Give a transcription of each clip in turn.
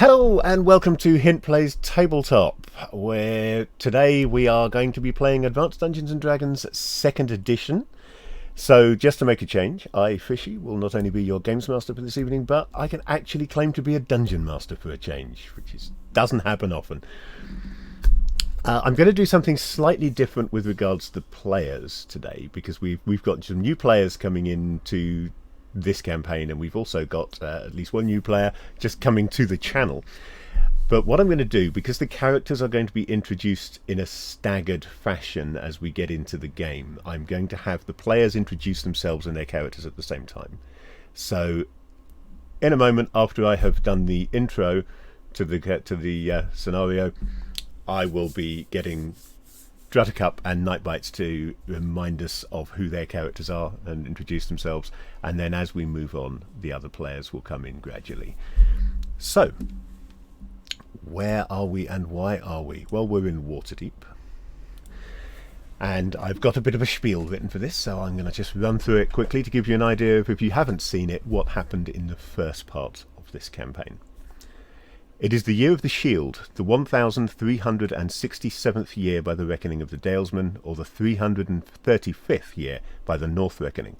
Hello and welcome to Hint Plays Tabletop, where today we are going to be playing Advanced Dungeons & Dragons 2nd edition. So just to make a change, I, Fishy, will not only be your Games Master for this evening, but I can actually claim to be a Dungeon Master for a change, which doesn't happen often. I'm going to do something slightly different with regards to the players today, because we've got some new players coming into this campaign, and we've also got at least one new player just coming to the channel. But what I'm going to do, because the characters are going to be introduced in a staggered fashion as we get into the game, I'm going to have the players introduce themselves and their characters at the same time. So in a moment, after I have done the intro to the scenario, I will be getting Druttercup and Nightbites to remind us of who their characters are and introduce themselves, and then as we move on, the other players will come in gradually. So, where are we and why are we? Well, we're in Waterdeep, and I've got a bit of a spiel written for this, so I'm going to just run through it quickly to give you an idea of, if you haven't seen it, what happened in the first part of this campaign. It is the year of the Shield, the 1367th year by the reckoning of the Dalesmen, or the 335th year by the North reckoning.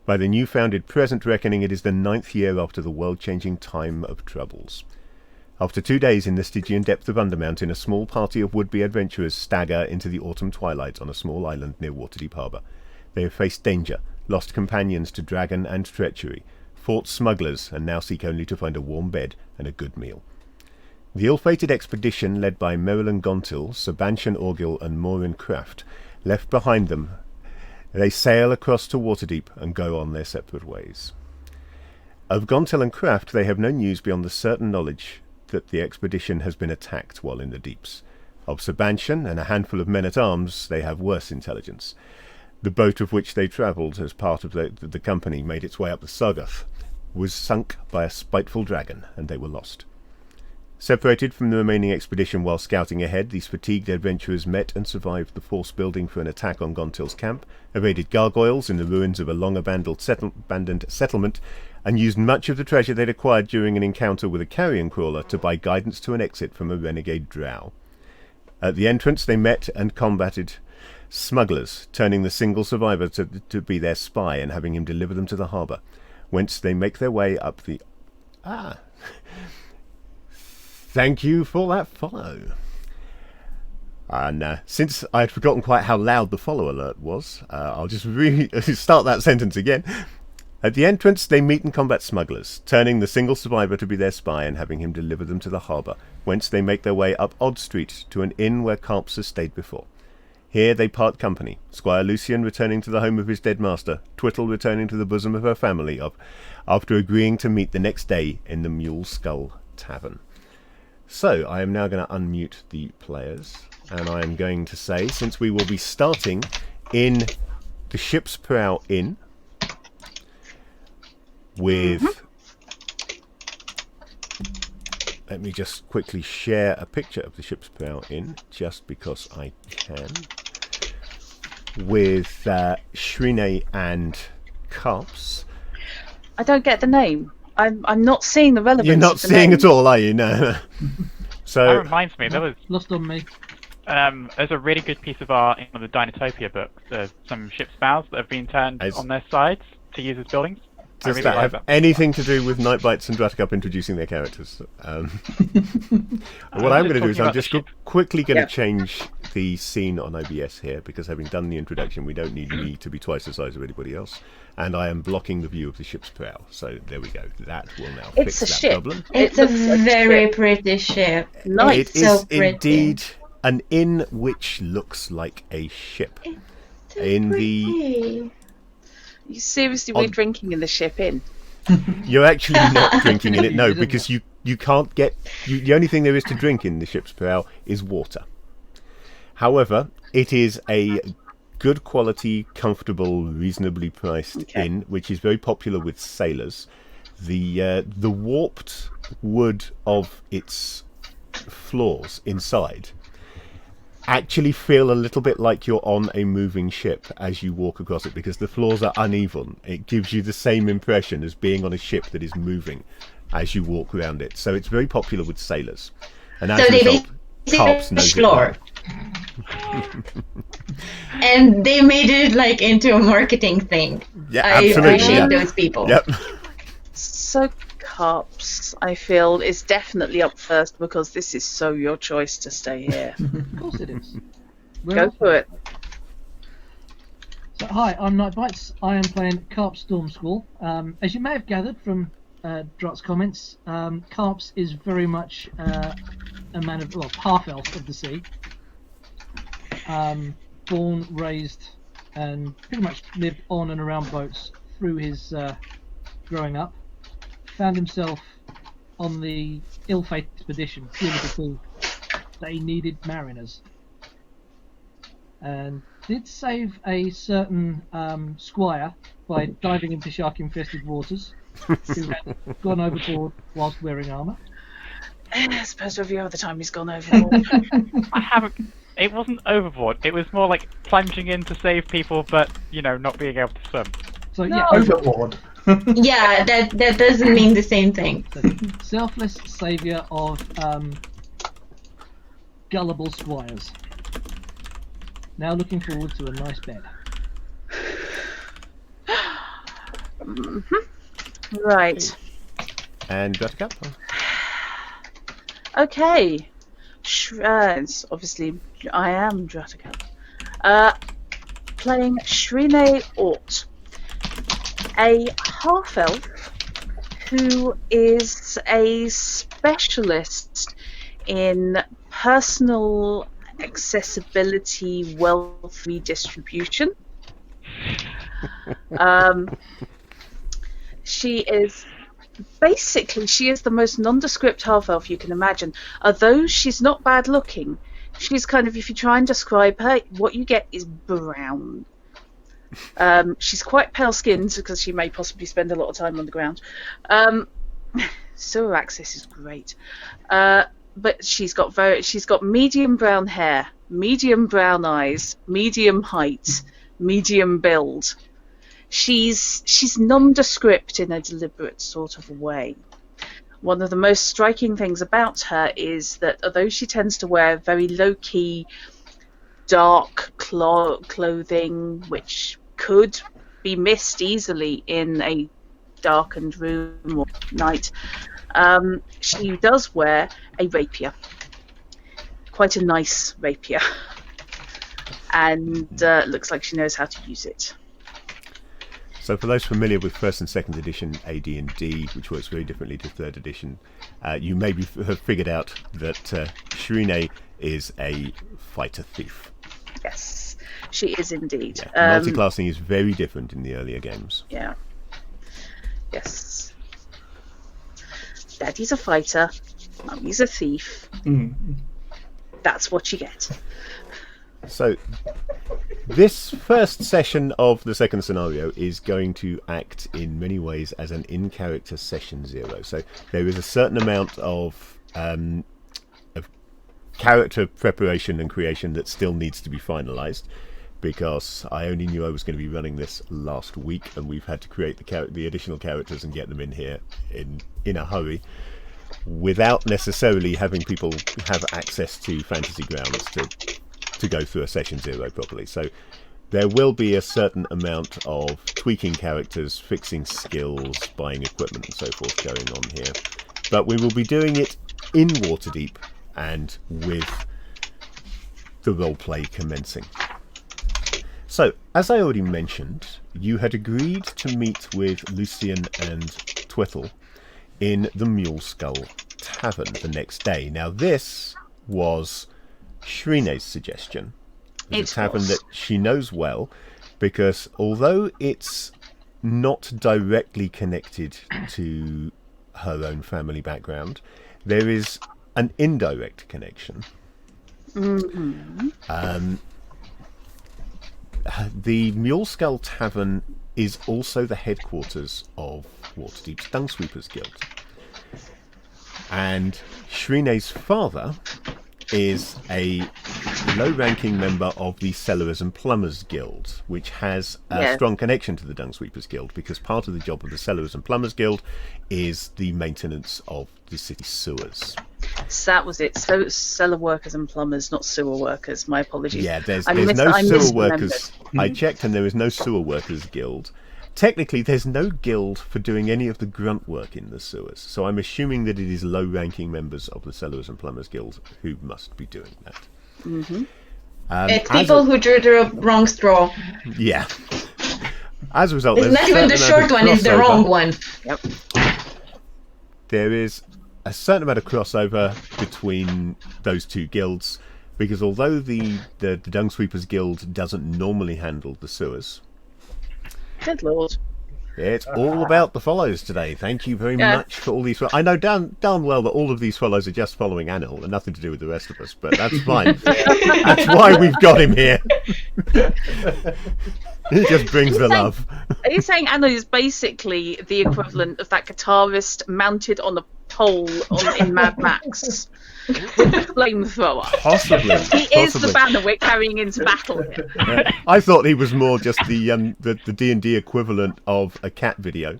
By the new-founded present reckoning, it is the 9th year after the world-changing time of troubles. After 2 days in the Stygian depth of Undermountain, a small party of would-be adventurers stagger into the autumn twilight on a small island near Waterdeep Harbour. They have faced danger, lost companions to dragon and treachery, fought smugglers, and now seek only to find a warm bed and a good meal. The ill-fated expedition, led by Merrilyn Gontil, Sebastian Orgil and Morin Craft, left behind them. They sail across to Waterdeep and go on their separate ways. Of Gontil and Craft they have no news beyond the certain knowledge that the expedition has been attacked while in the deeps. Of Sebastian and a handful of men-at-arms they have worse intelligence. The boat of which they travelled as part of the company made its way up the Sargath, was sunk by a spiteful dragon, and they were lost. Separated from the remaining expedition while scouting ahead, these fatigued adventurers met and survived the force building for an attack on Gontil's camp, evaded gargoyles in the ruins of a long-abandoned settlement, and used much of the treasure they'd acquired during an encounter with a carrion crawler to buy guidance to an exit from a renegade drow. At the entrance they met and combated smugglers, turning the single survivor to be their spy and having him deliver them to the harbour, whence they make their way up the... Thank you for that follow. And since I had forgotten quite how loud the follow alert was, I'll just start that sentence again. At the entrance, they meet and combat smugglers, turning the single survivor to be their spy and having him deliver them to the harbour, whence they make their way up Odd Street to an inn where Carps has stayed before. Here they part company, Squire Lucian returning to the home of his dead master, Twittle returning to the bosom of her family after agreeing to meet the next day in the Mule Skull Tavern. So, I am now going to unmute the players, and I am going to say, since we will be starting in the Ship's Prow Inn with... Let me just quickly share a picture of the Ship's Prow Inn, just because I can, with Shrine and Carps. I don't get the name. I'm not seeing the relevance. You're not of the seeing name. at all, are you? No. So that reminds me, there was lost on me. There's a really good piece of art in one of the Dinotopia books. There's some ship's bows that have been turned on their sides to use as buildings. Does that have anything to do with Nightbites and Druttercup introducing their characters? What I'm going to do is I'm just quickly going to change the scene on OBS here, because having done the introduction, we don't need me to be twice the size of anybody else. And I am blocking the view of the ship's prow. So there we go. That will now fix that problem. It's a very pretty ship. It is indeed an inn which looks like a ship. Pretty. You seriously were drinking in the ship inn? You're actually not drinking in it, no, because you can't get... the only thing there is to drink in the ship's prow is water. However, it is a good quality, comfortable, reasonably priced inn, which is very popular with sailors. The warped wood of its floors inside actually feel a little bit like you're on a moving ship as you walk across it, because the floors are uneven. It gives you the same impression as being on a ship that is moving. as you walk around it. So it's very popular with sailors. And as So a they result, Carps knows it well. And they made it like into a marketing thing. Yeah, I absolutely. appreciate those people. Yep. So Carps, I feel, is definitely up first because this is so your choice to stay here. Of course it is. Go for it. So, hi, I'm Night Bites. I am playing Carp Storm Squall. As you may have gathered from Drot's comments, Carps is very much a man of, well, half-elf of the sea. Born, raised, and pretty much lived on and around boats through his growing up. Found himself on the ill-fated expedition purely because they needed mariners. And did save a certain squire by diving into shark-infested waters, who had gone overboard whilst wearing armour. I suppose every other time he's gone overboard. I haven't. It wasn't overboard. It was more like plunging in to save people, but not being able to swim. So yeah, Overboard. Yeah, that doesn't mean the same thing. so, selfless saviour of gullible squires. Now looking forward to a nice bed. Right. And Buttercup? Okay. Obviously, I am Dratacup. Playing Shrine Ort, a half-elf who is a specialist in personal accessibility wealth redistribution. She is the most nondescript half-elf you can imagine. Although she's not bad looking, she's kind of, if you try and describe her, what you get is brown. She's quite pale-skinned because she may possibly spend a lot of time on the ground. Sewer access is great. But she's got medium brown hair, medium brown eyes, medium height, medium build. She's nondescript in a deliberate sort of way. One of the most striking things about her is that although she tends to wear very low-key, dark clothing, which could be missed easily in a darkened room or night, she does wear a rapier, quite a nice rapier, and looks like she knows how to use it. So for those familiar with first and second edition AD&D, which works very differently to third edition, you maybe have figured out that Shrine is a fighter thief. Yes, she is indeed. Yeah. Multi-classing is very different in the earlier games. Yeah. Yes. Daddy's a fighter, Mummy's a thief. That's what you get. So this first session of the second scenario is going to act in many ways as an in-character session 0. So there is a certain amount of character preparation and creation that still needs to be finalised, because I only knew I was going to be running this last week, and we've had to create the additional characters and get them in here in a hurry, without necessarily having people have access to Fantasy Grounds to go through a session 0 properly. So there will be a certain amount of tweaking characters, fixing skills, buying equipment and so forth going on here. But we will be doing it in Waterdeep and with the roleplay commencing. So, as I already mentioned, you had agreed to meet with Lucian and Twittle in the Mule Skull Tavern the next day. Now this was Shrine's suggestion. It's a tavern that she knows well, because although it's not directly connected to her own family background, there is an indirect connection. The Mule Skull Tavern is also the headquarters of Waterdeep's Dunsweepers Guild. And Shrine's father is a low-ranking member of the Cellars and Plumbers Guild, which has a strong connection to the Dung Sweepers Guild, because part of the job of the Cellars and Plumbers Guild is the maintenance of the city sewers. So that was it. So cellar workers and plumbers, not sewer workers. My apologies. Yeah, there's no sewer workers. I checked, and there is no sewer workers guild. Technically, there's no guild for doing any of the grunt work in the sewers. So I'm assuming that it is low-ranking members of the Cellars and Plumbers Guild who must be doing that. Mm-hmm. It's people who drew the wrong straw. Yeah. As a result, it's not even the short one; it's the wrong one. Yep. There is a certain amount of crossover between those two guilds, because although the Dung Sweepers Guild doesn't normally handle the sewers, good lord, it's all about the follows today. Thank you very much for all these. I know darn well that all of these follows are just following Anil and nothing to do with the rest of us, but that's fine. That's why we've got him here. He just brings the love. Are you saying Anil is basically the equivalent of that guitarist mounted on a pole in Mad Max with a flamethrower? Possibly. He is the banner we're carrying into battle here. I thought he was more just the D&D equivalent of a cat video.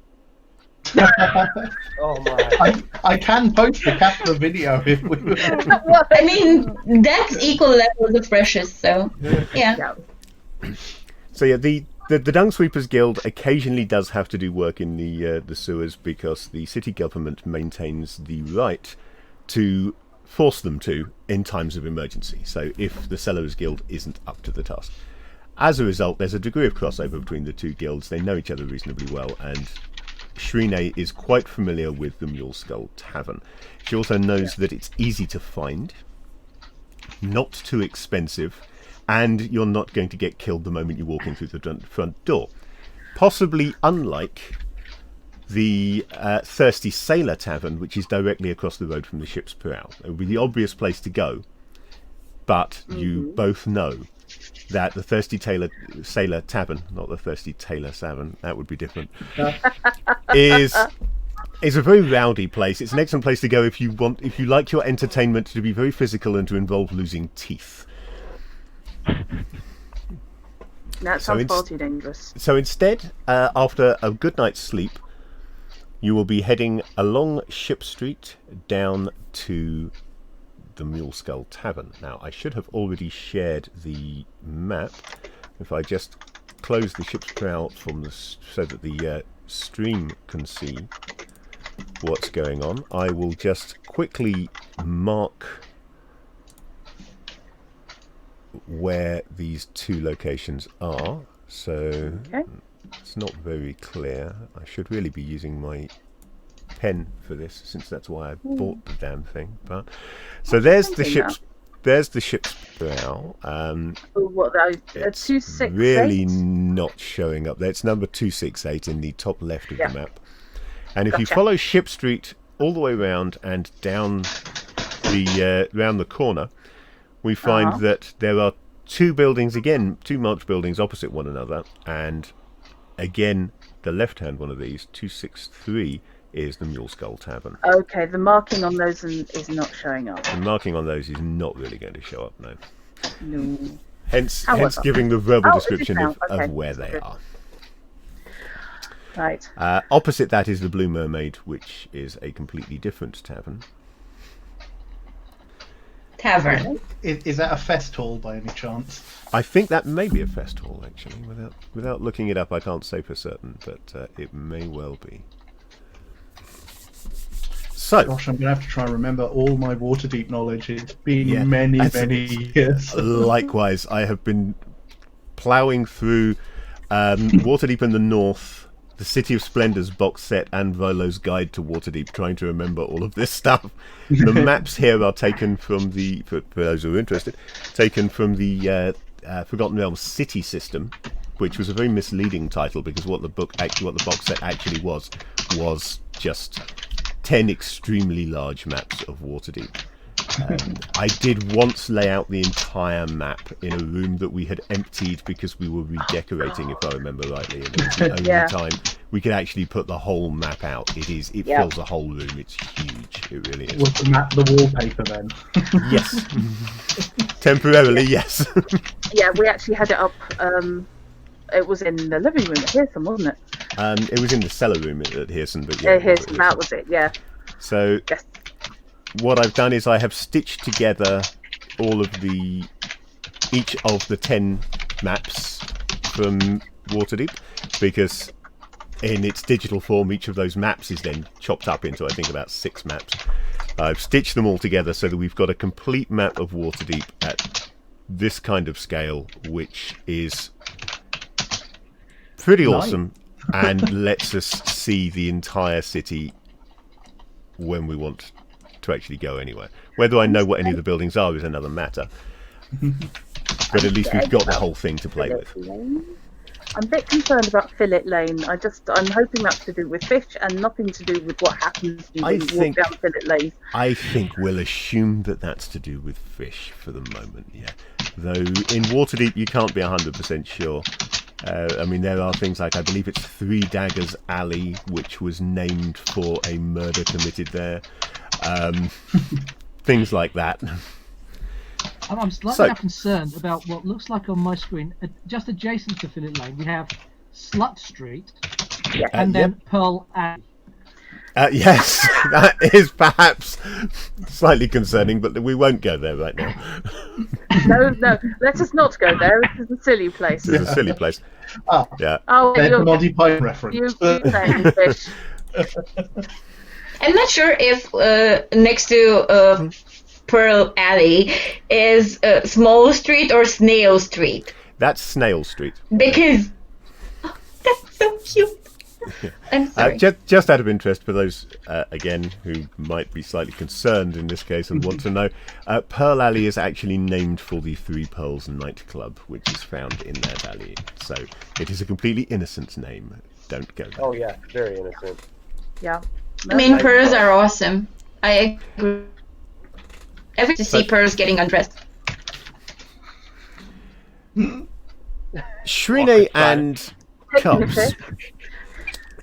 Oh my! I can post the cat video if we. Well, I mean, that's equal levels of precious, so yeah. So yeah, the Dung Sweepers Guild occasionally does have to do work in the sewers, because the city government maintains the right to force them to in times of emergency. So if the Cellars Guild isn't up to the task. As a result, there's a degree of crossover between the two guilds. They know each other reasonably well, and Shrine is quite familiar with the Mule Skull Tavern. She also knows that it's easy to find, not too expensive, and you're not going to get killed the moment you walk in through the front door. Possibly unlike the Thirsty Sailor Tavern, which is directly across the road from the ship's prow. It would be the obvious place to go, but you both know that the Thirsty Sailor Tavern, not the Thirsty Tailor Tavern, that would be different, is a very rowdy place. It's an excellent place to go if you like your entertainment to be very physical and to involve losing teeth. That sounds far too dangerous. So instead, after a good night's sleep, you will be heading along Ship Street down to the Mule Skull Tavern. Now, I should have already shared the map. If I just close the ship's prow so that the stream can see what's going on, I will just quickly mark where these two locations are. So it's not very clear. I should really be using my pen for this, since that's why I bought the damn thing. But so there's the ship's prow. What, 268? Really not showing up there. It's number 268 in the top left of the map. And if you follow Ship Street all the way around and down round the corner, we find that there are two marked buildings opposite one another, and again, the left-hand one of these, 263, is the Mule Skull Tavern. Okay, the marking on those is not showing up. The marking on those is not really going to show up, no. No. Hence giving the verbal description of where they are. Right. Opposite that is the Blue Mermaid, which is a completely different tavern. Is that a fest hall by any chance? I think that may be a fest hall, actually. Without looking it up, I can't say for certain, but it may well be. So, gosh, I'm going to have to try and remember all my Waterdeep knowledge. It's been many years. Likewise, I have been ploughing through Waterdeep in the North, the City of Splendors box set, and Volo's Guide to Waterdeep, trying to remember all of this stuff. The maps here are taken from for those who are interested, taken from the Forgotten Realms City System, which was a very misleading title, because what the box set actually was just 10 extremely large maps of Waterdeep. I did once lay out the entire map in a room that we had emptied because we were redecorating, if I remember rightly, and it was the only time we could actually put the whole map out. It fills a whole room. It's huge. It really is. Was the map the wallpaper then? Yes. Temporarily, yes. Yeah, we actually had it up. It was in the living room at Heartham, wasn't it? It was in the cellar room at Hearthon, but yeah. Heartham, that was it, yeah. So Yes. what I've done is I have stitched together each of the 10 maps from Waterdeep, because in its digital form each of those maps is then chopped up into, I think, about 6 maps. I've stitched them all together so that we've got a complete map of Waterdeep at this kind of scale, which is pretty awesome and lets us see the entire city when we want to actually go anywhere. Whether I know what any of the buildings are is another matter. But at least we've got the whole thing to play with. I'm a bit concerned about Fillet Lane. I'm hoping that's to do with fish and nothing to do with what happens when you walk down Fillet Lane. I think we'll assume that that's to do with fish for the moment, yeah. Though in Waterdeep you can't be 100% sure. I mean, there are things like, I believe it's Three Daggers Alley, which was named for a murder committed there. Things like that. I'm slightly concerned about what looks like on my screen. Just adjacent to Fillet Lane, we have Slut Street and then Pearl Alley. Yes, that is perhaps slightly concerning, but we won't go there right now. No, let us not go there. This is a silly place. It's a silly place. Yeah. Oh, there's the Monty Python reference. You saying fish. I'm not sure if next to Pearl Alley is Small Street or Snail Street. That's Snail Street. Because that's so cute. I'm sorry. Just out of interest for those, again, who might be slightly concerned in this case and want to know, Pearl Alley is actually named for the Three Pearls nightclub, which is found in that alley. So it is a completely innocent name. Don't go there. Oh yeah, very innocent. Yeah. I mean, pearls are awesome. I agree. Every to see pearls getting undressed. Shrine and Cubs.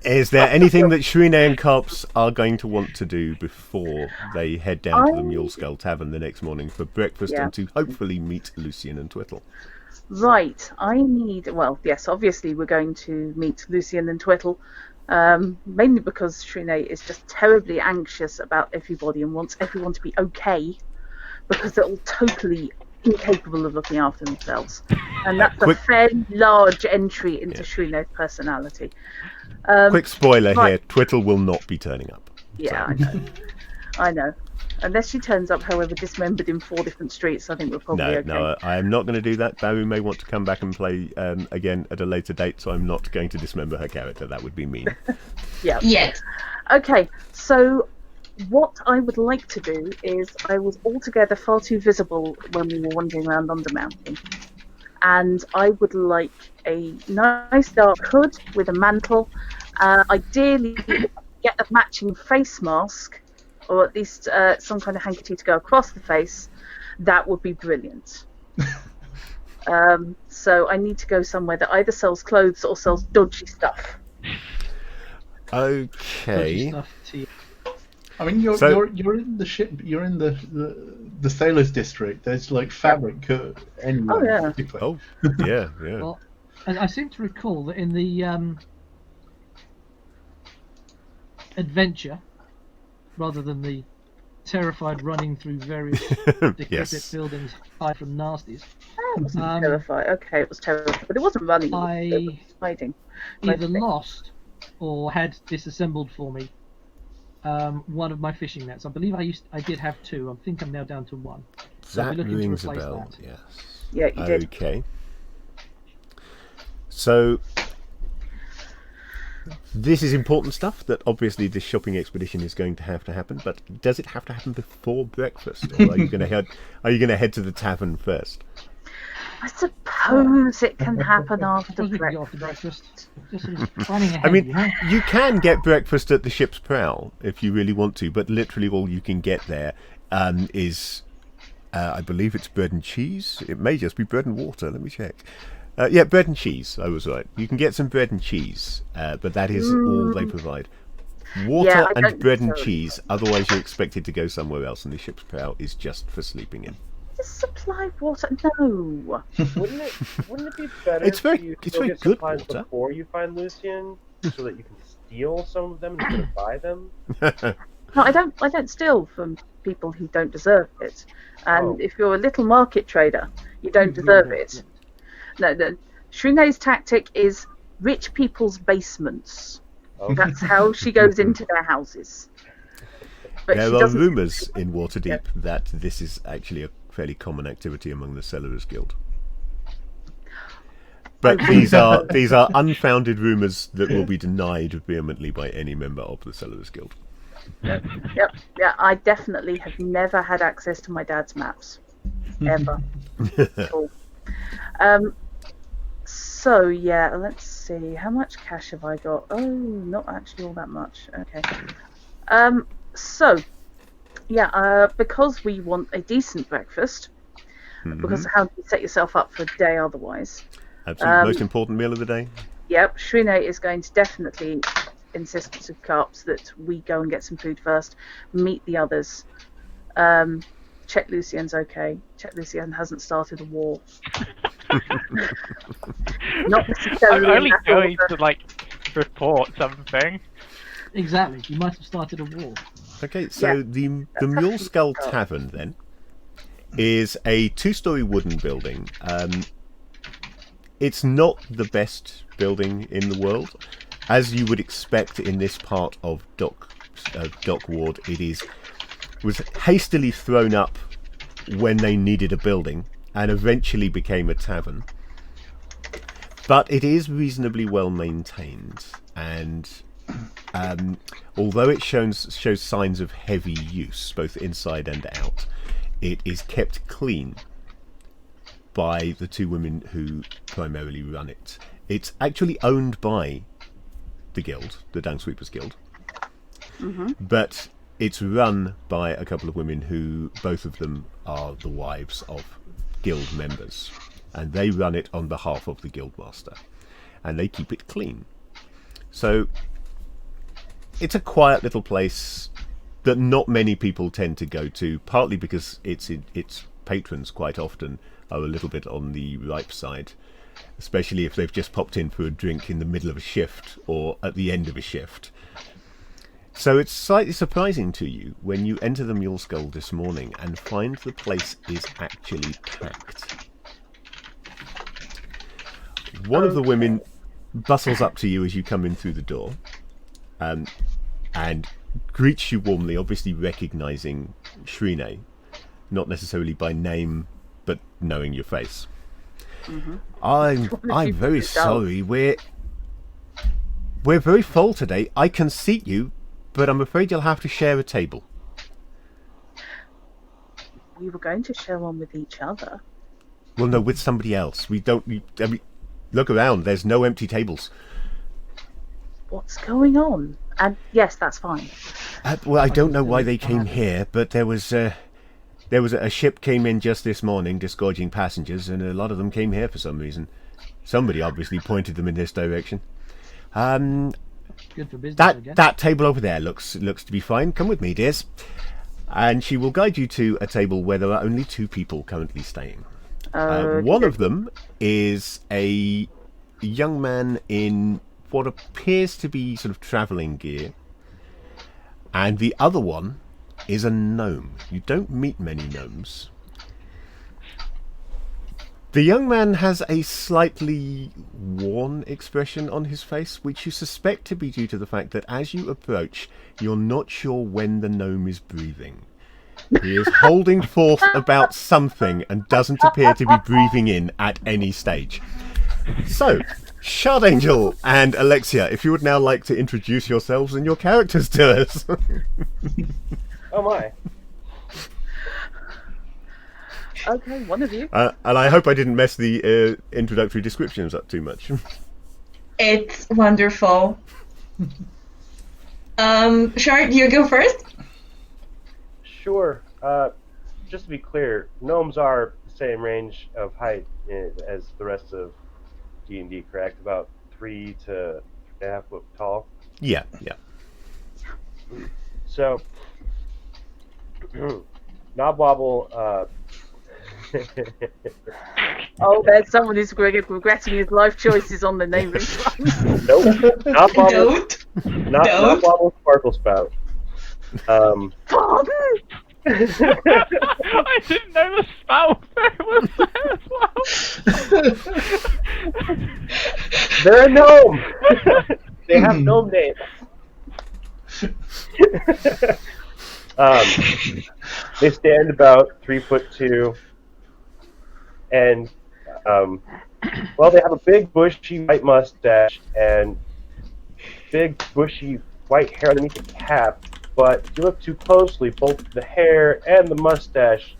Is there anything that Shrine and Carps are going to want to do before they head down to the Mule Skull Tavern the next morning for breakfast and to hopefully meet Lucian and Twittle? Right, yes, obviously we're going to meet Lucian and Twittle, mainly because Shrine is just terribly anxious about everybody and wants everyone to be okay, because they're all totally incapable of looking after themselves. And that's a fairly large entry into Shrine's personality. Quick spoiler here, Twittle will not be turning up. Yeah, so. I know. Unless she turns up, however, dismembered in 4 different streets, I think we're probably okay. No, I am not going to do that. Baru may want to come back and play again at a later date, so I'm not going to dismember her character. That would be mean. Yeah. Yes. Okay, so what I would like to do is, I was altogether far too visible when we were wandering around Undermountain, and I would like a nice dark hood with a mantle, ideally get a matching face mask, or at least some kind of handkerchief to go across the face. That would be brilliant. So I need to go somewhere that either sells clothes or sells dodgy stuff. Okay. I mean, you're in the ship. You're in the sailors' district. There's like fabric anywhere. Oh yeah. Well, I seem to recall that in the adventure, rather than the terrified running through various decrepit buildings hide from nasties. It wasn't terrified. Okay, it was terrified, but it wasn't running. It was hiding. Either lost or had disassembled for me one of my fishing nets. I believe I did have 2. I think I'm now down to 1. So that I'll be looking rings to a replace bell. that. Yes. Yeah, you did. Okay. So this is important stuff that obviously this shopping expedition is going to happen, but does it have to happen before breakfast, or are you going to head to the tavern first? I suppose it can happen after breakfast. Just sort of planning ahead, I mean, you can get breakfast at the ship's prow if you really want to, but literally all you can get there is, I believe it's bread and cheese. It may just be bread and water. Let me check. Yeah, bread and cheese. I was right. You can get some bread and cheese, but that is all they provide. Water and don't bread and necessarily- cheese, otherwise you're expected to go somewhere else, and the ship's prow is just for sleeping in. Just supply water. No. Wouldn't it be better It's very- if you it's go very get good supplies water. before you find Lucian, so that you can steal some of them instead of buy them? No, I don't steal from people who don't deserve it. And Oh. if you're a little market trader, you don't deserve it. No. Shrine's tactic is rich people's basements. Okay. That's how she goes into their houses. But There she are doesn't. rumours in Waterdeep that this is actually a fairly common activity among the Cellars Guild. But these are unfounded rumours that will be denied vehemently by any member of the Cellars Guild. Yep. Yeah, I definitely have never had access to my dad's maps. Ever. At all. So, yeah, let's see. How much cash have I got? Oh, not actually all that much. Okay. So, yeah, because we want a decent breakfast, because how do you set yourself up for a day otherwise? Absolutely most important meal of the day. Yep, Shrine is going to definitely insist to Carps that we go and get some food first, meet the others, check Lucian's okay, check Lucian hasn't started a war. Not necessarily. I'm only going to report something. Exactly. You might have started a war. Okay, so the Mule Skull Tavern then is a 2-story wooden building. It's not the best building in the world, as you would expect in this part of Dock Ward. Was hastily thrown up when they needed a building, and eventually became a tavern. But it is reasonably well maintained, and although it shows signs of heavy use, both inside and out, it is kept clean by the 2 women who primarily run it. It's actually owned by the guild, the Downsweepers Guild, but it's run by a couple of women who, both of them are the wives of guild members, and they run it on behalf of the guildmaster, and they keep it clean. So it's a quiet little place that not many people tend to go to, partly because its patrons quite often are a little bit on the ripe side, especially if they've just popped in for a drink in the middle of a shift or at the end of a shift. So it's slightly surprising to you when you enter the Mule Skull this morning and find the place is actually packed. One of the women bustles up to you as you come in through the door, and greets you warmly, obviously recognising Shrine, not necessarily by name, but knowing your face. I'm very sorry. We're very full today. I can seat you, but I'm afraid you'll have to share a table. We were going to share one with each other. Well, no, with somebody else. Look around. There's no empty tables. What's going on? And yes, that's fine. Well, I don't know why they came here, but there was a ship came in just this morning disgorging passengers, and a lot of them came here for some reason. Somebody obviously pointed them in this direction. Good for business, I guess. That table over there looks to be fine. Come with me, dears. And she will guide you to a table where there are only 2 people currently staying. One of them is a young man in what appears to be sort of travelling gear, and the other one is a gnome. You don't meet many gnomes. The young man has a slightly worn expression on his face, which you suspect to be due to the fact that as you approach, you're not sure when the gnome is breathing. He is holding forth about something and doesn't appear to be breathing in at any stage. So, Shard Angel and Alexia, if you would now like to introduce yourselves and your characters to us. Oh my. Okay, one of you. And I hope I didn't mess the introductory descriptions up too much. It's wonderful. Shard, you go first? Sure. Just to be clear, gnomes are the same range of height as the rest of D&D, correct? About 3 to 3.5 foot tall. Yeah. So, Knobwobble, Oh, there's someone who's regretting his life choices on the name of his son. nope. Don't. Knobwobble Sparkle Spout. Pardon? I didn't know the spout was there as well. They're a gnome. They have gnome names. They stand about 3'2", and well, they have a big bushy white mustache and big bushy white hair underneath the cap. But if you look too closely, both the hair and the mustache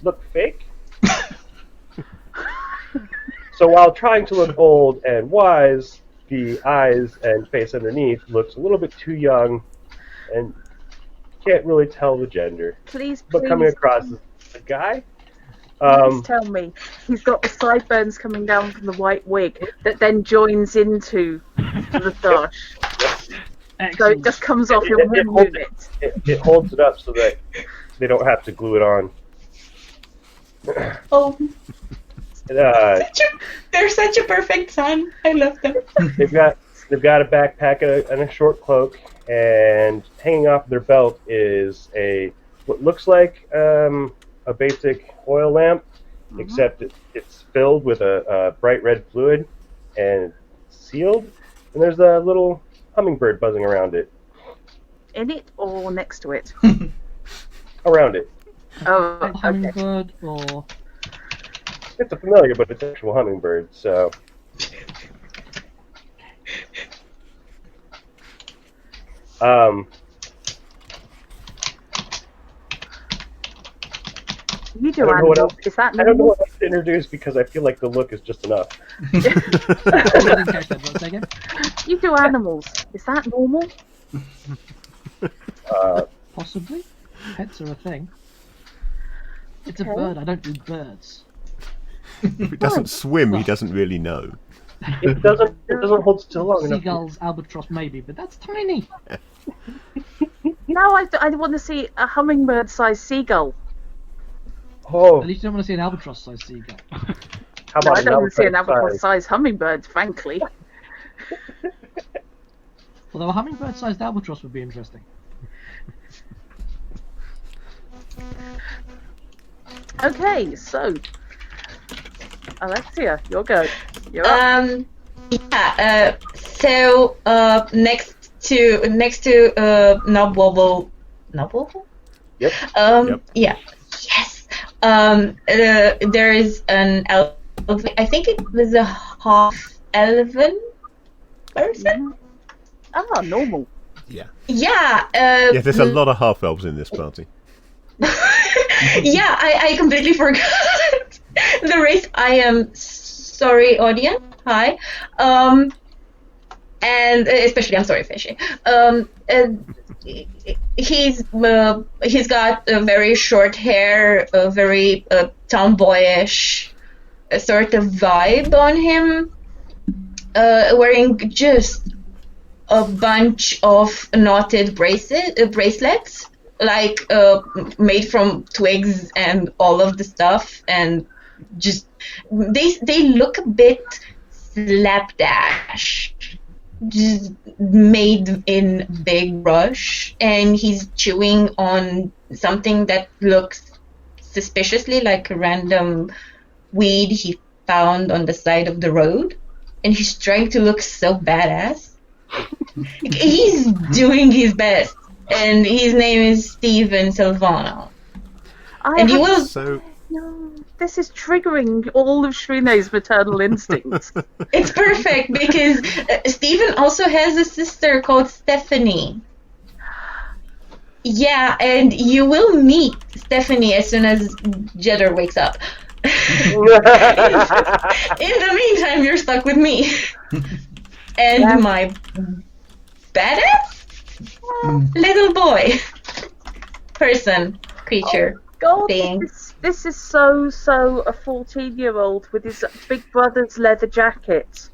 look fake. So while trying to look old and wise, the eyes and face underneath looks a little bit too young, and can't really tell the gender. Please, But coming across as a guy. Please tell me he's got the sideburns coming down from the white wig that then joins into the moustache. So it just comes off in one unit. It holds it up so that they don't have to glue it on. Oh. They're such a perfect son. I love them. They've got a backpack and a short cloak, and hanging off their belt is what looks like a basic oil lamp, except it's filled with a bright red fluid and sealed. And there's a little hummingbird buzzing around it. In it or next to it? Around it. Oh, okay. Hummingbird or... It's a familiar, but it's an actual hummingbird, so... You do animals. Is that normal? I don't know what else to introduce because I feel like the look is just enough. I didn't catch that, but say again. You do animals. Is that normal? Possibly. Pets are a thing. It's a bird. I don't do birds. If it doesn't swim, he doesn't really know. It doesn't hold still long enough. Seagulls, albatross, maybe, but that's tiny. Now I want to see a hummingbird-sized seagull. Oh, At least you don't want to see an albatross-sized seagull. how No, about I don't want to see an albatross size? albatross-sized hummingbird, frankly. Although a hummingbird-sized albatross would be interesting. Okay, so Alexia, your go. You're up. Yeah. So next to Knobwobble. Yep. Yep. Yeah. Yes. There is an elf. I think it was a half elven person. Ah, normal. Yeah. Yeah. Yeah, there's a lot of half-elves in this party. Yeah, I completely forgot the race. I am sorry, audience. Hi. And especially I'm sorry, Fishy. He's got a very short hair, a very tomboyish sort of vibe on him. Wearing just a bunch of knotted bracelets. Like made from twigs and all of the stuff, and just they look a bit slapdash, just made in big rush, and he's chewing on something that looks suspiciously like a random weed he found on the side of the road, and he's trying to look so badass. He's doing his best. And his name is Steven Silvano. And you will... So, No, this is triggering all of Shrine's maternal instincts. It's perfect because Steven also has a sister called Stephanie. Yeah, and you will meet Stephanie as soon as Jedder wakes up. In the meantime, you're stuck with me. And my badass little boy, person, creature, God, thing. this is so a 14-year-old with his big brother's leather jacket.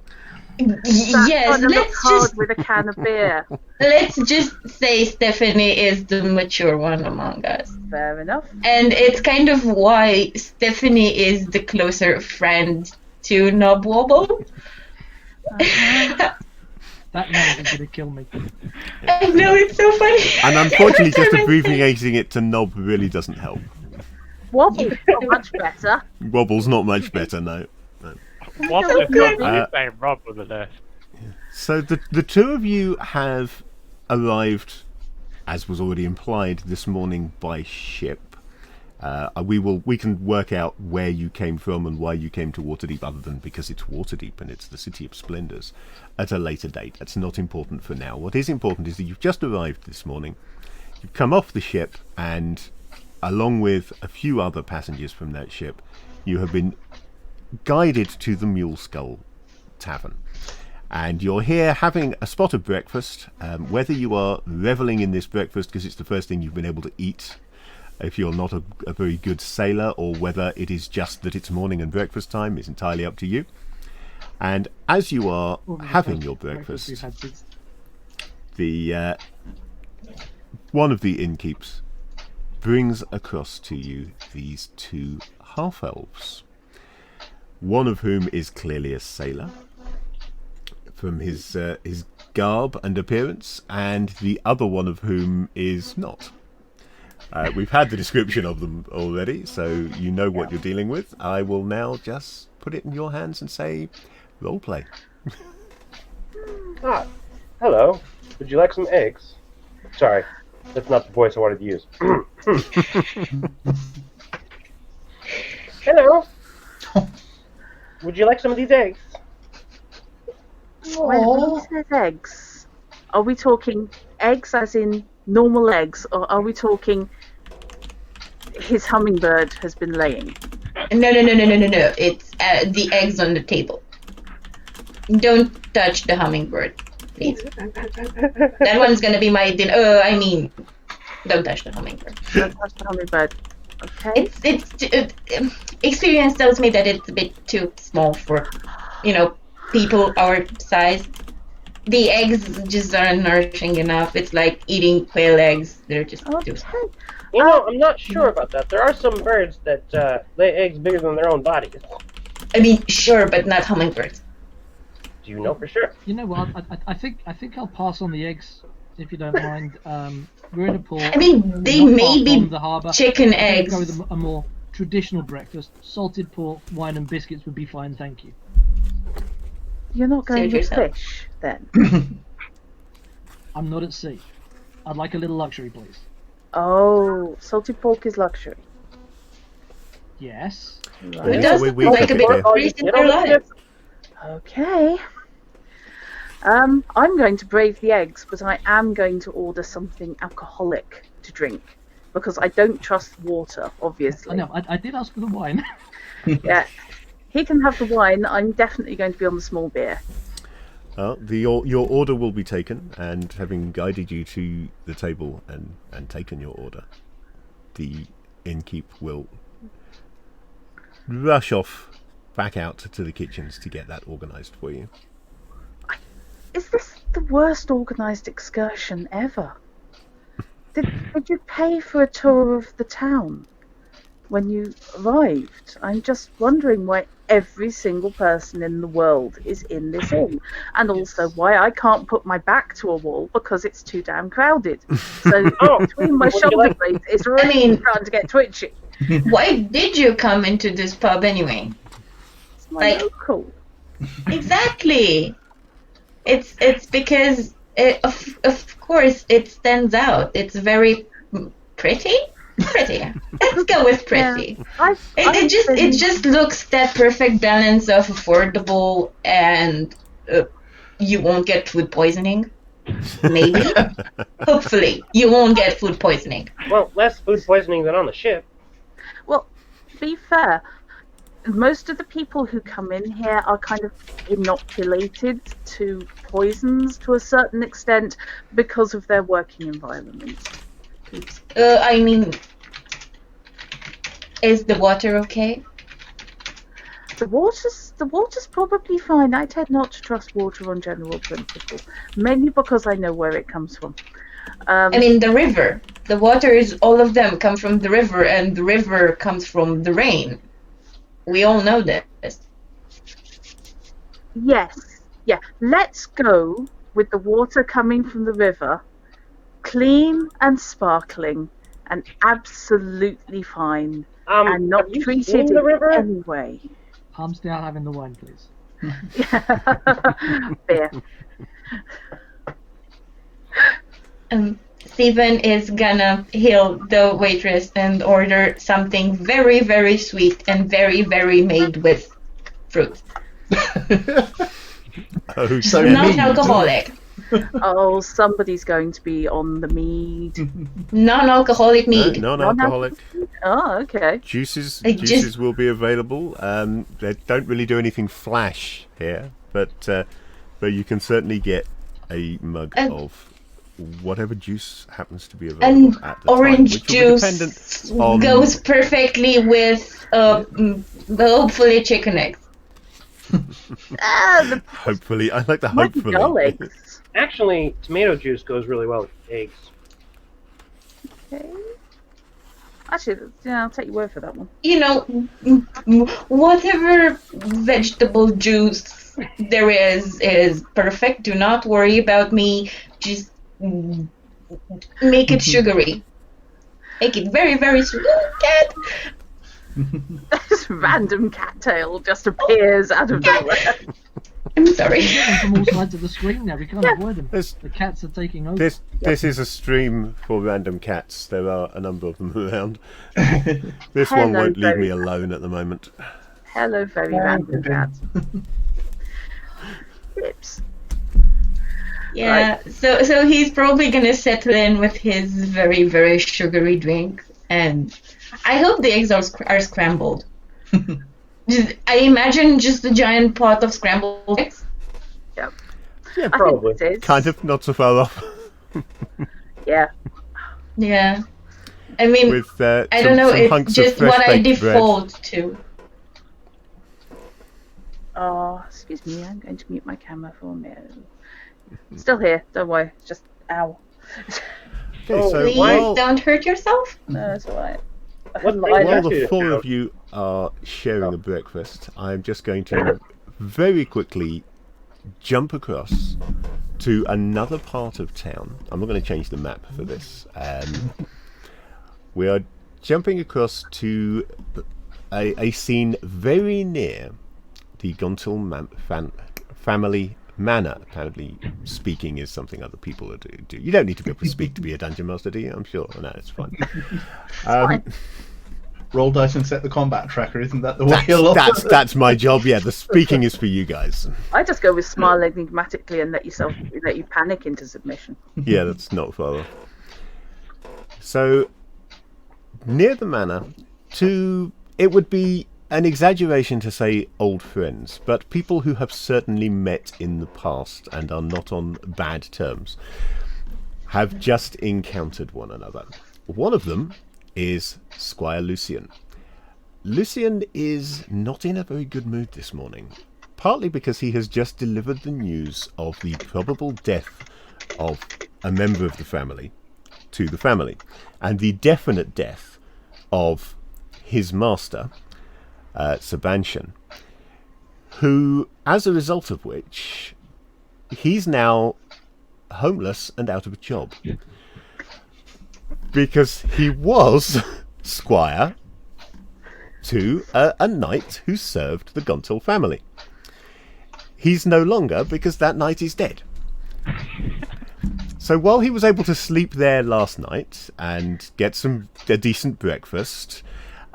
Yes, Kind of look let's hard just with a can of beer. let's just say Stephanie is the mature one among us. Fair enough. And it's kind of why Stephanie is the closer friend to Knob Wobble. That name is gonna kill me. I know, it's so funny. And unfortunately, just Every time I say- abbreviating it to Knob really doesn't help. Wobble's not much better. Wobble's not much better, no. What's So this good. not saying Rob with a list? So the two of you have arrived, as was already implied, this morning by ship. We can work out where you came from and why you came to Waterdeep, other than because it's Waterdeep and it's the City of Splendors, at a later date. That's not important for now. What is important is that you've just arrived this morning. You've come off the ship, and along with a few other passengers from that ship, you have been guided to the Mule Skull Tavern. And you're here having a spot of breakfast. Whether you are reveling in this breakfast because it's the first thing you've been able to eat, if you're not a very good sailor, or whether it is just that it's morning and breakfast time, is entirely up to you. And as you are having your breakfast, the one of the innkeeps brings across to you these two half-elves, one of whom is clearly a sailor from his garb and appearance, and the other one of whom is not. We've had the description of them already, so you know what you're dealing with. I will now just put it in your hands and say, roleplay. Hello. Would you like some eggs? Sorry, that's not the voice I wanted to use. Hello. Would you like some of these eggs? When he says eggs, are we talking eggs as in normal eggs, or are we talking his hummingbird has been laying? No. It's the eggs on the table. Don't touch the hummingbird, please. That one's gonna be my dinner. Don't touch the hummingbird. Don't touch the hummingbird. Okay. Experience tells me that it's a bit too small for, people our size. The eggs just aren't nourishing enough. It's like eating quail eggs. They're just too small. I'm not sure about that. There are some birds that lay eggs bigger than their own bodies. I mean, sure, but not hummingbirds. Do you know for sure? You know what? I think I'll pass on the eggs, if you don't mind. We're in a port. I mean, they not may far be from the harbour. chicken I think eggs. Go with a more traditional breakfast. Salted pork, wine, and biscuits would be fine, thank you. You're not going Save with yourself. fish, then? I'm not at sea. I'd like a little luxury, please. Oh, salted pork is luxury. Yes. Who Right. Yeah, doesn't we like took a it bit there. of grease in their life? Okay. I'm going to brave the eggs, but I am going to order something alcoholic to drink, because I don't trust water, obviously. I know. I did ask for the wine. Yeah. He can have the wine. I'm definitely going to be on the small beer. Your order will be taken, and having guided you to the table and taken your order, the innkeep will rush off back out to the kitchens to get that organised for you. Is this the worst organised excursion ever? Did you pay for a tour of the town when you arrived? I'm just wondering why every single person in the world is in this inn, and also why I can't put my back to a wall because it's too damn crowded. So between my shoulder blades, it's really starting to get twitchy. Why did you come into this pub anyway? It's my local. Exactly. It's because of course it stands out. It's very pretty. Let's go with pretty. Yeah, it just looks that perfect balance of affordable and you won't get food poisoning. Maybe. Hopefully you won't get food poisoning. Well, less food poisoning than on the ship. Well, to be fair, most of the people who come in here are kind of inoculated to poisons to a certain extent because of their working environment. I mean, is the water okay? The water's probably fine. I tend not to trust water on general principle, mainly because I know where it comes from. I mean, the river. The waters, all of them come from the river, and the river comes from the rain. We all know this. Yes. Yeah. Let's go with the water coming from the river, clean and sparkling, and absolutely fine, and not have you treated seen the river? in any way. Palms down, having the wine, please. Beer. Stephen is gonna hail the waitress and order something very, very sweet and very, very made with fruit. Oh, So Non-alcoholic. Oh, somebody's going to be on the mead. Non-alcoholic mead. non-alcoholic. Oh, okay. Juices Just- will be available. They don't really do anything flash here, but you can certainly get a mug of whatever juice happens to be available And at the orange time, which will be juice dependent on goes perfectly with hopefully chicken eggs. hopefully. I like the My hopefully. Daleks. Actually, tomato juice goes really well with eggs. Okay. Actually, yeah, I'll take your word for that one. You know, whatever vegetable juice there is perfect. Do not worry about me. Just make it sugary. Make it very, very sweet. Cat. This random cattail just appears out of nowhere. I'm sorry. Getting from all sides of the screen now. We can't avoid them. This- The cats are taking over. This is a stream for random cats. There are a number of them around. This one Hello, won't leave very me alone at the moment. Hello, very random cat. Yips. Yeah. So he's probably gonna settle in with his very, very sugary drink, and I hope the eggs are scrambled. I imagine just a giant pot of scrambled eggs. Yep. Yeah, I probably. think it is. kind of, not so far off. Yeah. Yeah. I mean, With I don't know. some It's hunks just of fresh what I baked bread. default to. Oh, excuse me. I'm going to mute my camera for a minute. Still here. Don't worry. Just ow. Okay, so Please while, don't hurt yourself. No, it's alright. What Lied. while brings the you four to of you are sharing a breakfast, I'm just going to very quickly jump across to another part of town. I'm not going to change the map for this. We are jumping across to a scene very near the Gontil family manor. Apparently, speaking is something other people do. You don't need to be able to speak to be a dungeon master, do you? I'm sure. No, it's fine. Roll dice and set the combat tracker. Isn't that the way along? That's my job. Yeah, the speaking is for you guys. I just go with smile enigmatically and let you panic into submission. Yeah, that's not far off. So, near the manor, it would be an exaggeration to say old friends, but people who have certainly met in the past and are not on bad terms, have just encountered one another. One of them is Squire Lucian. Lucian is not in a very good mood this morning, partly because he has just delivered the news of the probable death of a member of the family to the family, and the definite death of his master, Sebastian, who, as a result of which, he's now homeless and out of a job. Because he was squire to a knight who served the Gontil family. He's no longer, because that knight is dead. So while he was able to sleep there last night and get a decent breakfast,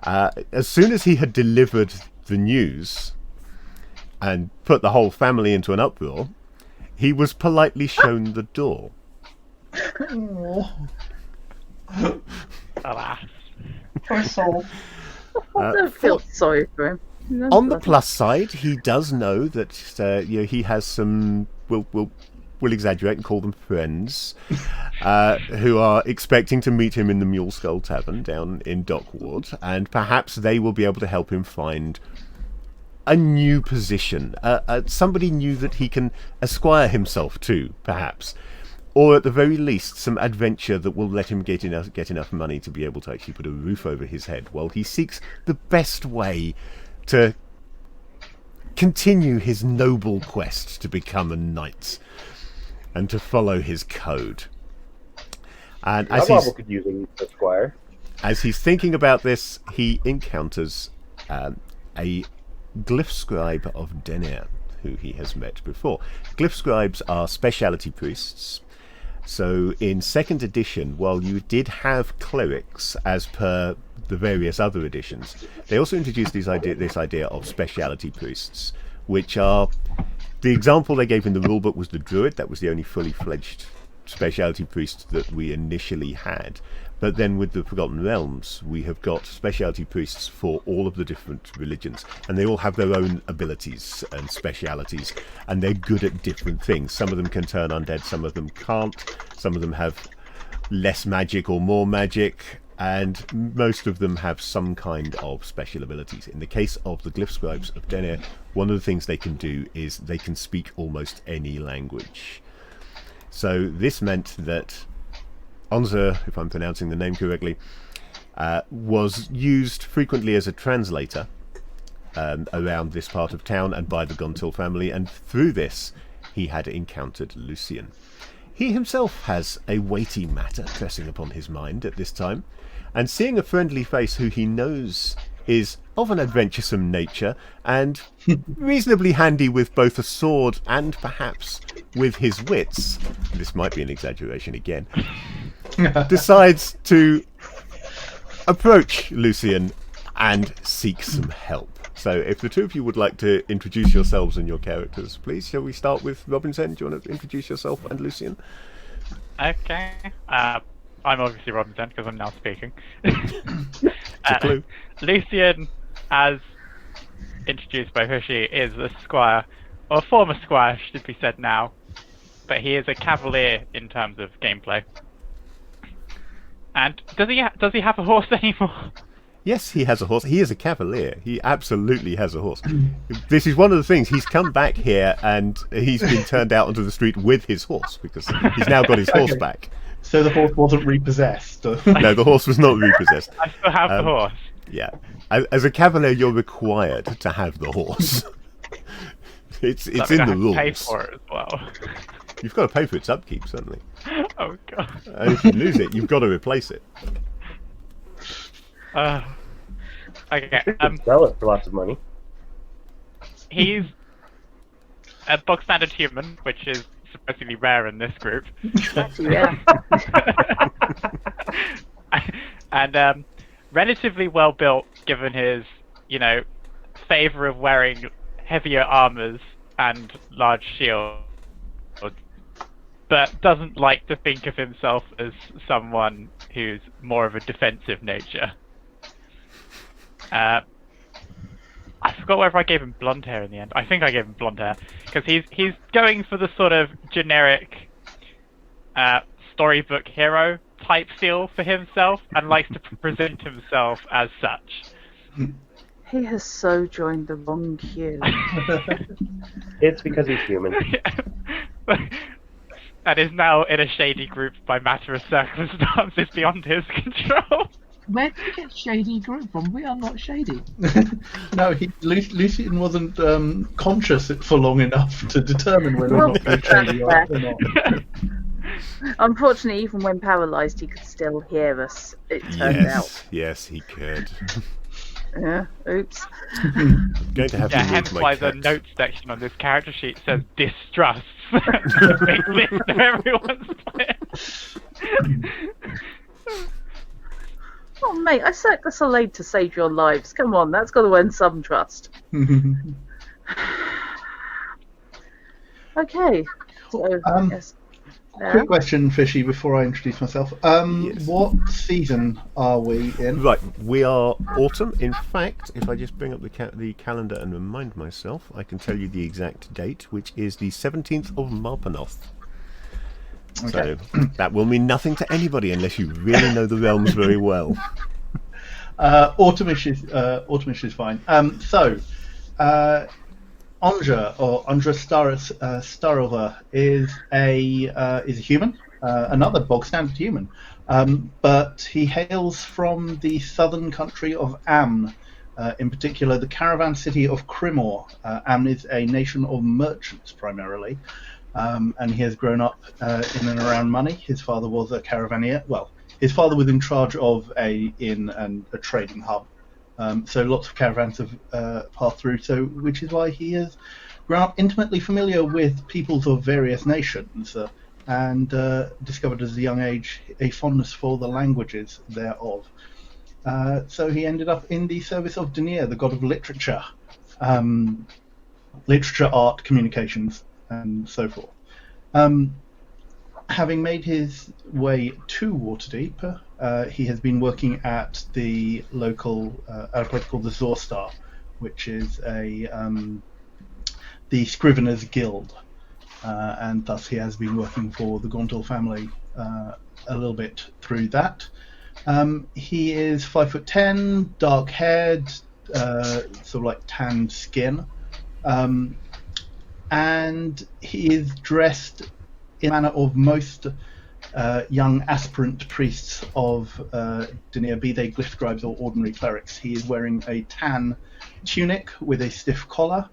as soon as he had delivered the news and put the whole family into an uproar, he was politely shown the door. Alas. Poor soul. I don't feel sorry for him. On the plus side, he does know that he has some. We'll exaggerate and call them friends, who are expecting to meet him in the Mule Skull Tavern down in Dockward, and perhaps they will be able to help him find a new position, somebody new that he can esquire himself to, perhaps, or at the very least some adventure that will let him get enough money to be able to actually put a roof over his head while he seeks the best way to continue his noble quest to become a knight and to follow his code. And as could use an esquire. As he's thinking about this, he encounters a glyph scribe of Denair, who he has met before. Glyph scribes are speciality priests. So in 2nd edition, while you did have clerics as per the various other editions, they also introduced this idea of speciality priests, which are... The example they gave in the rulebook was the druid. That was the only fully fledged speciality priest that we initially had. But then with the Forgotten Realms, we have got speciality priests for all of the different religions, and they all have their own abilities and specialities, and they're good at different things. Some of them can turn undead, some of them can't, some of them have less magic or more magic, and most of them have some kind of special abilities. In the case of the Glyph Scribes of Denair, one of the things they can do is they can speak almost any language. So this meant that Onzer, if I'm pronouncing the name correctly, was used frequently as a translator around this part of town and by the Gontil family, and through this he had encountered Lucian. He himself has a weighty matter pressing upon his mind at this time, and seeing a friendly face who he knows is of an adventuresome nature and reasonably handy with both a sword and perhaps with his wits, this might be an exaggeration again, decides to approach Lucian and seek some help. So if the two of you would like to introduce yourselves and your characters, please, shall we start with Robinson? Do you want to introduce yourself and Lucian? Okay. I'm obviously Robinson because I'm now speaking. It's a clue. Lucian, as introduced by Hushi, is a squire, or former squire should be said now, but he is a cavalier in terms of gameplay. And does he have a horse anymore? Yes, he has a horse. He is a cavalier. He absolutely has a horse. This is one of the things. He's come back here and he's been turned out onto the street with his horse because he's now got his horse back. So the horse wasn't repossessed? No, the horse was not repossessed. I still have the horse. Yeah. As a cavalier, you're required to have the horse. It's in the rules. Pay for it as well. You've got to pay for its upkeep, certainly. Oh god. And if you lose it, you've got to replace it. Okay. Sell it for lots of money. He's a bog standard human, which is supposedly rare in this group. Yeah. And relatively well built, given his, favor of wearing heavier armors and large shields, but doesn't like to think of himself as someone who's more of a defensive nature. I forgot whether I gave him blonde hair in the end. I think I gave him blonde hair because he's going for the sort of generic storybook hero type feel for himself and likes to present himself as such. He has so joined the wrong queue. It's because he's human. And is now in a shady group by matter of circumstances beyond his control. Where did you get shady group from? We are not shady. No, Lucian wasn't conscious for long enough to determine whether or not they're shady or not. Unfortunately, even when paralysed, he could still hear us, it turned out. Yes, he could. Yeah, oops. I'm going to have to hence move why my the cat. notes section on this character sheet says distrust. A big list of everyone's players. Oh, mate, I set this allayed to save your lives. Come on, that's got to earn some trust. Okay. So, yes. Quick question, Fishy, before I introduce myself. Yes. What season are we in? Right, we are autumn. In fact, if I just bring up the calendar and remind myself, I can tell you the exact date, which is the 17th of Marpanoth. Okay. So that will mean nothing to anybody unless you really know the realms very well. Autumnish is fine. So Anja, or Anja Starova, is a human, another bog standard human, but he hails from the southern country of Amn, in particular the caravan city of Crimor. Amn is a nation of merchants primarily, and he has grown up in and around money. His father was a caravaneer. Well, his father was in charge of a inn and a trading hub. So lots of caravans have passed through, which is why he has grown up intimately familiar with peoples of various nations, and discovered as a young age a fondness for the languages thereof. So he ended up in the service of Denier, the god of literature, literature, art, communications, and so forth. Having made his way to Waterdeep, he has been working at the local, at a place called the Zorstar, which is the Scriveners Guild, and thus he has been working for the Gauntel family a little bit through that. He is 5'10", dark-haired, sort of like tanned skin, and he is dressed in the manner of most young aspirant priests of Denier, be they glyph scribes or ordinary clerics. He is wearing a tan tunic with a stiff collar.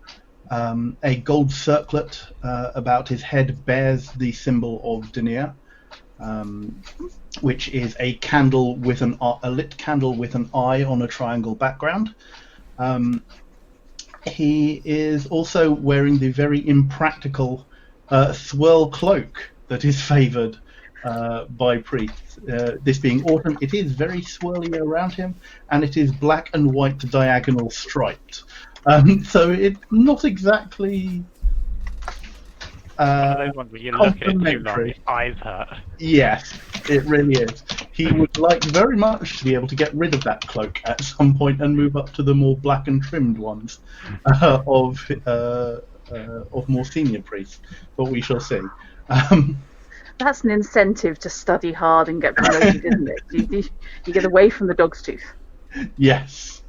A gold circlet about his head bears the symbol of Denier, which is a candle with a lit candle with an eye on a triangle background. He is also wearing the very impractical swirl cloak that is favoured by priests. This being autumn, it is very swirly around him, and it is black and white diagonal striped. So it's not exactly One of those ones where you look at it too long, your eyes hurt. Yes, it really is. He would like very much to be able to get rid of that cloak at some point and move up to the more black and trimmed ones of more senior priests, but we shall see. That's an incentive to study hard and get promoted, isn't it? You get away from the dog's tooth. Yes.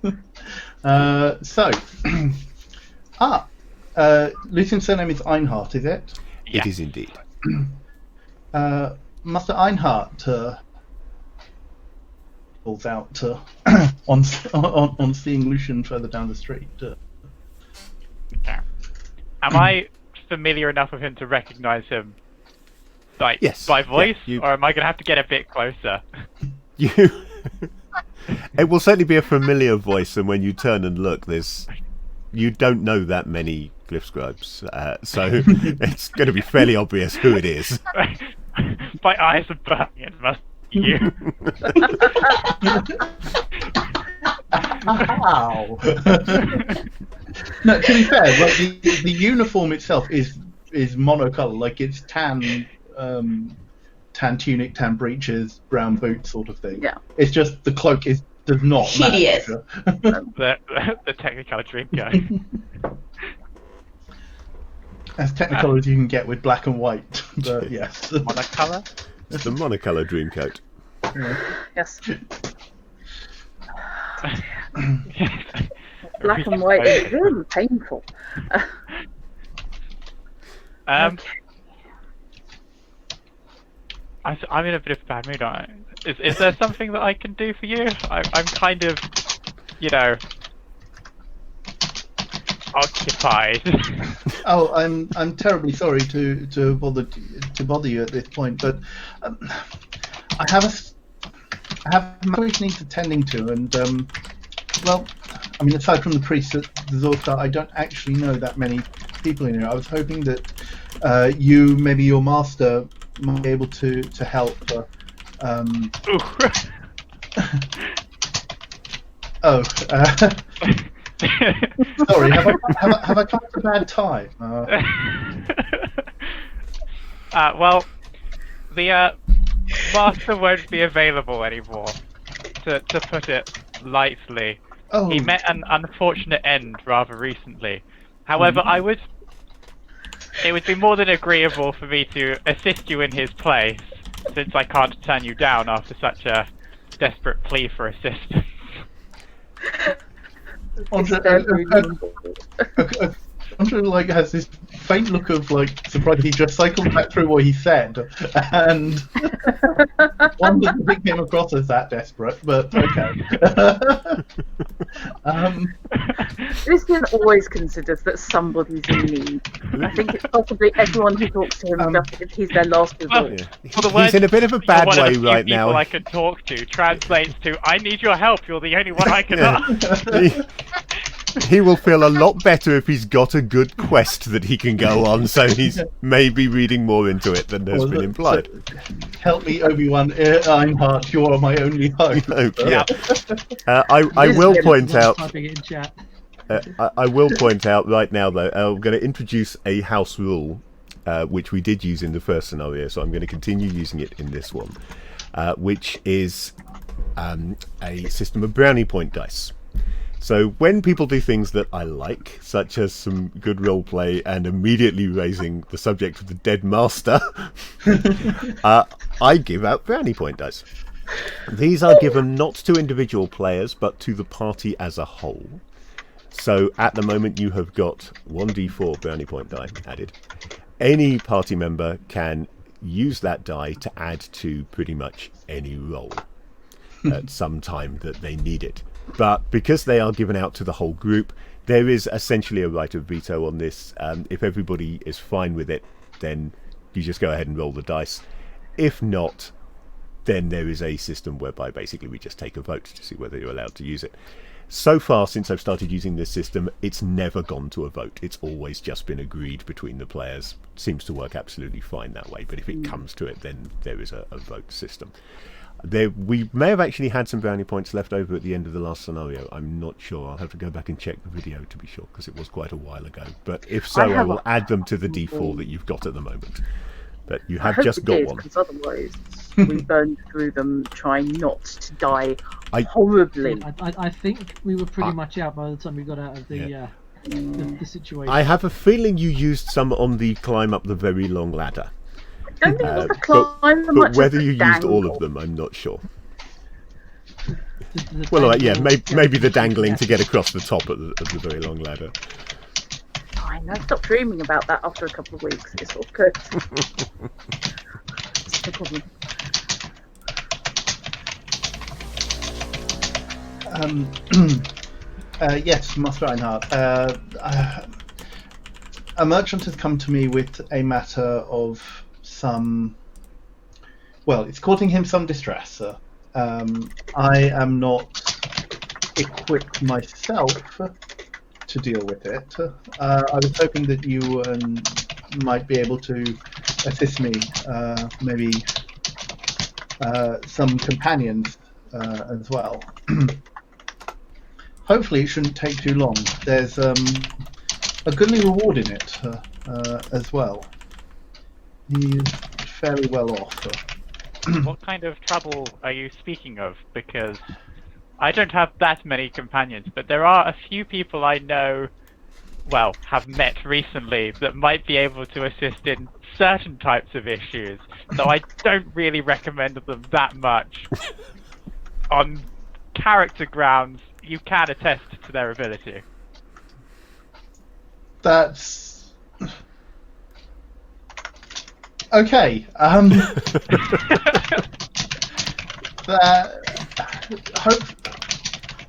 Lucian's surname is Einhart, is it? Yeah. It is indeed. Master Einhart calls out on seeing Lucian further down the street. Okay. Am I familiar enough with him to recognise him, like, Yes. by voice, Yeah, or am I going to have to get a bit closer? You. It will certainly be a familiar voice, and when you turn and look, you don't know that many glyph scribes, so it's going to be fairly obvious who it is. My eyes are burning. It must be you. Ow! No, to be fair, like the uniform itself is monocolour, like it's tan tunic, tan breeches, brown boots, sort of thing. Yeah. It's just the cloak does not Hideous. match. the Technicolor Dreamcoat. As technical as you can get with black and white, but yes. Monocolour? It's the monocolour dreamcoat. Yes. Black and white is really painful. I'm in a bit of a bad mood, aren't I? Is there something that I can do for you? I'm kind of, occupied. Oh, I'm terribly sorry to bother you at this point, but I have matters needs attending to, and well, I mean, aside from the priests at the Zorstar, I don't actually know that many people in here. I was hoping that you, maybe your master, might be able to help. Sorry, have I come at a bad time? Well, the master won't be available anymore, to put it lightly. Oh. He met an unfortunate end rather recently. However, it would be more than agreeable for me to assist you in his place, since I can't turn you down after such a desperate plea for assistance. Andre, Andre like has this faint look of like surprise. He just cycled back through what he said, and wonders if it came across as that desperate. But okay. Christian always considers that somebody's in need. I think it's possibly everyone who talks to him just if he's their last resort. He's in a bit of a bad one of way the few right people now. I can talk to translates to "I need your help. You're the only one I can ask." He will feel a lot better if he's got a good quest that he can go on, so he's maybe reading more into it than has been implied. Help me, Obi-Wan Einhart, you are my only hope. Yeah. I will point out. Typing it in chat. I will point out right now, though, I'm going to introduce a house rule, which we did use in the first scenario, so I'm going to continue using it in this one, which is a system of brownie point dice. So when people do things that I like, such as some good roleplay and immediately raising the subject of the dead master, I give out brownie point dice. These are given not to individual players, but to the party as a whole. So at the moment you have got 1d4 brownie point die added. Any party member can use that die to add to pretty much any roll at some time that they need it. But because they are given out to the whole group, there is essentially a right of veto on this. If everybody is fine with it, then you just go ahead and roll the dice. If not, then there is a system whereby basically we just take a vote to see whether you're allowed to use it. So far, since I've started using this system, it's never gone to a vote. It's always just been agreed between the players. It seems to work absolutely fine that way, but if it comes to it, then there is a vote system. We may have actually had some brownie points left over at the end of the last scenario. I'm not sure. I'll have to go back and check the video to be sure, because it was quite a while ago. But if so, I will add them to the D4 that you've got at the moment. But you have just got one. Because otherwise, we burned through them trying not to die horribly. I think we were pretty much out by the time we got out of the situation. I have a feeling you used some on the climb up the very long ladder. I don't think it was a climb but whether you used all of them, I'm not sure. Well, maybe the dangling to get across the top of the very long ladder. Fine, I stopped dreaming about that after a couple of weeks. It's all good. It's no problem. Yes, Master Reinhardt. A merchant has come to me with a matter of it's causing him some distress. I am not equipped myself to deal with it. I was hoping that you might be able to assist me, maybe some companions as well. Hopefully it shouldn't take too long. There's a goodly reward in it as well. He's fairly well off. What kind of trouble are you speaking of? Because I don't have that many companions, but there are a few people I know, have met recently that might be able to assist in certain types of issues, though I don't really recommend them that much. On character grounds, you can attest to their ability. That's... Okay.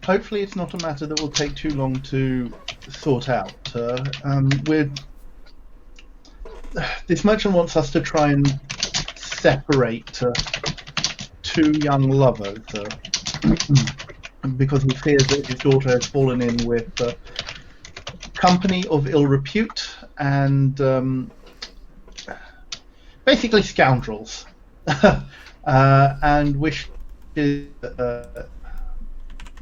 Hopefully it's not a matter that will take too long to sort out. This merchant wants us to try and separate two young lovers because he fears that his daughter has fallen in with company of ill repute and basically scoundrels, and wishes to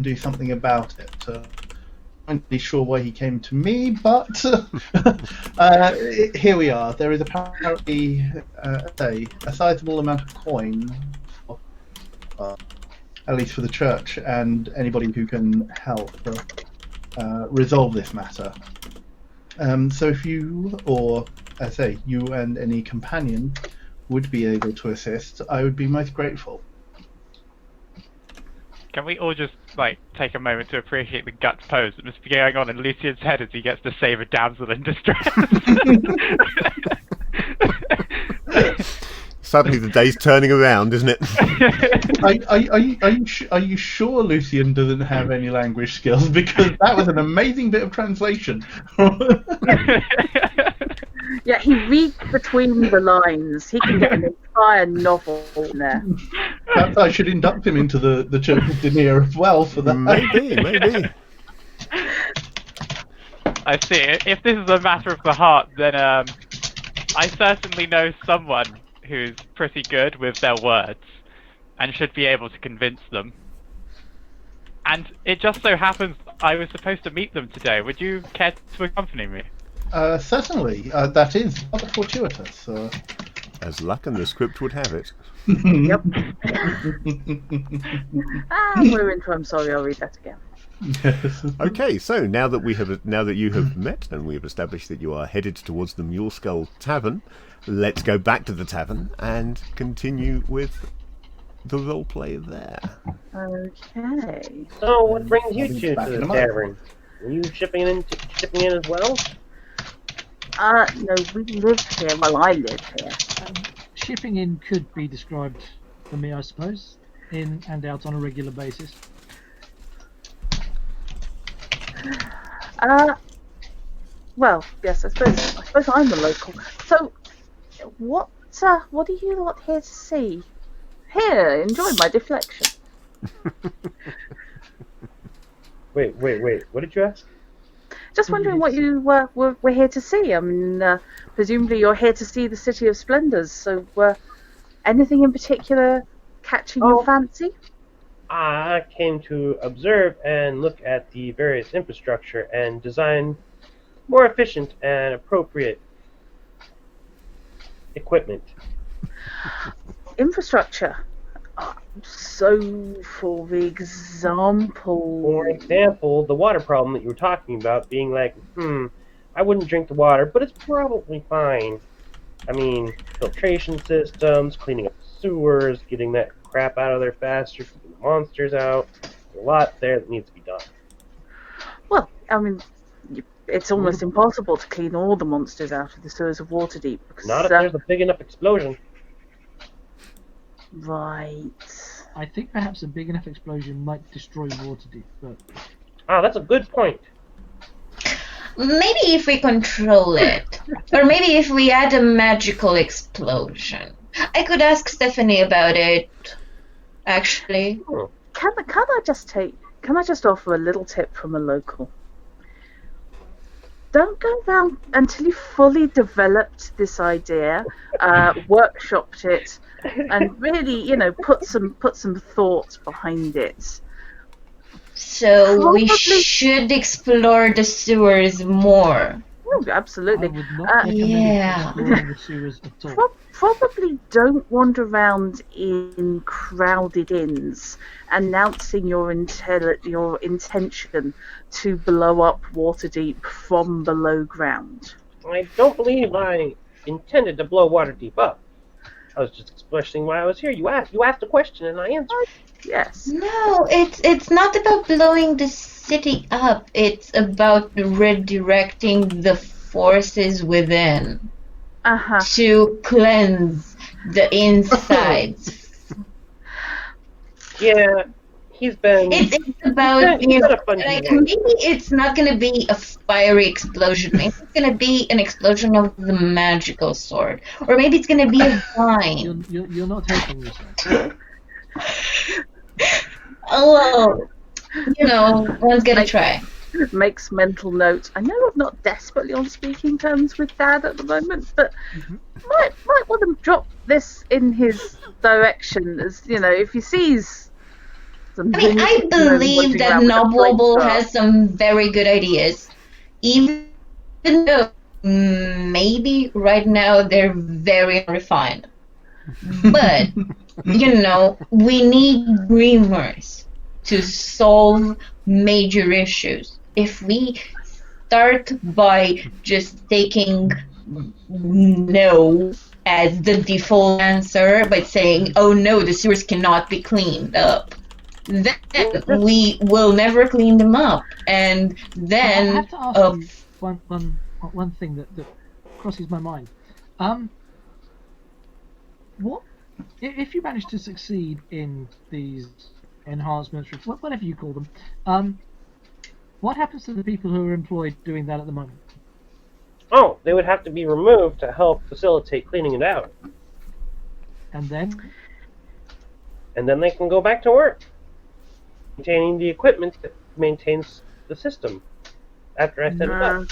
do something about it. I'm not really sure why he came to me, but here we are. There is apparently a sizable amount of coin, at least for the church and anybody who can help resolve this matter. So if you, or you and any companion would be able to assist, I would be most grateful. Can we all just, like, take a moment to appreciate the guts pose that must be going on in Lucian's head as he gets to save a damsel in distress? Suddenly the day's turning around, isn't it? Are you sure Lucian doesn't have any language skills? Because that was an amazing bit of translation. Yeah, he reads between the lines. He can get an entire novel in there. Perhaps I should induct him into the Church of Denier as well for that. Maybe. I see. If this is a matter of the heart, then I certainly know someone who's pretty good with their words and should be able to convince them. And it just so happens I was supposed to meet them today. Would you care to accompany me? Certainly. That is rather fortuitous. As luck and the script would have it. Yep. We're into I'm sorry, I'll read that again. Yes. Okay, so now that you have met and we have established that you are headed towards the Mule Skull Tavern, let's go back to the tavern and continue with the roleplay there. Okay. So, what brings you I'll be two back to in the a moment. tavern? Are you shipping in as well? No, we live here. Well, I live here. Shipping in could be described for me, I suppose, in and out on a regular basis. Well, yes, I suppose I'm the local. So, what are you lot here to see? Here, enjoy my deflection. Wait. What did you ask? Just wondering what you were here to see. I mean, presumably you're here to see the City of Splendors. So, anything in particular catching your fancy? I came to observe and look at the various infrastructure and design more efficient and appropriate equipment. Infrastructure. So, for example... For example, the water problem that you were talking about being like, I wouldn't drink the water, but it's probably fine. I mean, filtration systems, cleaning up sewers, getting that crap out of there faster, keeping the monsters out. There's a lot there that needs to be done. Well, I mean, it's almost impossible to clean all the monsters out of the sewers of Waterdeep. Because, Not if there's a big enough explosion. Right. I think perhaps a big enough explosion might destroy Waterdeep, but... That's a good point. Maybe if we control it. Or maybe if we add a magical explosion. I could ask Stephanie about it, actually. Can I just offer a little tip from a local? Don't go around until you've fully developed this idea, workshopped it, and really, put some thought behind it. So we should explore the sewers more. Oh, absolutely. I would not recommend exploring the sewers at all. Probably don't wander around in crowded inns announcing your intention to blow up Waterdeep from below ground. I don't believe I intended to blow Waterdeep up. I was just expressing why I was here. You asked a question and I answered. Yes. No, it's not about blowing the city up. It's about redirecting the forces within to cleanse the insides. Yeah, he's been... It's about, maybe it's not going to be a fiery explosion. Maybe it's going to be an explosion of the magical sword. Or maybe it's going to be a vine. You're not helping yourself. Oh, well, one's going to try. Makes mental note. I know I'm not desperately on speaking terms with Dad at the moment, but might want to drop this in his direction, as if he sees something. I believe that Nobwobble has some very good ideas, even though maybe right now they're very refined. But we need dreamers to solve major issues. If we start by just taking no as the default answer, by saying, oh no, the sewers cannot be cleaned up, then we will never clean them up. And I then have to ask you one thing that crosses my mind. What if you manage to succeed in these enhancements, whatever you call them? What happens to the people who are employed doing that at the moment? Oh, they would have to be removed to help facilitate cleaning it out. And then? And then they can go back to work, maintaining the equipment that maintains the system after I set it up.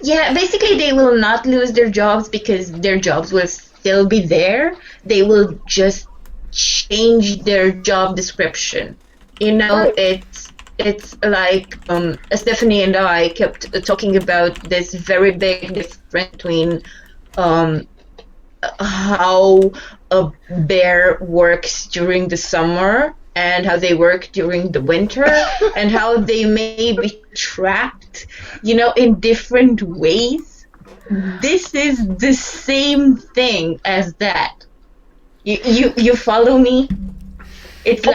Yeah, basically they will not lose their jobs because their jobs will still be there. They will just change their job description. You know, it's like Stephanie and I kept talking about this very big difference between how a bear works during the summer and how they work during the winter and how they may be trapped, you know, in different ways. This is the same thing as that. You follow me? It's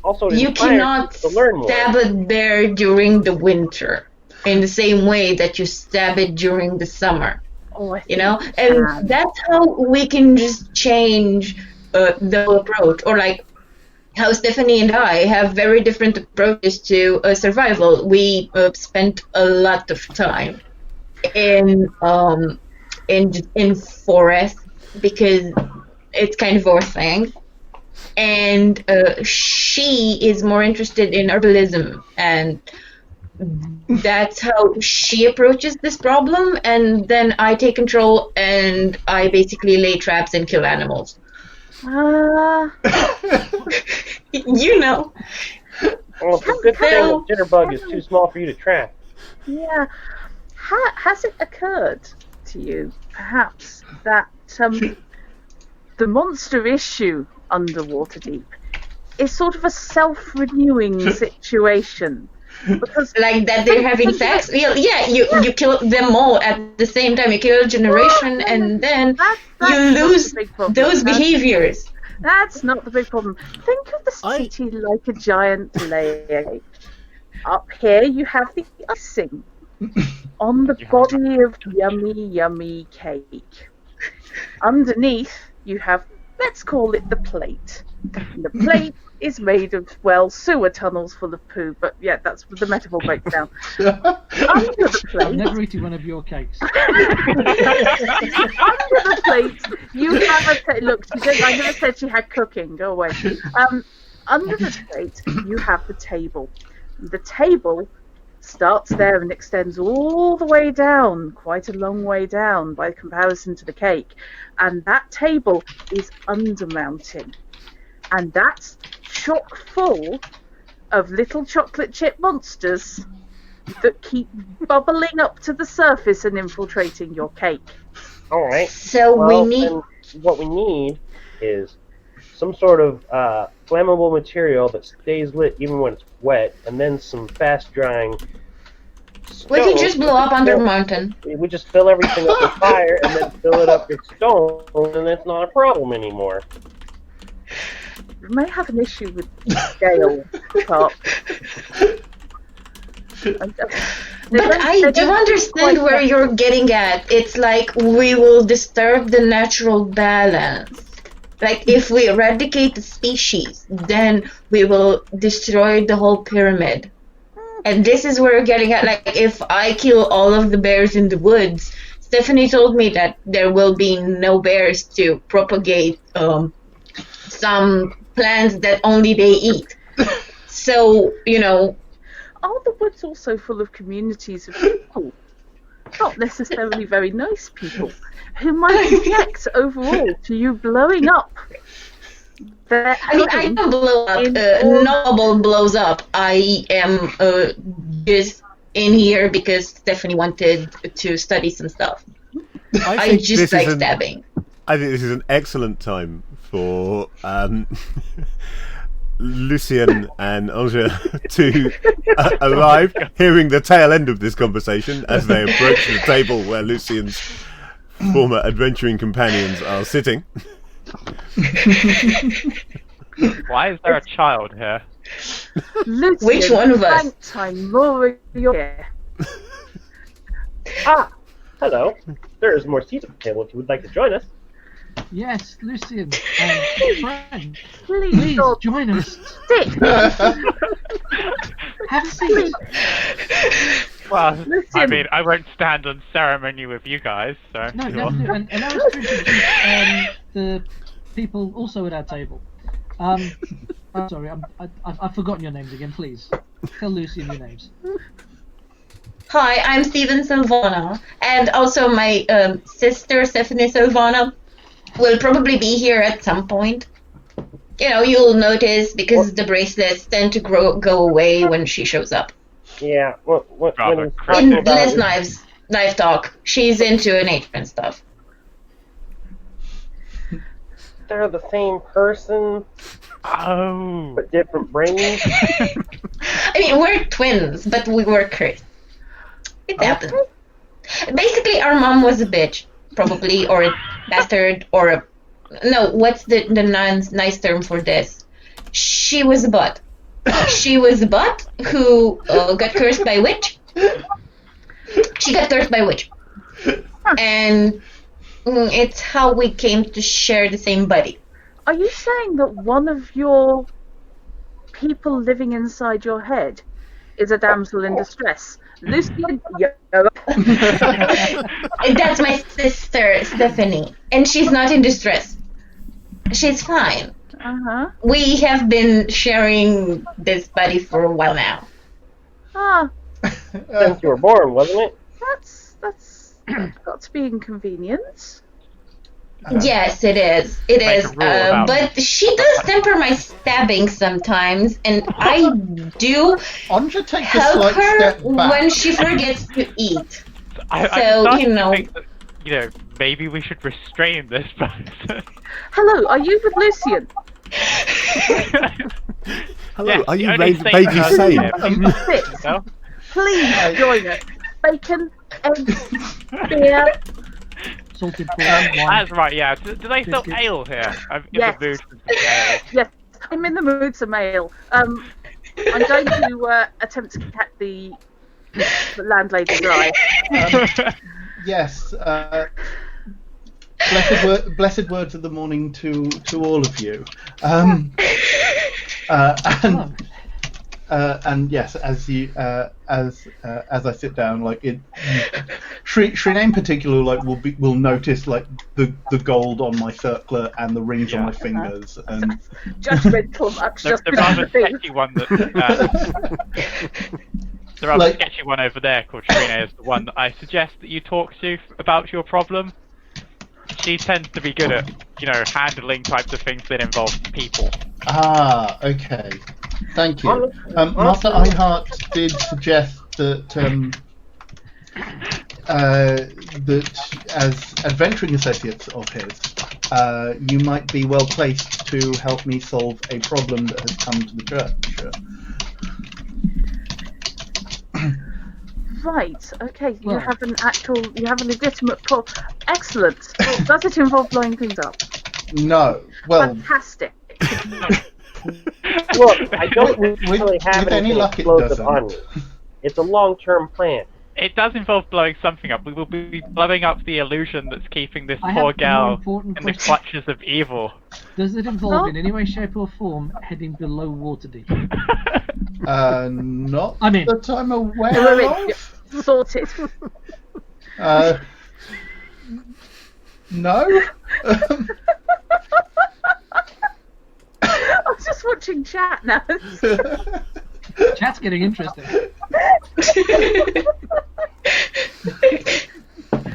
also you cannot stab a bear during the winter in the same way that you stab it during the summer. You know, and that's how we can just change the whole approach, or like how Stephanie and I have very different approaches to survival. We spent a lot of time in forest because it's kind of our thing, and she is more interested in herbalism, and that's how she approaches this problem. And then I take control and I basically lay traps and kill animals. You know. Well, it's a good thing the jitterbug is too small for you to trap. Yeah. Has it occurred to you, perhaps, that the monster issue under Waterdeep is sort of a self-renewing situation? Because like that they're having sex? Yeah, you kill them all at the same time. You kill a generation, and then you lose those behaviors. That's not the big problem. Think of the city like a giant layer cake. Up here you have the icing on the body of yummy, yummy cake. Underneath you have, let's call it the plate. And the plate is made of, well, sewer tunnels full of poo, but yeah, that's the metaphor breakdown. Under the plate, I've never eaten one of your cakes. Under the plate, you have look. I never said she had cooking. Go away. Under the plate, you have the table. The table starts there and extends all the way down, quite a long way down by comparison to the cake, and that table is undermounting. And that's chock full of little chocolate chip monsters that keep bubbling up to the surface and infiltrating your cake. All right. So what we need is some sort of flammable material that stays lit even when it's wet, and then some fast-drying stone. We can just blow up under mountain. We just fill everything up with fire and then fill it up with stone, and it's not a problem anymore. We may have an issue with scale, Sharp. But I do understand where you're getting at. It's like we will disturb the natural balance. Like if we eradicate the species, then we will destroy the whole pyramid. And this is where we're getting at. Like if I kill all of the bears in the woods, Stephanie told me that there will be no bears to propagate some plants that only they eat. So, you know. Are the woods also full of communities of people? Not necessarily very nice people, who might object overall to you blowing up. I don't blow up. Noble blows up. I am just in here because Stephanie wanted to study some stuff. I just like stabbing. I think this is an excellent time for Lucien and Angela to arrive, hearing the tail end of this conversation as they approach the table where Lucien's former adventuring companions are sitting. Why is there a child here? Lucian, Which one of us? thank time more you're here. Ah, hello. There's more seats at the table if you would like to join us. Yes, Lucian. Friend, Please, please Lord, join us. sit. Have a seat. Well, I Lucian. mean, I won't stand on ceremony with you guys, so No, sure. no, and I was to introduce the people also at our table. I'm sorry, I've forgotten your names again. Please tell Lucian your names. Hi, I'm Steven Silvana, and also my sister Stephanie Silvana will probably be here at some point. You know, you'll notice because the bracelets tend to go away when she shows up. Yeah, when Rather he's crazy. talking about Less knife talk. She's into nature and stuff. they're the same person, Oh. but different brains. I mean, we're twins, but we were cursed. It happened. Basically, our mom was a bitch, probably, or a bastard, or a... No, what's the nice term for this? She was a butt. She was a butt who got cursed by a witch. She got cursed by a witch. And it's how we came to share the same body. Are you saying that one of your people living inside your head is a damsel in distress? Lucian, That's my sister, Stephanie. And she's not in distress. She's fine. Uh-huh. We have been sharing this body for a while now. Ah, Since you were born, wasn't it? that's got to be inconvenient. Yes, it is. It Make is. a rule about But she does temper my stabbing sometimes, and I do Anja takes a help slight her step back. when she forgets to eat. I'm So, starting you to know. think that, maybe we should restrain this person. Hello, are you with Lucian? Hello, Yes, are the you only vaguely safe sane? person here. Sit. No? Please join us. Bacon, eggs, beer. Salted pork, wine. That's right, yeah. Do they sell Biscuits. ale here? I'm in Yes. the mood for some ale. Yes, I'm in the mood for mail. I'm going to attempt to catch the landlady's eye. Yes. Blessed words of the morning to all of you. And yes, as you as I sit down, like it, Shrine in particular, like will notice like the gold on my circlet and the rings on my fingers, and Judgmental much, just The rather thing. sketchy one that... the rather Like- sketchy one over there called Trina is the one that I suggest that you talk to about your problem. She tends to be good at, handling types of things that involve people. okay. Thank you. Master Einhart did suggest that that as adventuring associates of his, you might be well placed to help me solve a problem that has come to the church. Right, okay, you Well- have a legitimate Excellent. Does it involve blowing things up? No. Well, Fantastic. Look, I don't With- really have with any anything luck, it explosive doesn't. on me. It's a long-term plan. It does involve blowing something up. We will be blowing up the illusion that's keeping this I poor have a more gal important in the question. clutches of evil. Does it involve in any way, shape, or form heading below Waterdeep? not I mean- that I'm aware Ruined. of. Sorted. No. I was just watching chat now. Chat's getting interesting.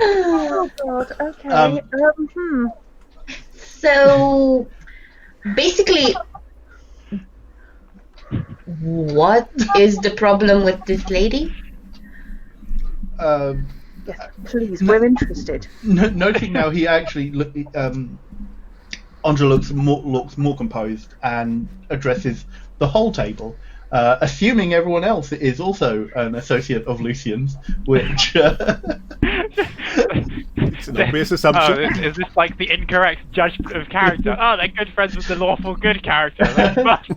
Oh god, okay. So, basically, what is the problem with this lady? Yes, please, we're interested. Noting now, he actually Andra looks more composed and addresses the whole table, assuming everyone else is also an associate of Lucian's, which It's an obvious assumption. Oh, is this like the incorrect judgment of character? Oh, they're good friends with the lawful good character. That's fun.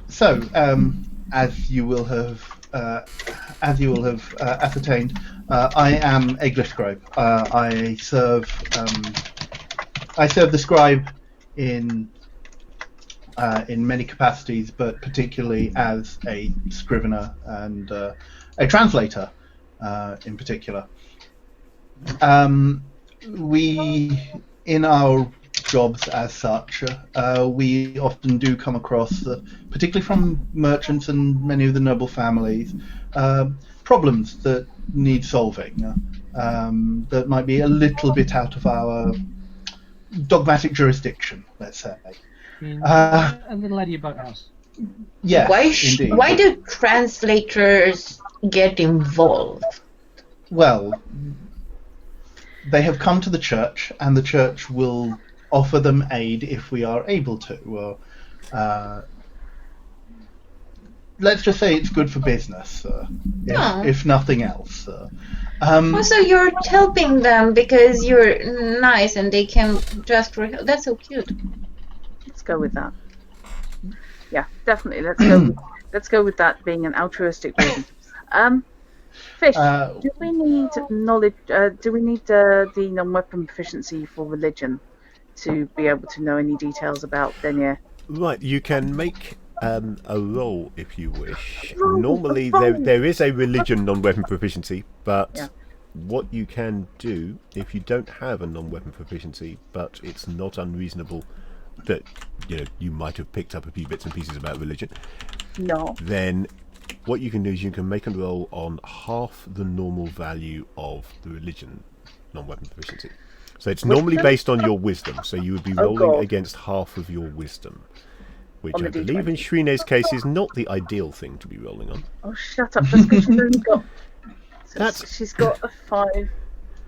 So, as you will have ascertained, I am a glitchscribe. I serve the scribe in many capacities, but particularly as a scrivener and a translator, in particular. We, in our jobs as such, we often do come across, particularly from merchants and many of the noble families, problems that need solving, that might be a little bit out of our dogmatic jurisdiction, let's say. In a little lady boathouse. Yes, indeed. Why do translators get involved? Well, they have come to the church, and the church will offer them aid if we are able to. Well, let's just say it's good for business, if nothing else. Also, you're helping them because you're nice and they can just... That's so cute. Let's go with that. Yeah, definitely. Let's go with that being an altruistic reason. Fish, do we need knowledge? Do we need the non-weapon proficiency for religion to be able to know any details about Denier? Right, you can make a roll if you wish. Normally, there is a religion non-weapon proficiency, but what you can do if you don't have a non-weapon proficiency, but it's not unreasonable that you might have picked up a few bits and pieces about religion. No. Then what you can do is you can make a roll on half the normal value of the religion non-weapon proficiency. So it's normally based on your wisdom. So you would be rolling against half of your wisdom, which I believe in Shrine's case is not the ideal thing to be rolling on. Oh, shut up! Just because she's only got. She's got a 5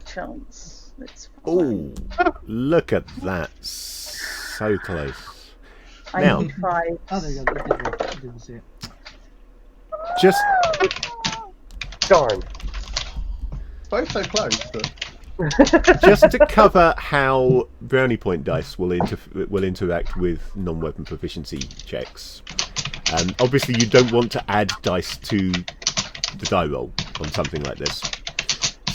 chance. It's fine. Oh, look at that! So close. I Now, need 5. Oh, there you go. I didn't see it. just Darn. Both so close, but... just to cover how brownie point dice will interact with non-weapon proficiency checks. Obviously, you don't want to add dice to the die roll on something like this.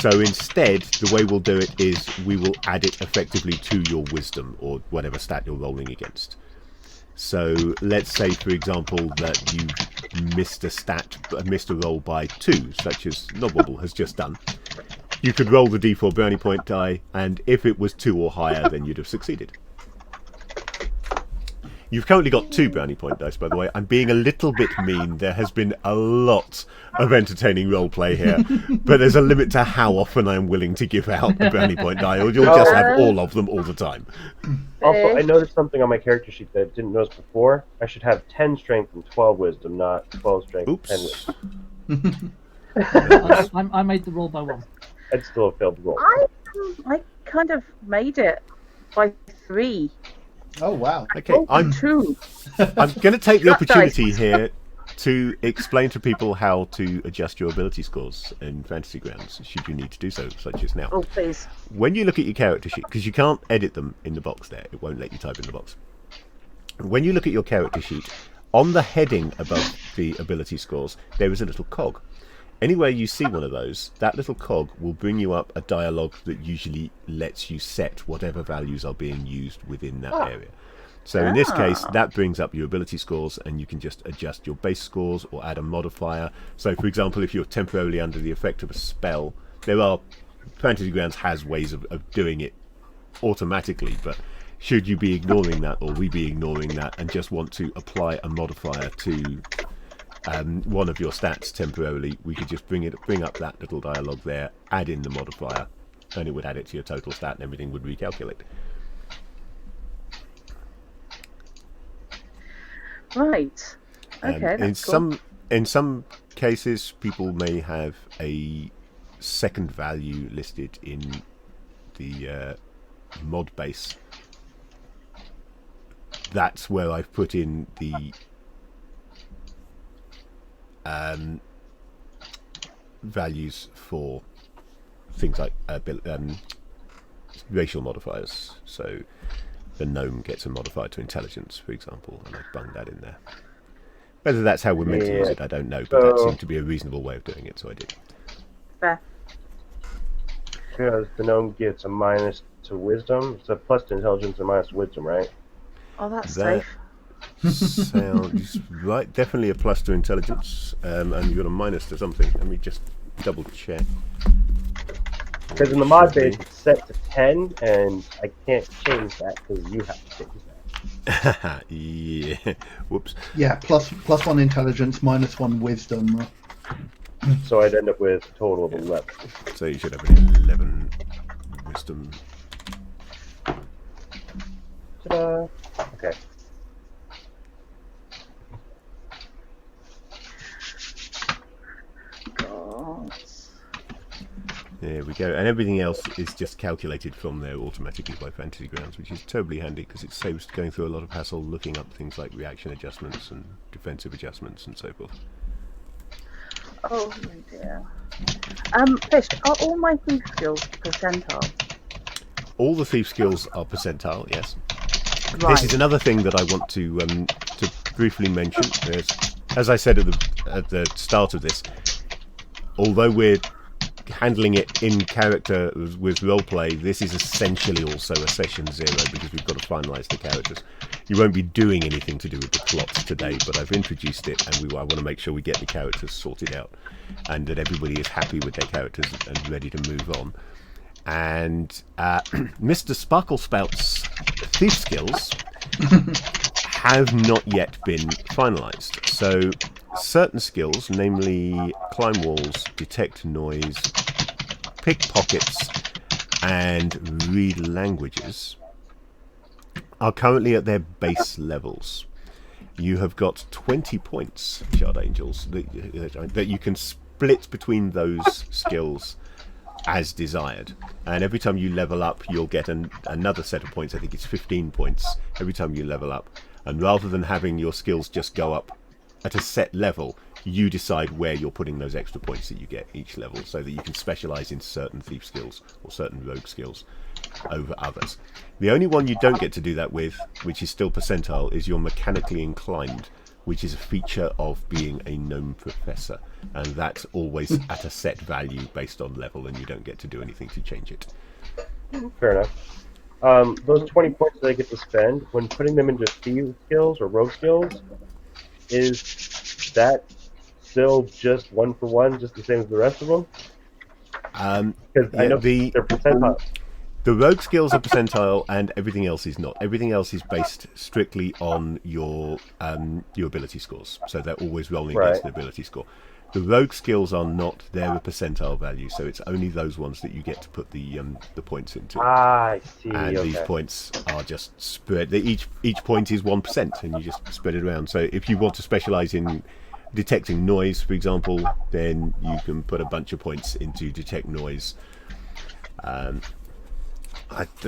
So instead, the way we'll do it is we will add it effectively to your wisdom or whatever stat you're rolling against. So let's say, for example, that you missed a roll by 2, such as Nobwobble has just done. You could roll the d4 brownie point die, and if it was 2 or higher, then you'd have succeeded. You've currently got 2 brownie point dice, by the way. I'm being a little bit mean. There has been a lot of entertaining roleplay here, but there's a limit to how often I'm willing to give out a brownie point die, or you'll just have all of them all the time. Also, I noticed something on my character sheet that I didn't notice before. I should have 10 strength and 12 wisdom, not 12 strength and 10 wisdom. I made the roll by 1. I'd still have failed the roll. I kind of made it by 3. Oh, wow. Okay, I'm 2. going to take the Flat opportunity dice. here to explain to people how to adjust your ability scores in Fantasy Grounds, should you need to do so, such as now. Oh, please. When you look at your character sheet, because you can't edit them in the box there, it won't let you type in the box. When you look at your character sheet, on the heading above the ability scores, there is a little cog. Anywhere you see one of those, that little cog will bring you up a dialogue that usually lets you set whatever values are being used within that area. So in this case, that brings up your ability scores, and you can just adjust your base scores or add a modifier. So for example, if you're temporarily under the effect of a spell, Fantasy Grounds has ways of doing it automatically, but should you be ignoring that, or we be ignoring that, and just want to apply a modifier to one of your stats temporarily, we could just bring up that little dialogue there, add in the modifier, and it would add it to your total stat, and everything would recalculate. Right. Okay. That's cool. In some cases, people may have a second value listed in the mod base. That's where I've put in the values for things like racial modifiers. So the gnome gets a modifier to intelligence, for example, and I bunged that in there. Whether that's how we're meant to use it, I don't know, but that seemed to be a reasonable way of doing it, so I did. Fair. Because the gnome gets a minus to wisdom. It's a plus to intelligence and minus to wisdom, right? Oh, that's That safe. sounds right. Definitely a plus to intelligence, and you got a minus to something. Let me just double check. Because in the mod base, it's set to 10, and I can't change that because you have to change that. Yeah. Whoops. Yeah, plus 1 intelligence, minus 1 wisdom. So I'd end up with a total of 11. So you should have an 11 wisdom. Ta-da! Okay. God. There we go. And everything else is just calculated from there automatically by Fantasy Grounds, which is terribly handy because it saves going through a lot of hassle looking up things like reaction adjustments and defensive adjustments and so forth. Oh dear. Fish, are all my thief skills percentile? All the thief skills are percentile, yes. Right. This is another thing that I want to briefly mention. As I said at the start of this, although we're handling it in character with roleplay, this is essentially also a session 0 because we've got to finalise the characters. You won't be doing anything to do with the plots today, but I've introduced it, and I want to make sure we get the characters sorted out and that everybody is happy with their characters and ready to move on. And Mr. Sparklespout's thief skills have not yet been finalised. So certain skills, namely climb walls, detect noise, pickpockets, and read languages, are currently at their base levels. You have got 20 points, Shard Angels, that you can split between those skills as desired, and every time you level up you'll get another set of points. I think it's 15 points every time you level up, and rather than having your skills just go up at a set level, you decide where you're putting those extra points that you get each level, so that you can specialise in certain thief skills or certain rogue skills over others. The only one you don't get to do that with, which is still percentile, is your mechanically inclined, which is a feature of being a gnome professor, and that's always at a set value based on level, and you don't get to do anything to change it. Fair enough. Those 20 points that I get to spend, when putting them into thief skills or rogue skills, is that still just 1 for 1, just the same as the rest of them? Because I know they're percentile. The rogue skills are percentile, and everything else is not. Everything else is based strictly on your ability scores, so they're always rolling against an ability score. The rogue skills are not; they're a percentile value, so it's only those ones that you get to put the points into. I see. And these points are just spread. Each point is 1%, and you just spread it around. So if you want to specialise in detecting noise, for example, then you can put a bunch of points into detect noise.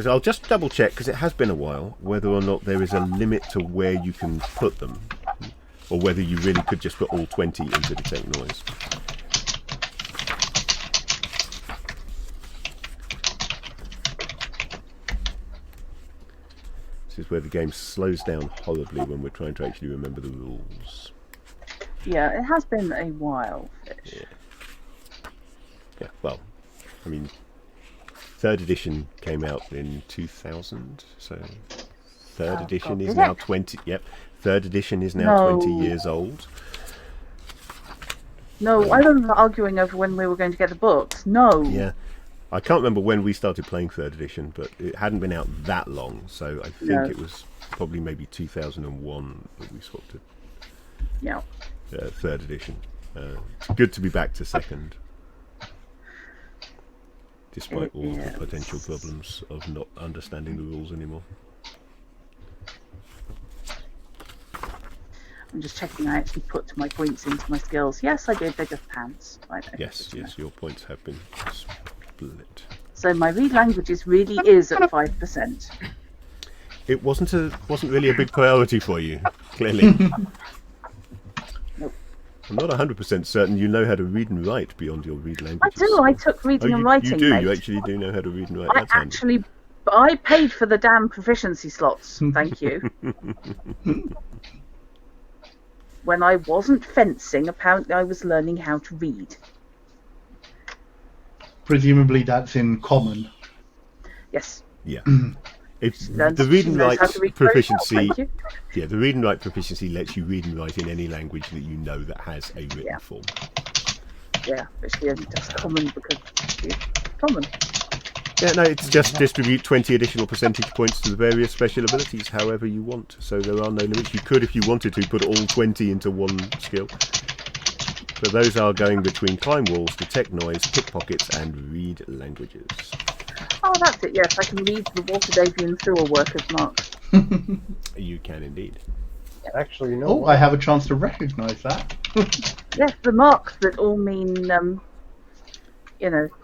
I'll just double check, because it has been a while, whether or not there is a limit to where you can put them, or whether you really could just put all 20 into detect noise. This is where the game slows down horribly when we're trying to actually remember the rules. Yeah, it has been a while. Yeah, well, I mean, 3rd edition came out in 2000, so 3rd edition is now 20. Yep, 3rd edition is now 20 years old. No, I remember arguing over when we were going to get the books. No. Yeah, I can't remember when we started playing 3rd edition, but it hadn't been out that long, so I think it was probably maybe 2001 that we swapped to 3rd edition. It's good to be back to 2nd. Despite all the potential problems of not understanding the rules anymore. I'm just checking I actually put my points into my skills. Yes, I did. They're just pants. Yes, your points have been split. So my read languages really is at 5%. It wasn't really a big priority for you, clearly. Nope. I'm not 100% certain you know how to read and write beyond your read I languages. do. I took reading and writing. You do. mate. You actually do know how to read and write. I That's handy. actually, I paid for the damn proficiency slots. Thank you. When I wasn't fencing, apparently I was learning how to read. Presumably that's in common. Yes. Yeah. If She the read and knows write how to read very well, proficiency, thank you. yeah, the read and write proficiency lets you read and write in any language that you know that has a written Yeah. form. Yeah, but she only does common because she's common. Yeah, no, it's just distribute 20 additional percentage points to the various special abilities however you want. So there are no limits. You could, if you wanted to, put all 20 into one skill. But those are going between climb walls, detect noise, pickpockets, and read languages. Oh, that's it. Yes, I can read the Waterdavian sewer workers marks. You can indeed. Actually, no. Oh, I have a chance to recognise that. Yes, the marks that all mean,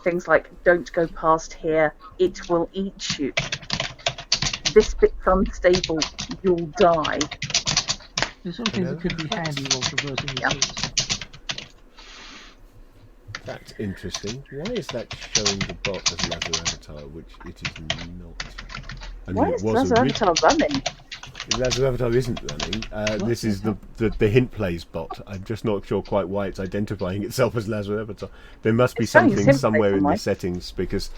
things like "don't go past here," "it will eat you," "this bit's unstable," "you'll die." There's some things that could be handy while traversing the seas. That's interesting. Why is that showing the bot as Laser Avatar, which it is not? I mean, Why it is was Laser Avatar running? Laser Avatar isn't running. This is the hint plays bot. I'm just not sure quite why it's identifying itself as Laser Avatar. There must be It's showing something hint plays somewhere on in the mine. settings, because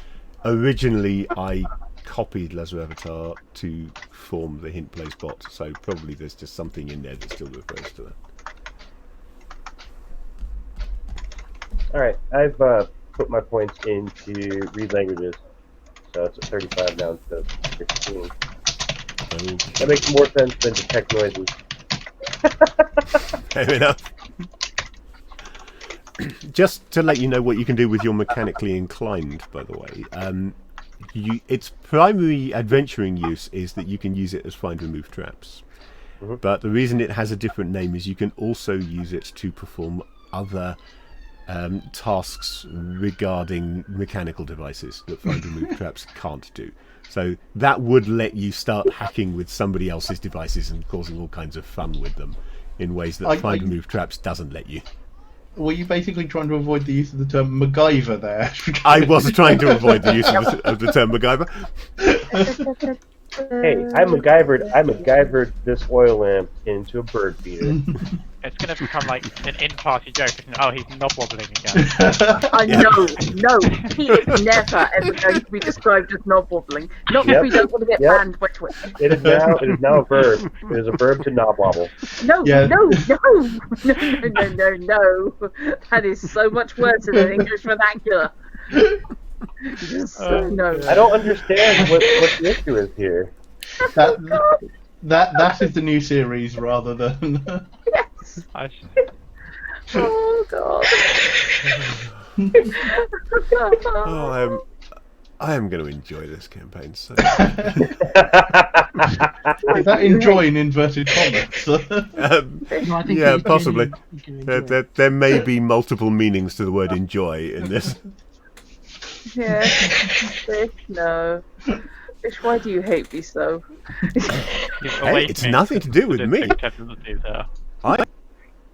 originally I copied Laser Avatar to form the hint plays bot, so probably there's just something in there that still refers to that. Alright, I've put my points into read languages. So it's at 35 now instead of 15. That makes more sense than detect noises. Fair enough. Just to let you know what you can do with your mechanically inclined, by the way, its primary adventuring use is that you can use it as find remove traps. Mhm. But the reason it has a different name is you can also use it to perform other tasks regarding mechanical devices that find remove traps can't do. So that would let you start hacking with somebody else's devices and causing all kinds of fun with them in ways that find remove traps doesn't let you. Were you basically trying to avoid the use of the term MacGyver there? I was trying to avoid the use of the term MacGyver. Hey, I MacGyvered this oil lamp into a bird feeder. It's going to become like an in-party joke. Oh, he's knob wobbling again. No, he is never ever going to be described as knob wobbling. Not if we don't want to get banned by Twitch. It is now a verb. It is a verb to knob wobble. No. Yeah. No. That is so much worse in an English vernacular. Just no. I don't understand what the issue is here. That is the new series rather than. Yes. Oh God. Oh, I am going to enjoy this campaign. So. Is that enjoy in inverted commas? No, I think Yeah, you possibly. genuinely enjoy it. There may be multiple meanings to the word enjoy in this. Yeah. Fish, no. Fish, why do you hate me so? Hey, it's nothing to do with me.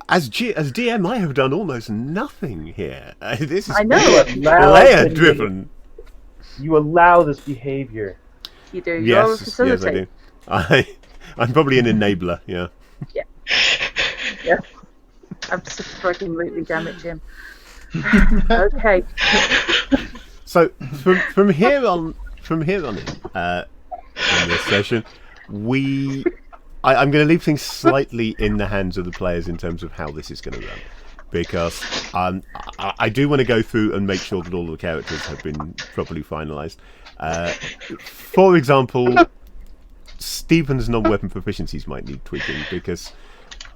As DM, I have done almost nothing here. This is I know. player driven. You allow this behavior. You do. You're a Yes, I facilitator. do. I'm probably an enabler. Yeah. Yeah. Absolutely, damn it, Jim. Okay. So from here on in this session, I'm going to leave things slightly in the hands of the players in terms of how this is going to run, because I do want to go through and make sure that all the characters have been properly finalised. For example, Stephen's non-weapon proficiencies might need tweaking, because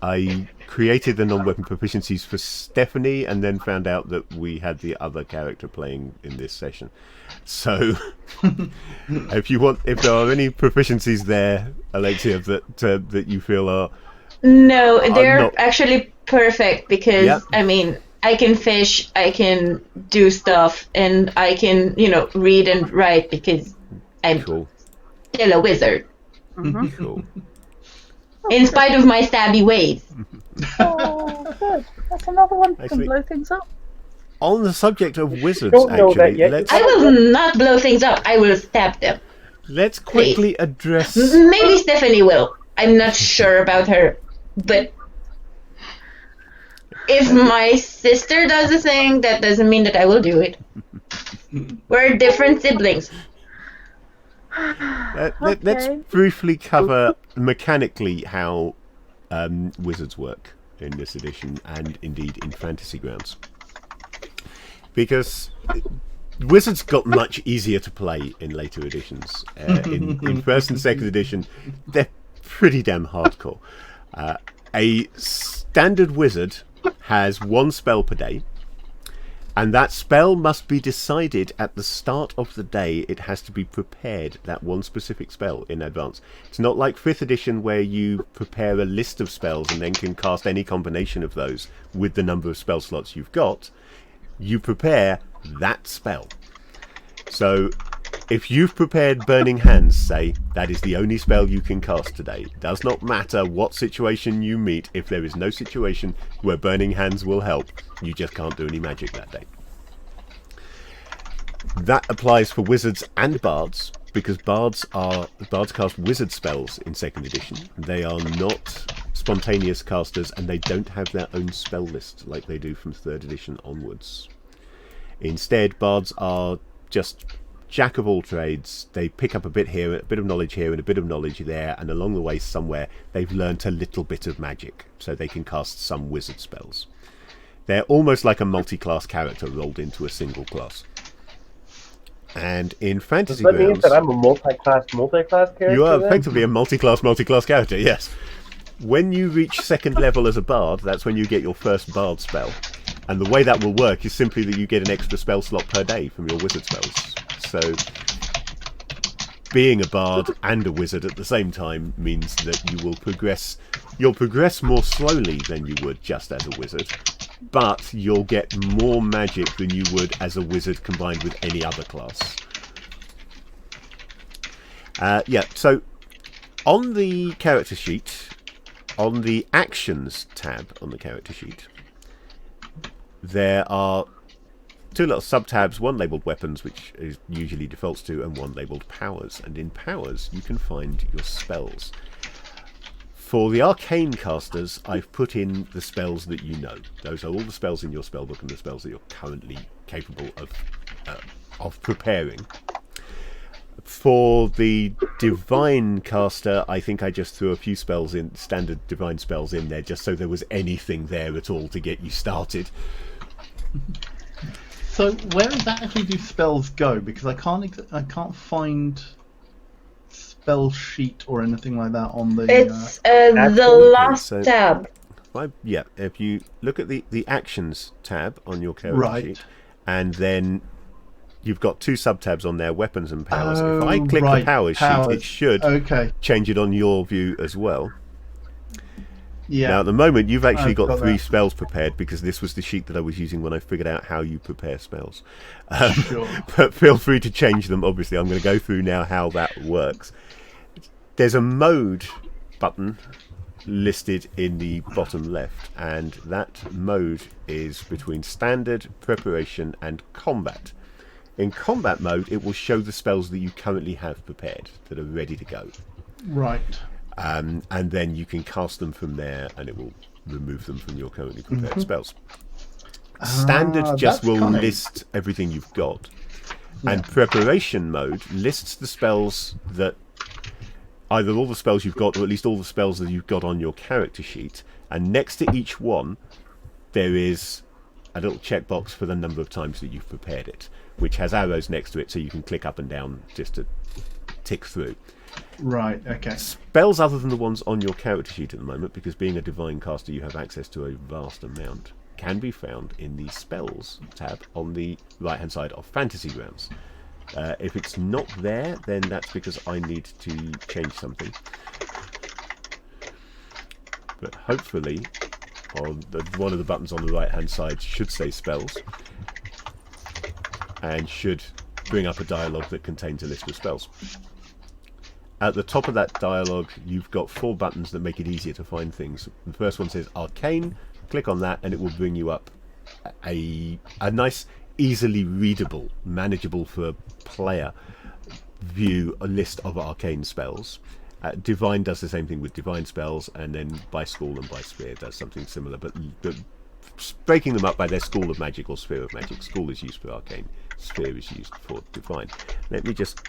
I created the non-weapon proficiencies for Stephanie and then found out that we had the other character playing in this session. So if there are any proficiencies there, Alexia, that you feel are No, they're not actually perfect because Yep. I mean, I can fish, I can do stuff, and I can, read and write because I'm cool. still a wizard, Mhm. Cool. in spite of my stabby ways. Oh, good. That's another one that can Actually- blow things up. On the subject of wizards, don't know that actually, yet. I will not blow things up. I will stab them. let's quickly address. Maybe Stephanie will. I'm not sure about her, but if my sister does a thing, that doesn't mean that I will do it. We're different siblings. Let's Okay. briefly cover mechanically how wizards work in this edition, and indeed in Fantasy Grounds. Because wizards got much easier to play in later editions. In first and second edition, they're pretty damn hardcore. A standard wizard has one spell per day, and that spell must be decided at the start of the day. It has to be prepared, that one specific spell, in advance. It's not like 5th edition where you prepare a list of spells and then can cast any combination of those with the number of spell slots you've got. You prepare that spell. So if you've prepared Burning Hands, say, that is the only spell you can cast today. It does not matter what situation you meet. If there is no situation where Burning Hands will help, you just can't do any magic that day. That applies for wizards and bards, because bards cast wizard spells in 2nd edition. They are not spontaneous casters, and they don't have their own spell list like they do from 3rd edition onwards. Instead, bards are just jack of all trades. They pick up a bit here, a bit of knowledge here, and a bit of knowledge there, and along the way somewhere they've learnt a little bit of magic, so they can cast some wizard spells. They're almost like a multi-class character rolled into a single class. And in Fantasy Does that mean Grounds, that I'm a multi-class character? you are then? effectively a multi-class character, yes. When you reach 2nd level as a bard, that's when you get your first bard spell. And the way that will work is simply that you get an extra spell slot per day from your wizard spells. So being a bard and a wizard at the same time means that you'll progress more slowly than you would just as a wizard, but you'll get more magic than you would as a wizard combined with any other class. So on the character sheet, on the actions tab on the character sheet, there are 2 little sub-tabs, one labelled weapons, which is usually defaults to, and one labelled powers. And in powers, you can find your spells. For the arcane casters, I've put in the spells that you know. Those are all the spells in your spellbook and the spells that you're currently capable of preparing. For the divine caster, I think I just threw a few spells in, standard divine spells in there, just so there was anything there at all to get you started. So where exactly do spells go? Because I can't find spell sheet or anything like that on the. It's the last so- tab. If you look at the actions tab on your character Right. sheet, and then you've got 2 sub-tabs on there, weapons and powers. Oh, if I click right, the powers sheet, it should Okay. change it on your view as well. Yeah. Now, at the moment, you've actually I've got got 3 that. spells prepared, because this was the sheet that I was using when I figured out how you prepare spells. Sure. But feel free to change them, obviously. I'm going to go through now how that works. There's a mode button listed in the bottom left, and that mode is between standard, preparation, and combat. In combat mode, it will show the spells that you currently have prepared, that are ready to go. Right. And then you can cast them from there, and it will remove them from your currently prepared spells. Standard just that's will cunning. list everything you've got, and preparation mode lists the spells that either all the spells you've got, or at least all the spells that you've got on your character sheet, and next to each one there is a little checkbox for the number of times that you've prepared it, which has arrows next to it, so you can click up and down just to tick through. Right. Okay. Spells other than the ones on your character sheet at the moment, because being a divine caster you have access to a vast amount, can be found in the spells tab on the right hand side of Fantasy Grounds. If it's not there, then that's because I need to change something. But hopefully one of the buttons on the right hand side should say spells, and should bring up a dialogue that contains a list of spells. At the top of that dialogue, you've got 4 buttons that make it easier to find things. The first one says Arcane, Click on that and it will bring you up a nice, easily readable, manageable for a player view, a list of arcane spells. Divine does the same thing with divine spells, and then by school and by sphere does something similar, but breaking them up by their school of magic or sphere of magic. School is used for arcane, sphere is used for divine. Let me just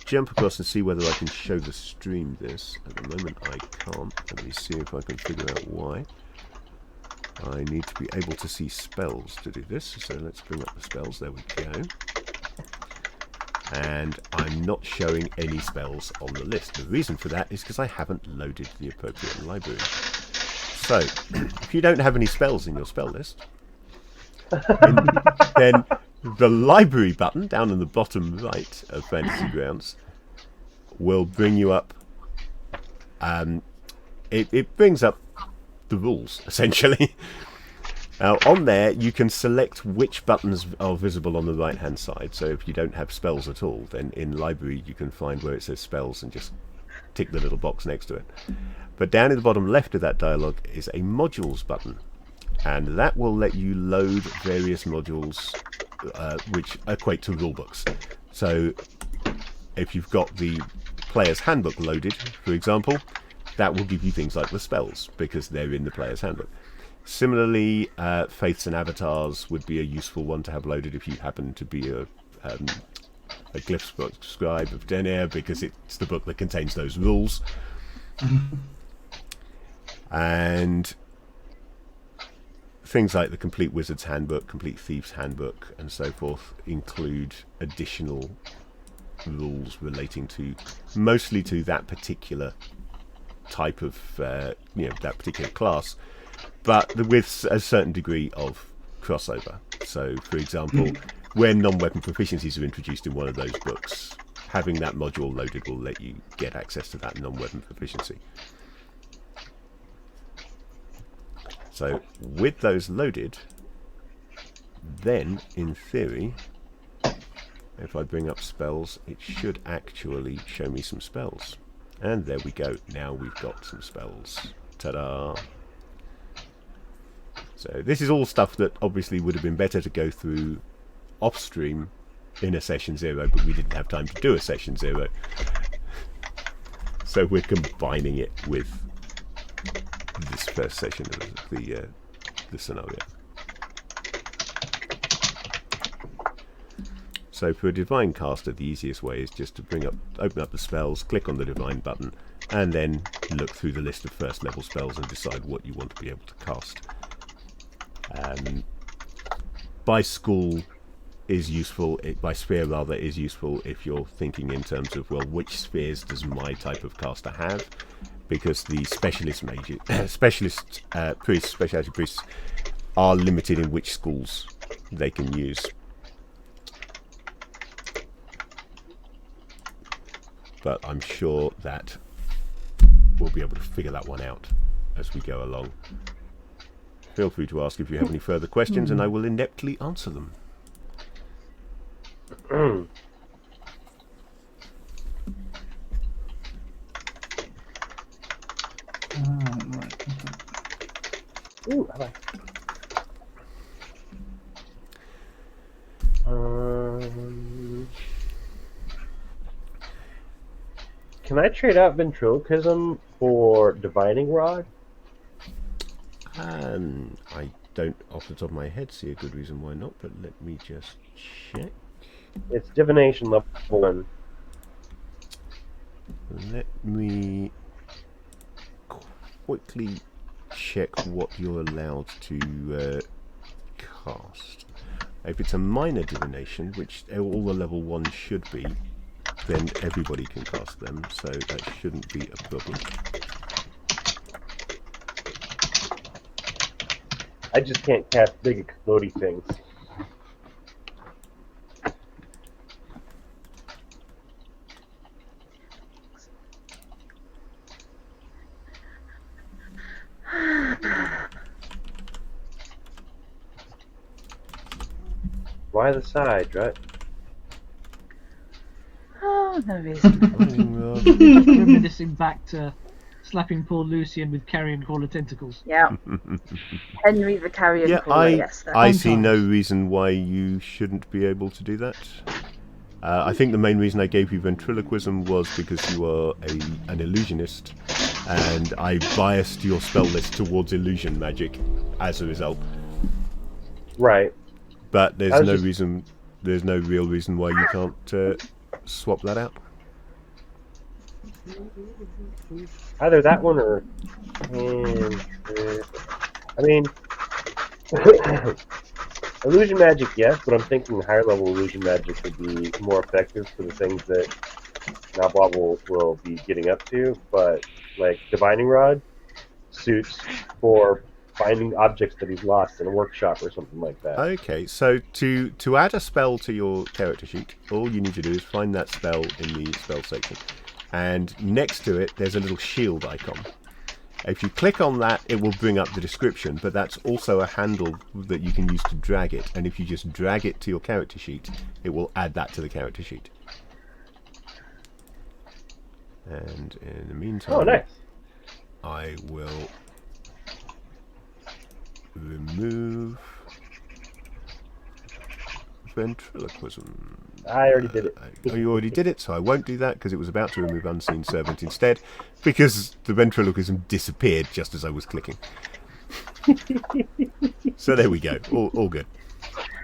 jump across and see whether I can show the stream this. At the moment I can't. Let me see if I can figure out why. I need to be able to see spells to do this, so let's bring up the spells. There we go. And I'm not showing any spells on the list. The reason for that is because I haven't loaded the appropriate library. So, if you don't have any spells in your spell list, then the library button down in the bottom right of Fantasy Grounds will bring you up. It brings up the rules, essentially. Now, on there, you can select which buttons are visible on the right-hand side. So if you don't have spells at all, then in library you can find where it says spells and just tick the little box next to it. But down in the bottom left of that dialog is a modules button. And that will let you load various modules which equate to rulebooks. So if you've got the player's handbook loaded, for example, that will give you things like the spells, because they're in the player's handbook. Similarly, Faiths and Avatars would be a useful one to have loaded if you happen to be a Glyph scribe of Denair, because it's the book that contains those rules. And things like the Complete Wizard's Handbook, Complete Thief's Handbook, and so forth include additional rules relating to, mostly to that particular type of, that particular class, but with a certain degree of crossover. So, for example, when non-weapon proficiencies are introduced in one of those books, having that module loaded will let you get access to that non-weapon proficiency. So, with those loaded, then, in theory, if I bring up spells, it should actually show me some spells. And there we go. Now we've got some spells. Ta-da! So this is all stuff that obviously would have been better to go through off-stream in a session 0, but we didn't have time to do a session 0. So we're combining it with this first session of the scenario. So for a divine caster, the easiest way is just to open up the spells, click on the divine button, and then look through the list of first level spells and decide what you want to be able to cast. By school is useful, by sphere rather, is useful if you're thinking in terms of, well, which spheres does my type of caster have? Because the specialist priests, speciality priests, are limited in which schools they can use. But I'm sure that we'll be able to figure that one out as we go along. Feel free to ask if you have any further questions, and I will ineptly answer them. Right. Ooh, hello. Can I trade out ventriloquism for divining rod? I don't, off the top of my head, see a good reason why not, but let me just check. It's divination level 1. Let me quickly check what you're allowed to cast. If it's a minor divination, which all the level 1 should be, then everybody can cast them, so that shouldn't be a problem. I just can't cast big explodey things. Why the side, right? Oh, no reason. Reminiscing back to slapping poor Lucian with carrion crawler tentacles. Yeah. Henry the Carrion Yeah, Crawler, yes. That's I see no Sometimes. reason why you shouldn't be able to do that. I think the main reason I gave you ventriloquism was because you are an illusionist, and I biased your spell list towards illusion magic as a result. Right. But I was there's no real reason why you can't swap that out. Either that one or. I mean. Illusion magic, yes, but I'm thinking higher level illusion magic would be more effective for the things that Nablob will be getting up to. But, like, Divining Rod suits for finding objects that he's lost in a workshop or something like that. Okay, so to add a spell to your character sheet, all you need to do is find that spell in the spell section. And next to it, there's a little shield icon. If you click on that, it will bring up the description, but that's also a handle that you can use to drag it. And if you just drag it to your character sheet, it will add that to the character sheet. And in the meantime, Oh, nice. I will remove ventriloquism. I already did it. Oh, you already did it, so I won't do that because it was about to remove Unseen Servant instead, because the ventriloquism disappeared just as I was clicking. So there we go, all good.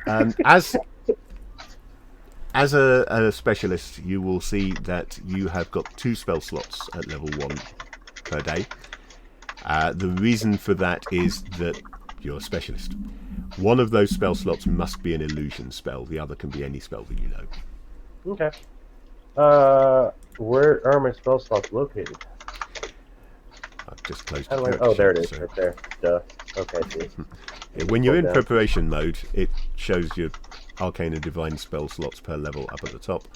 As a specialist, you will see that you have got 2 spell slots at level 1 per day. The reason for that is that you're a specialist. One of those spell slots must be an illusion spell. The other can be any spell that you know. Okay. Where are my spell slots located? I've just closed How the do I? character Oh, there it sheet, is, so- right there. Duh. Okay, I see. Yeah, when you're in Down. preparation mode, it shows your arcane and divine spell slots per level up at the top.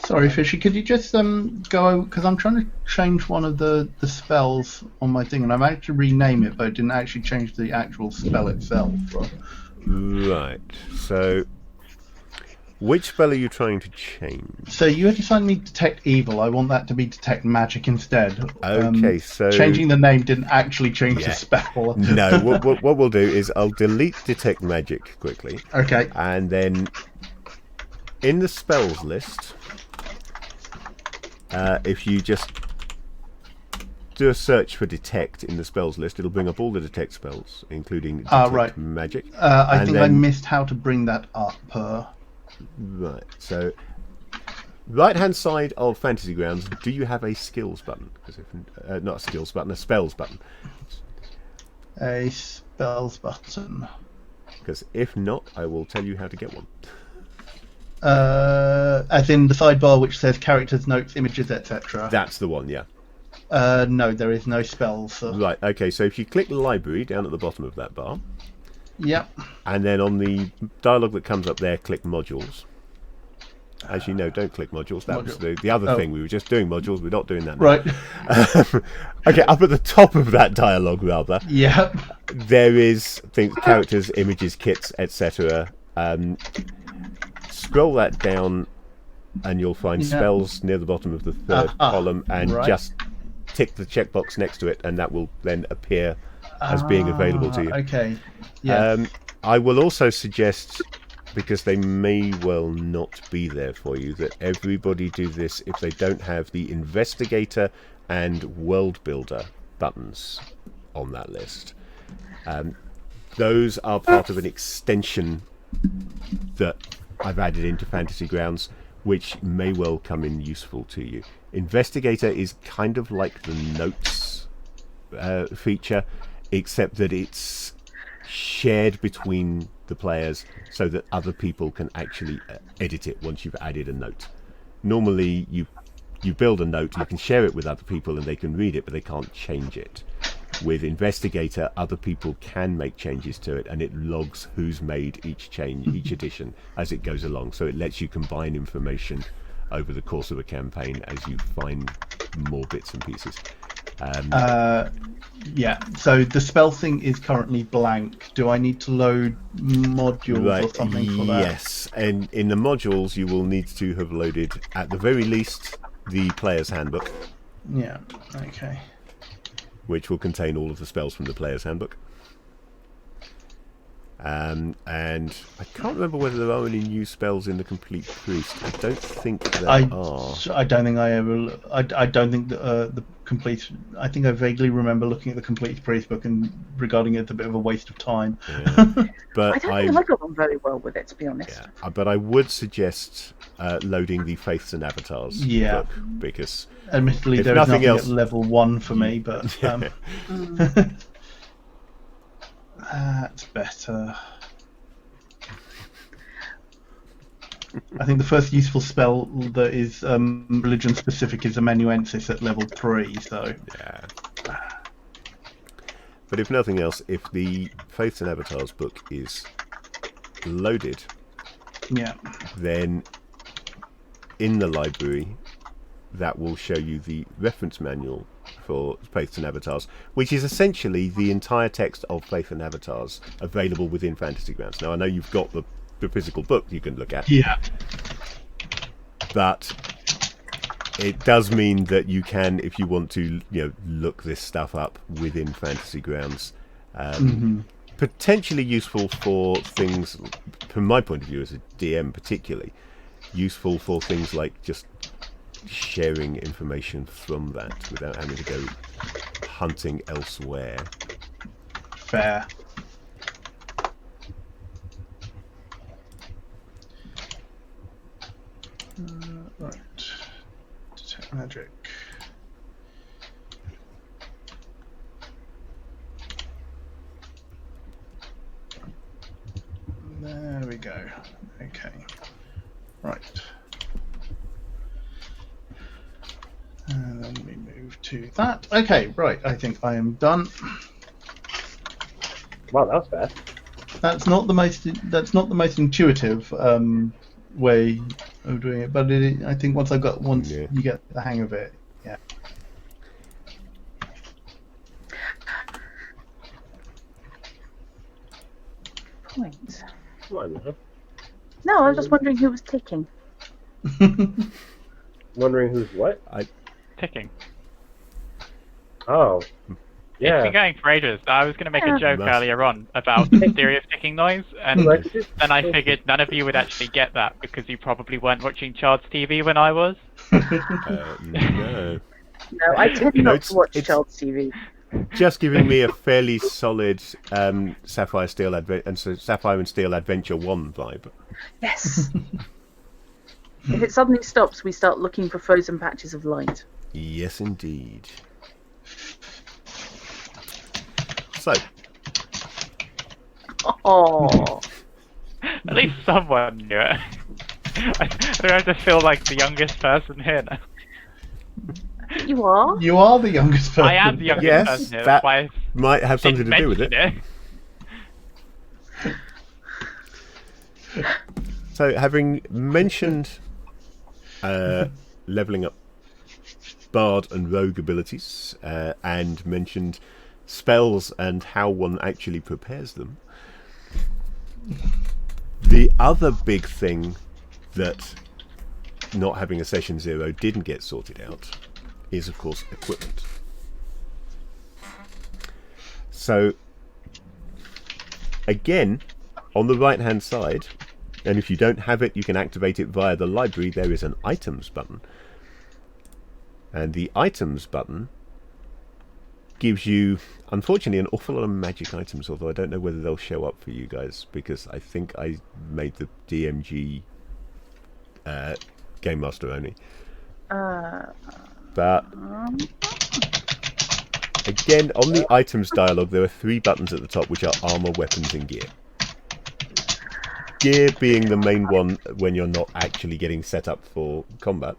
Sorry, Fishy, could you just go, because I'm trying to change one of the spells on my thing, and I've actually renamed it, but it didn't actually change the actual spell itself. Right, so which spell are you trying to change? So you had assigned me Detect Evil. I want that to be Detect Magic instead. Okay, so changing the name didn't actually change the spell. No, what we'll do is I'll delete Detect Magic quickly. Okay. And then in the spells list, if you just do a search for Detect in the spells list, it'll bring up all the Detect spells, including Detect right. Magic. I think I then- missed how to bring that up. Right, so right-hand side of Fantasy Grounds, do you have a skills button? Because if not a skills button, a spells button. A spells button. Because if not, I will tell you how to get one. As in the sidebar which says characters, notes, images, etc. That's the one, yeah. No, there is no spells. Right, okay, so if you click Library down at the bottom of that bar, Yep. and then on the dialogue that comes up there, click Modules. As you know, don't click Modules. That was the other thing. We were just doing modules. We're not doing that now. Right. Okay, up at the top of that dialogue, rather, Yep. there is things, characters, images, kits, etc. Scroll that down, and you'll find spells near the bottom of the third column, and just tick the checkbox next to it, and that will then appear as being available to you. Okay. Yeah. I will also suggest, because they may well not be there for you, that everybody do this if they don't have the Investigator and World Builder buttons on that list. Those are part of an extension that I've added into Fantasy Grounds, which may well come in useful to you. Investigator is kind of like the notes feature, except that it's shared between the players so that other people can actually edit it once you've added a note. Normally you build a note, you can share it with other people and they can read it, but they can't change it. With Investigator, other people can make changes to it, and it logs who's made each change, each addition, as it goes along. So it lets you combine information over the course of a campaign as you find more bits and pieces. Yeah, so the spell thing is currently blank. Do I need to load modules or something for that? Yes, in the modules, you will need to have loaded, at the very least, the player's handbook, Yeah. Okay. which will contain all of the spells from the player's handbook. And I can't remember whether there are any new spells in the Complete Priest. I don't think there are. I don't think I ever. I don't think the complete. I think I vaguely remember looking at the Complete Priest book and regarding it as a bit of a waste of time. Yeah. But I don't think I got on very well with it, to be honest. Yeah, but I would suggest loading the Faiths and Avatars book, because admittedly there is nothing else at level 1 for me, but that's better. I think the first useful spell that is religion specific is Amanuensis at level 3. So yeah. But if nothing else, if the Faiths and Avatars book is loaded, then in the library that will show you the reference manual for Faiths and Avatars, which is essentially the entire text of Faith and Avatars available within Fantasy Grounds. Now, I know you've got the physical book you can look at. Yeah. But it does mean that you can, if you want to, look this stuff up within Fantasy Grounds. Potentially useful for things, from my point of view as a DM particularly, useful for things like just sharing information from that without having to go hunting elsewhere. Fair. Right. Detect magic. There we go. Okay. Right. And then we move to that. Okay, right. I think I am done. Wow, that was fast. That's not the most intuitive way of doing it, but I think once you get the hang of it, yeah. Point. Wonderful. No, I was just wondering who was ticking. Wondering who's what? Ticking. Oh. Yeah. It's been going for ages. I was going to make a joke earlier on about the theory of ticking noise, and then I figured none of you would actually get that because you probably weren't watching Child's TV when I was. No. No, I tend not to watch Child's TV. Just giving me a fairly solid Sapphire and Steel Adventure 1 vibe. Yes. If it suddenly stops, we start looking for frozen patches of light. Yes, indeed. So. Oh. At least someone knew it. I don't have to feel like the youngest person here now. You are? You are the youngest person. I am the youngest person here. That That's why might have something to do with it. So, having mentioned levelling up Bard and Rogue abilities, and mentioned spells and how one actually prepares them, the other big thing that not having a Session 0 didn't get sorted out is, of course, equipment. So, again, on the right-hand side, and if you don't have it, you can activate it via the library, there is an items button. And the items button gives you, unfortunately, an awful lot of magic items, although I don't know whether they'll show up for you guys, because I think I made the DMG Game Master only. But again, on the items dialog, there are 3 buttons at the top, which are armor, weapons, and gear. Gear being the main one when you're not actually getting set up for combat.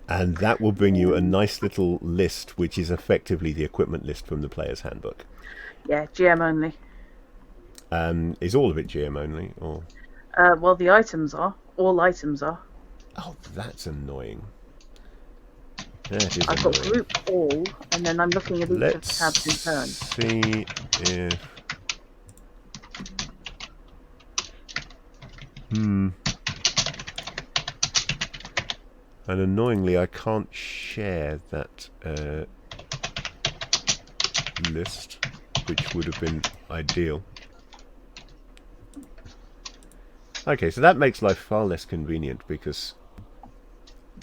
And that will bring you a nice little list, which is effectively the equipment list from the player's handbook. Yeah, GM only. Is all of it GM only, or? Well, the items are. All items are. Oh, that's annoying. I've got group all, and then I'm looking at each of the tabs in turn. See if And annoyingly, I can't share that list, which would have been ideal. Okay, so that makes life far less convenient because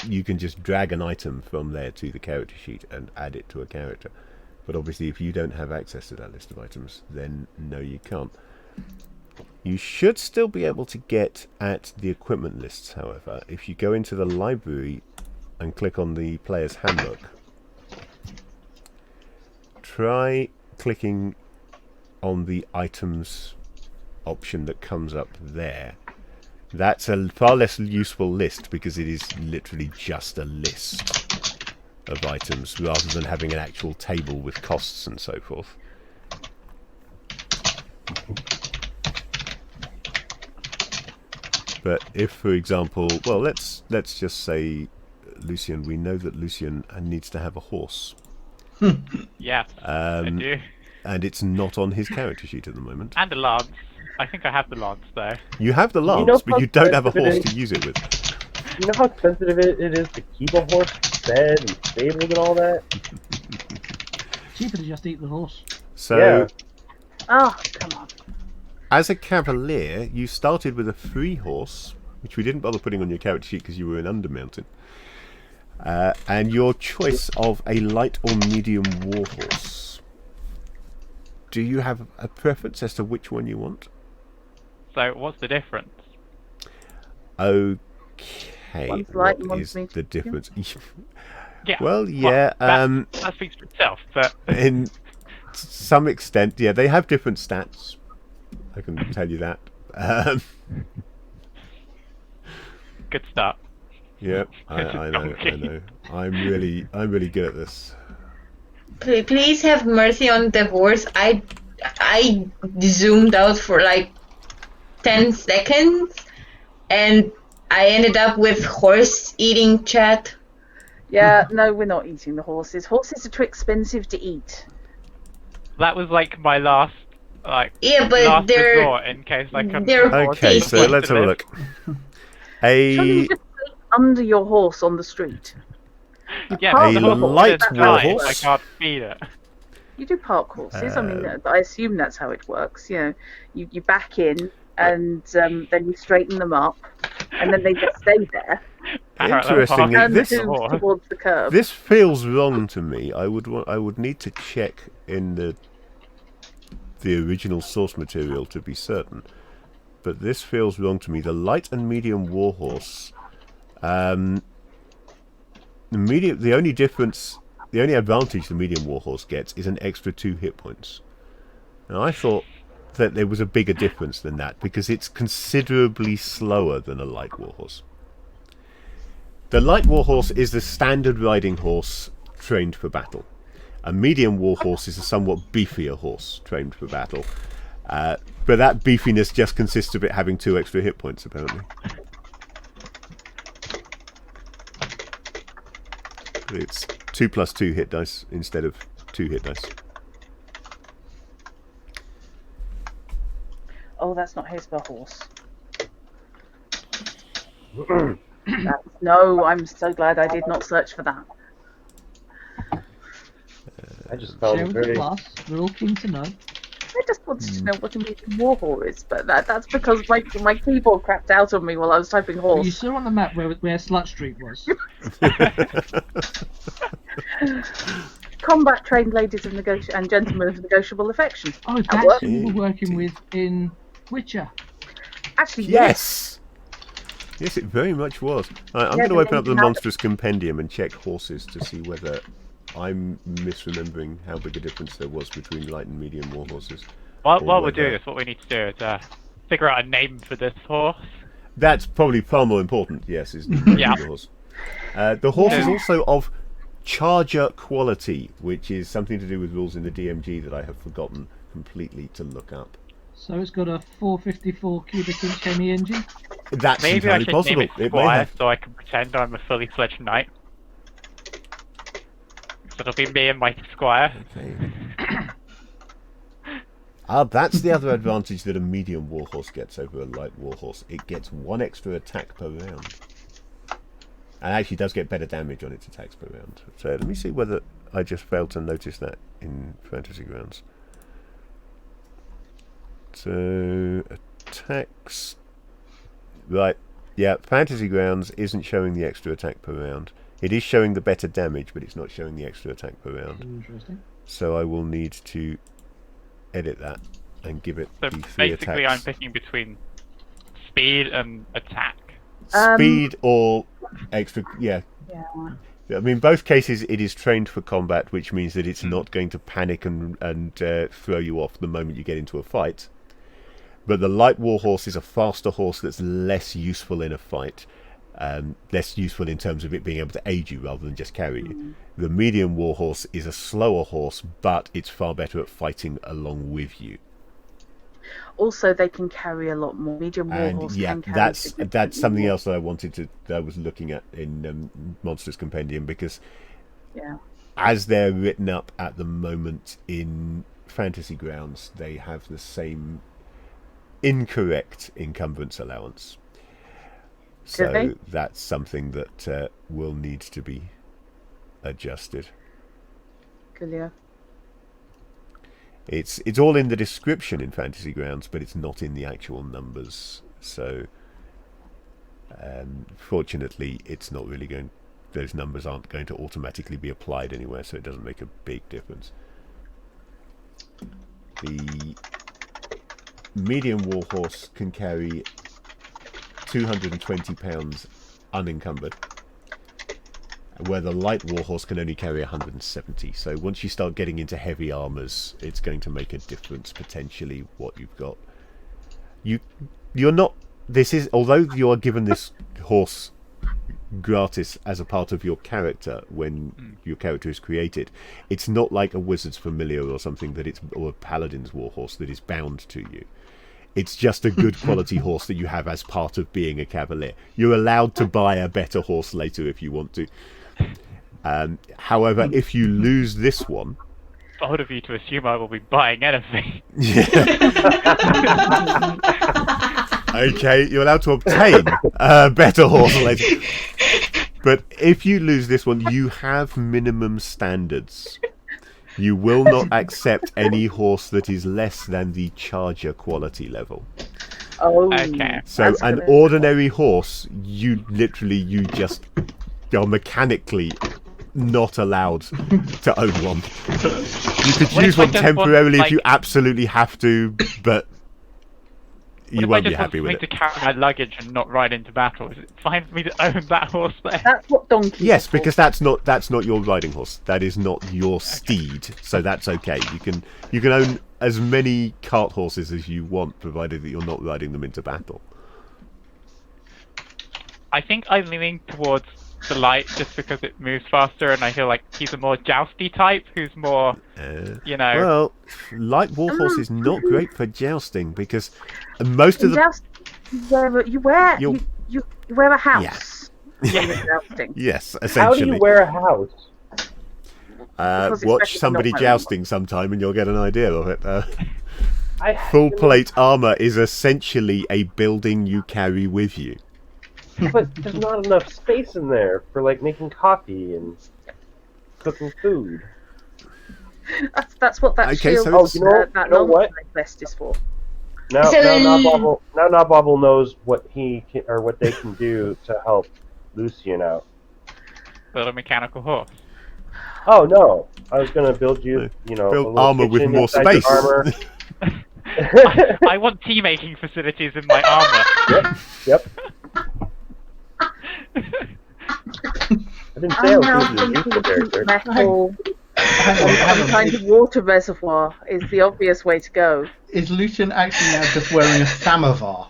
you can just drag an item from there to the character sheet and add it to a character. But obviously if you don't have access to that list of items, then no, you can't. You should still be able to get at the equipment lists, however, if you go into the library and click on the player's handbook. Try clicking on the items option that comes up there. That's a far less useful list because it is literally just a list of items rather than having an actual table with costs and so forth. But if, for example, well, let's just say Lucian, we know that Lucian needs to have a horse. Yeah, I do. And it's not on his character sheet at the moment. And a lance. I think I have the lance, though. You have the lance, You know but you how don't have a expensive horse it to use it with. You know how expensive it is to keep a horse fed and stabled and all that? Cheaper to just eat the horse. So, Yeah. Oh, come on. as a cavalier, you started with a free horse, which we didn't bother putting on your character sheet because you were in Undermountain. And your choice of a light or medium warhorse. Do you have a preference as to which one you want? So, what's the difference? Okay, One's light and what one's is medium. the difference? Yeah. Well, yeah, that speaks for itself, but in some extent, yeah, they have different stats. I can tell you that. good start. Yeah, I know. I'm really good at this. Please have mercy on the horse. I zoomed out for like 10 seconds and I ended up with horse eating chat. Yeah, no, we're not eating the horses. Horses are too expensive to eat. That was like my last, Yeah, but last they're resort in case I couldn't. they're afford Okay, to so tasty. let's have a live. look. Surely you A just sleep under your horse on the street. Yeah, park but A the horse light is dying, warhorse? I can't feed it. You do park horses. I mean, I assume that's how it works. You know, you back in and then you straighten them up, and then they just stay there Interesting. and This move towards the curb. this feels wrong to me. I would need to check in the original source material to be certain. But this feels wrong to me. The light and medium warhorse. The only advantage the medium warhorse gets is an extra 2 hit points. Now I thought that there was a bigger difference than that because it's considerably slower than a light warhorse. The light warhorse is the standard riding horse trained for battle. A medium warhorse is a somewhat beefier horse trained for battle. But that beefiness just consists of it having 2 extra hit points, apparently. It's 2 plus 2 hit dice instead of 2 hit dice. Oh, that's not Hesper horse. No, I'm so glad I did not search for that. I just Share found with the very... class. We're all keen to know. I just wanted to know what a medium warhorse is, but that's because my keyboard crapped out on me while I was typing You horse. saw on the map where Slut Street was. Combat trained ladies of and gentlemen of negotiable affection. Oh, At work? that's who we were working with in Witcher. Actually, yes. Yes, it very much was. I'm Yeah, going to the open up the lady had- Monstrous Compendium and check horses to see whether I'm misremembering how big a difference there was between light and medium war horses. While Or we're doing whether- this, what we need to do is figure out a name for this horse. That's probably far more important, yes, is the Yeah. horse. The horse is Yeah. also of charger quality, which is something to do with rules in the DMG that I have forgotten completely to look up. So it's got a 454 cubic inch Hemi engine. That's Maybe I entirely should possible. name it It may Squire have. so I can pretend I'm a fully fledged knight. So it'll be me and my squire. Okay. That's the other advantage that a medium warhorse gets over a light warhorse. It gets 1 extra attack per round. And actually does get better damage on its attacks per round. So let me see whether I just failed to notice that in Fantasy Grounds. So, attacks... Right, yeah, Fantasy Grounds isn't showing the extra attack per round. It is showing the better damage, but it's not showing the extra attack per round. Interesting. So I will need to edit that and give it So the 3 basically, attacks. I'm picking between speed and attack. Speed or extra, yeah. Yeah. I mean, both cases it is trained for combat, which means that it's not going to panic and throw you off the moment you get into a fight. But the light warhorse is a faster horse that's less useful in a fight, less useful in terms of it being able to aid you rather than just carry you. The medium warhorse is a slower horse, but it's far better at fighting along with you. Also, they can carry a lot more. Medium warhorse And yeah, can carry that's significantly something more. else that I was looking at in Monsters Compendium, because Yeah. as they're written up at the moment in Fantasy Grounds, they have the same incorrect encumbrance allowance. So they? that's something that will need to be adjusted. Coolio. It's all in the description in Fantasy Grounds, but it's not in the actual numbers. So fortunately, it's not really going. Those numbers aren't going to automatically be applied anywhere, so it doesn't make a big difference. The medium warhorse can carry 220 pounds unencumbered, where the light warhorse can only carry 170. So once you start getting into heavy armors, it's going to make a difference potentially what you've got. You're not. This is, although you are given this horse gratis as a part of your character when your character is created, it's not like a wizard's familiar or something or a paladin's warhorse that is bound to you. It's just a good quality horse that you have as part of being a cavalier. You're allowed to buy a better horse later if you want to. However, if you lose this one... Bold of you to assume I will be buying anything. Okay, you're allowed to obtain a better horse later. But if you lose this one, you have minimum standards. You will not accept any horse that is less than the charger quality level. Oh, Okay. So an ordinary horse, you just are mechanically not allowed to own one. You could What use if I one just temporarily want, if you absolutely have to, but you What won't if be I just happy want with something it. to carry my luggage and not ride into battle? Is it fine for me to own that horse there? That's what donkeys Yes, are for. because that's not your riding horse. That is not your steed, so that's okay. You can own as many cart horses as you want, provided that you're not riding them into battle. I think I'm leaning towards the light just because it moves faster, and I feel like he's a more jousty type who's more, Well, light warhorse is not great for jousting because most of the You wear You'll- you wear a house. Yeah. when you're jousting. yes, How do essentially. you wear a house? Because it's Watch better somebody than not jousting sometime, and you'll get an idea of it. You Full know, plate armor is essentially a building you carry with you. But there's not enough space in there for like making coffee and cooking food. That's what that Okay, shield, so it's- Oh, you know- that you know what? non-flag vest is for. Now So- Nobobble knows what he can, or what they can do to help Lucian out. build a mechanical horse. Oh no! I was gonna build you, a Build little armor with kitchen more inside your space. armor. I want tea making facilities in my armor. Yep. I didn't say I I'm was now going to be a thinking useful character. metal, Hang some on. kind of water reservoir is the obvious way to go. Is Lucian actually now just wearing a samovar?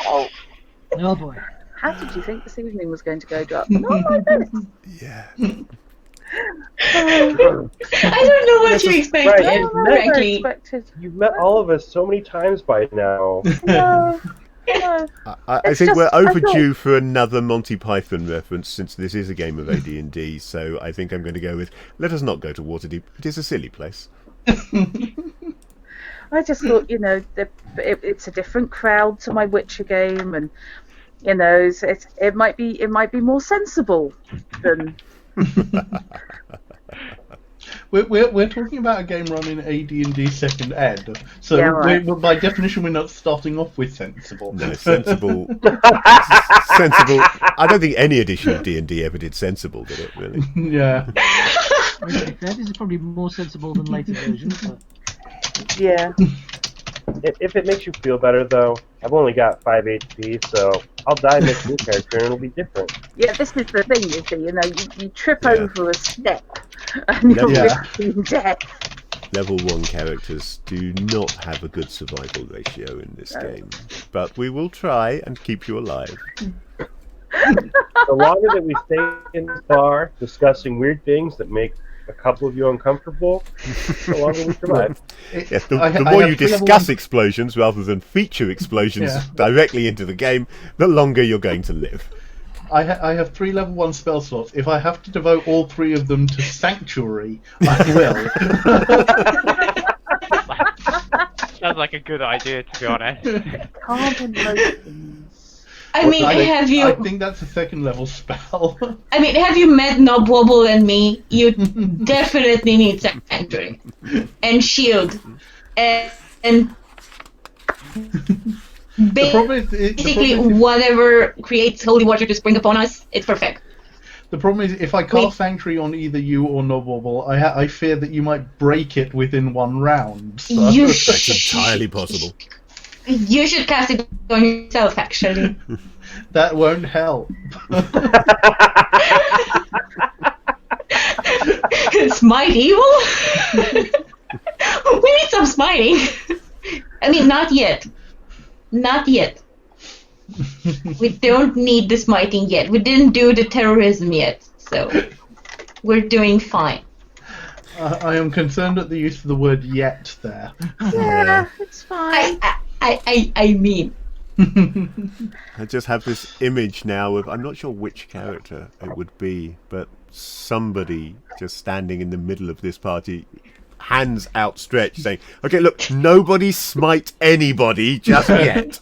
Oh boy. How did you think this evening was going to go, Drop? Not like this. Yeah. I don't know what you expected, right. Oh, I frankly. expected. You've met all of us so many times by now. No. I think we're overdue for another Monty Python reference, since this is a game of AD&D, so I think I'm going to go with, let us not go to Waterdeep. It is a silly place. I just thought, it's a different crowd to my Witcher game, and it might be more sensible than. We're talking about a game run in AD&D second ed, so Yeah, right. by definition we're not starting off with sensible. No, sensible. Sensible. I don't think any edition of D&D ever did sensible, did it? Really? Yeah. This is probably more sensible than later versions. But... Yeah. If it makes you feel better, though, I've only got 5 HP, so I'll die and make a new character, and it'll be different. Yeah, this is the thing, you see. You trip over a step, and you're risking death. Level 1 characters do not have a good survival ratio in this game, but we will try and keep you alive. The longer that we stay in this bar discussing weird things that make a couple of you uncomfortable, the longer we survive. Yes, the more you discuss explosions rather than feature explosions directly into the game, the longer you're going to live. I have 3 level 1 spell slots. If I have to devote all 3 of them to Sanctuary, I will. Sounds like a good idea, to be honest. Carbon lotions. I mean, I think that's a 2nd level spell. I mean, have you met Nobwobble and me? You definitely need Sanctuary. And Shield. And basically, whatever creates holy water to spring upon us, it's perfect. The problem is, if I cast Sanctuary on either you or Nobwobble, I fear that you might break it within 1 round. So. That's entirely possible. You should cast it on yourself, actually. That won't help. Smite evil? We need some smiting. I mean, not yet. Not yet. We don't need the smiting yet. We didn't do the terrorism yet, so we're doing fine. I am concerned at the use of the word "yet" there. Yeah, it's fine. I mean. I just have this image now of, I'm not sure which character it would be, but somebody just standing in the middle of this party, hands outstretched, saying, okay, look, nobody smite anybody just yet.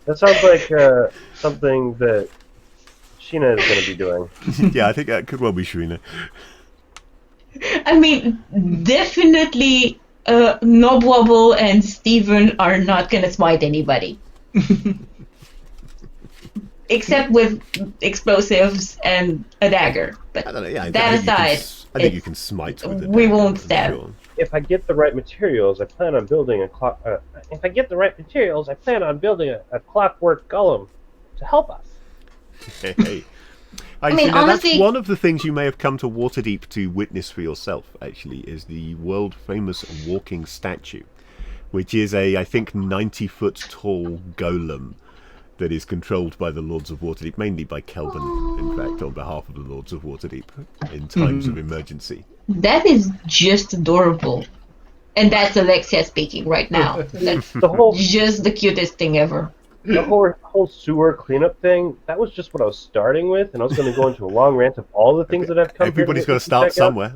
That sounds like something that Sheena is going to be doing. Yeah, I think that could well be Sheena. I mean, definitely Nobwobble and Steven are not going to smite anybody. Except with explosives and a dagger. But that aside, I think you can smite with it. We won't stab. Sure. If I get the right materials, I plan on building a clockwork golem to help us. Hey. I mean, honestly, that's one of the things you may have come to Waterdeep to witness for yourself, actually, is the world-famous walking statue, which is I think, 90-foot tall golem that is controlled by the Lords of Waterdeep, mainly by Kelvin, in fact, on behalf of the Lords of Waterdeep, in times of emergency. That is just adorable. And that's Alexia speaking right now. That's just the cutest thing ever. The whole sewer cleanup thing, that was just what I was starting with, and I was going to go into a long rant of all the things that I've come Everybody's got to start somewhere.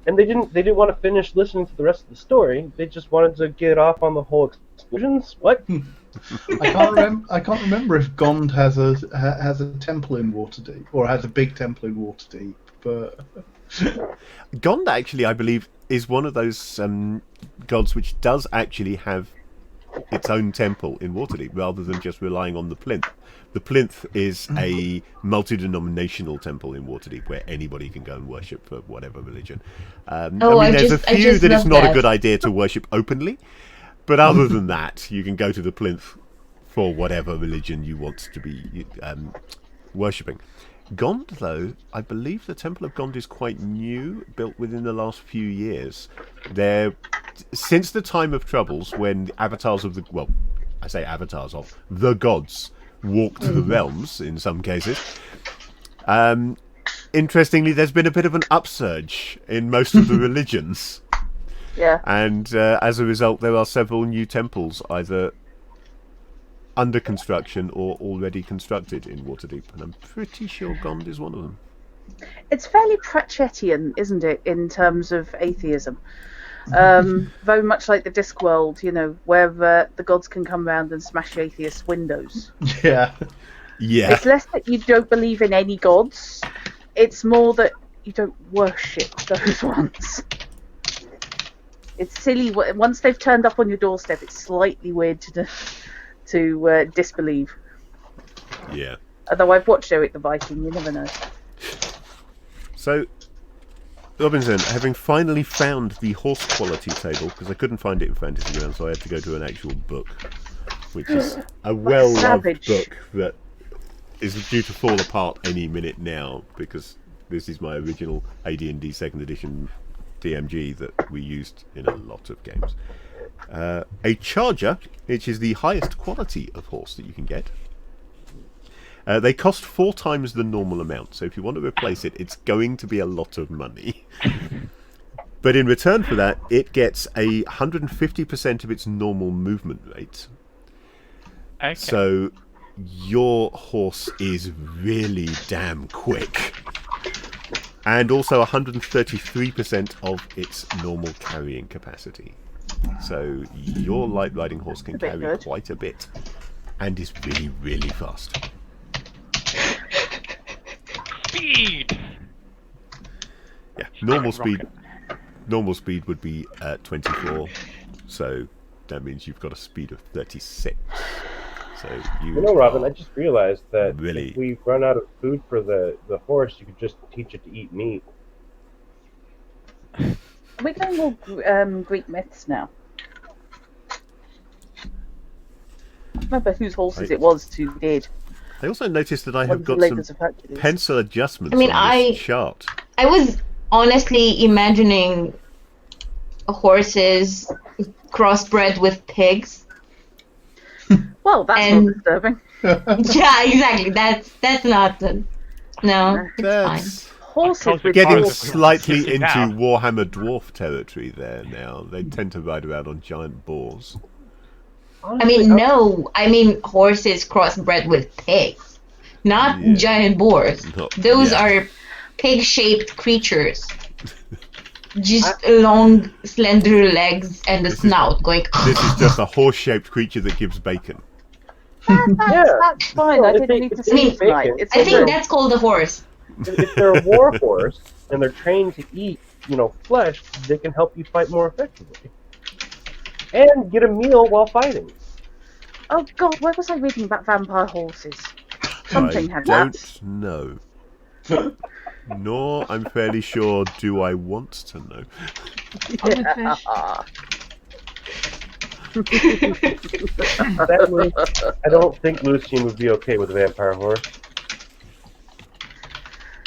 And they didn't want to finish listening to the rest of the story. They just wanted to get off on the whole explosions. What? I can't remember if Gond has a temple in Waterdeep, or has a big temple in Waterdeep, but Gond, actually, I believe, is one of those gods which does actually have its own temple in Waterdeep, rather than just relying on the plinth. The plinth is a multi-denominational temple in Waterdeep where anybody can go and worship for whatever religion. There's a few that it's not a good idea to worship openly, but other than that, you can go to the plinth for whatever religion you want to be worshipping. Gond, though, I believe the Temple of Gond is quite new, built within the last few years. Since the time of Troubles, when the avatars of the gods walked the realms, in some cases, interestingly, there's been a bit of an upsurge in most of the religions. Yeah. And as a result, there are several new temples either under construction or already constructed in Waterdeep, and I'm pretty sure Gond is one of them. It's fairly Pratchettian, isn't it, in terms of atheism? Very much like the Discworld, where the gods can come round and smash atheists' windows. Yeah. Yeah. It's less that you don't believe in any gods, it's more that you don't worship those ones. It's silly. Once they've turned up on your doorstep, it's slightly weird to disbelieve. Yeah. Although I've watched Eric the Viking, you never know. So, Robinson, having finally found the horse quality table, because I couldn't find it in Fantasygrounds, so I had to go to an actual book, which is a well-loved Savage. book that is due to fall apart any minute now, because this is my original AD&D 2nd edition DMG that we used in a lot of games. A charger, which is the highest quality of horse that you can get. They cost 4 times the normal amount, so if you want to replace it, it's going to be a lot of money. But in return for that, it gets 150% of its normal movement rate. Okay. So your horse is really damn quick. And also 133% of its normal carrying capacity. So your light riding horse can bit carry good. quite a bit. And is really, really fast. Speed! Yeah, normal Rocket. speed would be 24. So that means you've got a speed of 36. So You know, Robin, I just realized that Really? if we run out of food for the horse, you could just teach it to eat meat. Are we going more Greek myths now? Remember whose horses it was who did. I also noticed that I have Ones got the some Labours of Hercules. pencil adjustments I mean, on this chart. I was honestly imagining horses crossbred with pigs. Well, that's And- not disturbing. Yeah, exactly. That's not the. No, it's fine. That's Horses with getting horses. slightly Sitting into down. Warhammer Dwarf territory there now. They tend to ride around on giant boars. I mean, no. I mean horses crossbred with pigs, not Yeah. giant boars. Not- Those yeah. are pig-shaped creatures. Just long, slender legs and a This is- snout going. This is just a horse-shaped creature that gives bacon. That's fine. I Well, if didn't they- need to if they see eat it tonight. bacon, It's I all think real. that's called a horse. If they're a war horse and they're trained to eat, flesh, they can help you fight more effectively. And get a meal while fighting. Oh God, where was I reading about vampire horses? Something I had don't that. know. Nor, I'm fairly sure, do I want to know. Other fish. Sadly, I don't think Lucian would be okay with a vampire horse.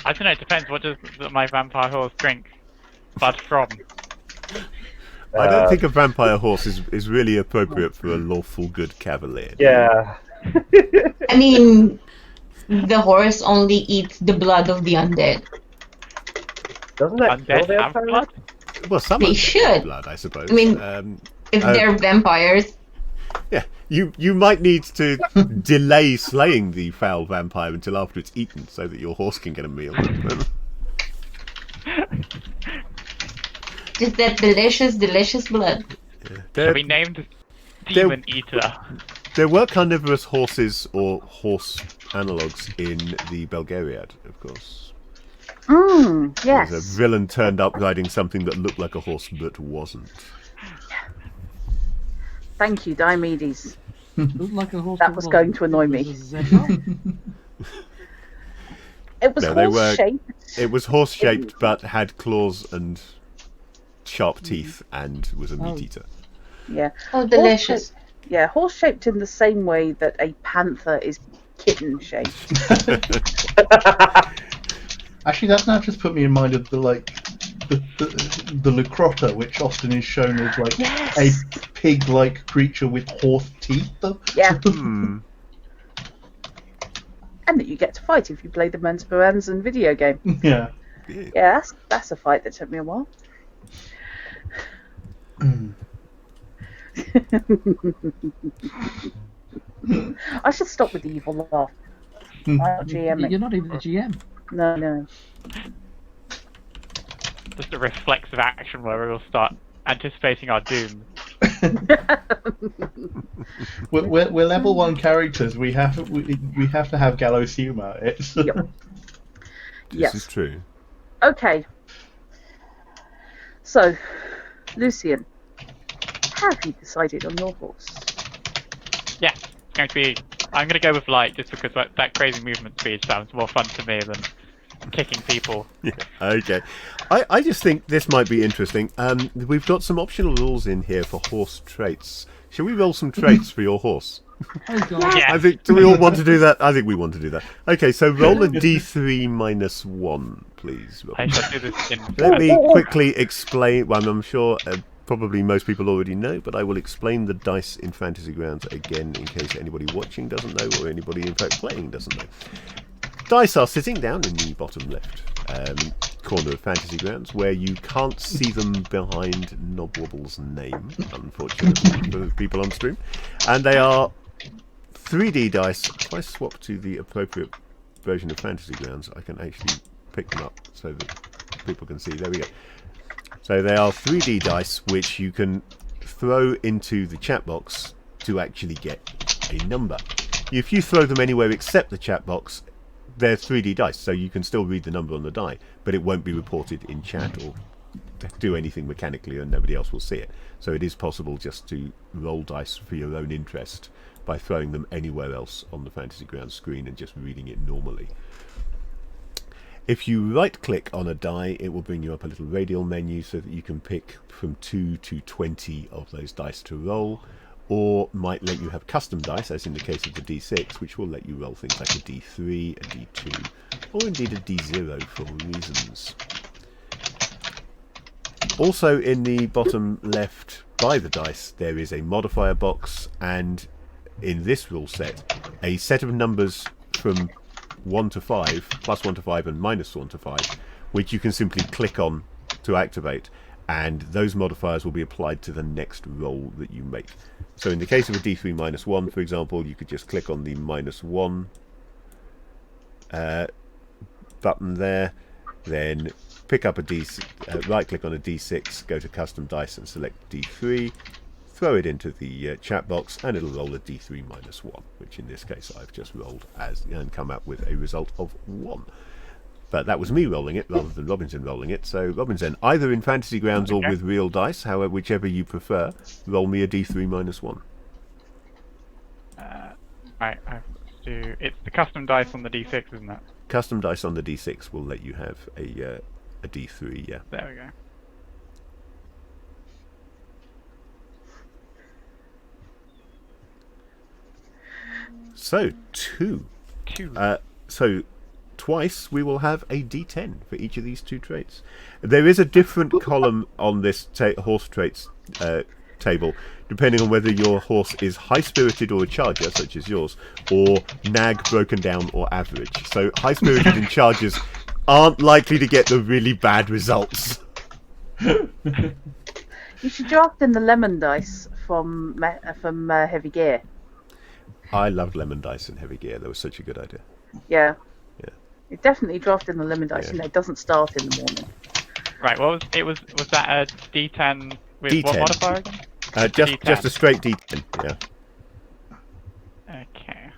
I don't know, it depends. What does my vampire horse drink? Blood from? I don't think a vampire horse is really appropriate for a lawful good cavalier. Yeah. I mean, the horse only eats the blood of the undead. Doesn't that kill Undead have vampires? blood? Well, some They of should. blood, I suppose. I mean- If Oh. they're vampires, yeah, you might need to delay slaying the foul vampire until after it's eaten, so that your horse can get a meal. just that delicious, delicious blood. Shall There, be named Demon Eater. there were carnivorous horses or horse analogues in the Belgariad, of course. Yes. There's a villain turned up riding something that looked like a horse but wasn't. Thank you, Diomedes. Looked like a horse That was going to annoy me. It was a zebra. It was No, they were- horse-shaped. It was horse-shaped but had claws and sharp teeth and was a meat Oh. eater. Yeah. Oh, delicious. Yeah, horse-shaped in the same way that a panther is kitten-shaped. Actually, that's now just put me in mind of the Lucrota, which often is shown as like Yes. a pig-like creature with horse teeth. Yeah. Hmm. And that you get to fight if you play the Mensaperanzan video game. Yeah. Yeah, that's a fight that took me a while. I should stop with the evil laugh. I'm not GMing. You're not even the GM. No. Just a reflexive action where we'll start anticipating our doom. We're level 1 characters. We have to have gallows humor. It's Yep. This is true. Okay. So, Lucian, have you decided on your horse? Yeah, it's going to be. I'm going to go with light just because that crazy movement speed sounds more fun to me than kicking people. Yeah, okay. I just think this might be interesting. We've got some optional rules in here for horse traits. Shall we roll some traits for your horse? Oh god. Yeah. I think. Do we all want to do that? I think we want to do that. Okay, so roll a d3 minus 1, please. Rob. I shall do this in. Let me quickly explain. Well, I'm sure probably most people already know, but I will explain the dice in Fantasy Grounds again in case anybody watching doesn't know or anybody in fact playing doesn't know. Dice are sitting down in the bottom left corner of Fantasy Grounds, where you can't see them behind Knobwobble's name, unfortunately, for the people on stream. And they are 3D dice. If I swap to the appropriate version of Fantasy Grounds, I can actually pick them up so that people can see. There we go. So they are 3D dice, which you can throw into the chat box to actually get a number. If you throw them anywhere except the chat box, they're 3D dice, so you can still read the number on the die, but it won't be reported in chat or do anything mechanically, and nobody else will see it. So it is possible just to roll dice for your own interest by throwing them anywhere else on the Fantasy Grounds screen and just reading it normally. If you right-click on a die, it will bring you up a little radial menu so that you can pick from 2 to 20 of those dice to roll, or might let you have custom dice, as in the case of the D6, which will let you roll things like a D3, a D2, or indeed a D0 for reasons. Also in the bottom left by the dice, there is a modifier box, and in this rule set, a set of numbers from 1 to 5, plus 1 to 5 and minus 1 to 5, which you can simply click on to activate, and those modifiers will be applied to the next roll that you make. So in the case of a D3 minus 1, for example, you could just click on the minus 1 button there, then pick up a right click on a D6, go to custom dice and select D3, throw it into the chat box, and it'll roll a D3 minus 1, which in this case I've just rolled and come up with a result of 1. But that was me rolling it rather than Robinson rolling it. So Robinson, either in Fantasy Grounds or with real dice, however, whichever you prefer, roll me a D3 minus 1. Right, I have to do. It's the custom dice on the D6, isn't it? Custom dice on the D6 will let you have a D3. Yeah. There we go. So 2. 2. So twice we will have a D10 for each of these two traits. There is a different column on this horse traits table, depending on whether your horse is high-spirited or a charger, such as yours, or nag, broken down, or average. So high-spirited and chargers aren't likely to get the really bad results. You should draft in the lemon dice from Heavy Gear. I loved lemon dice in Heavy Gear. That was such a good idea. Yeah. Yeah. You definitely draft in the lemon dice. Yeah. You know, it doesn't start in the morning. Right, what was that a D10 with D10. what modifier again? Just a straight D10, yeah. Okay.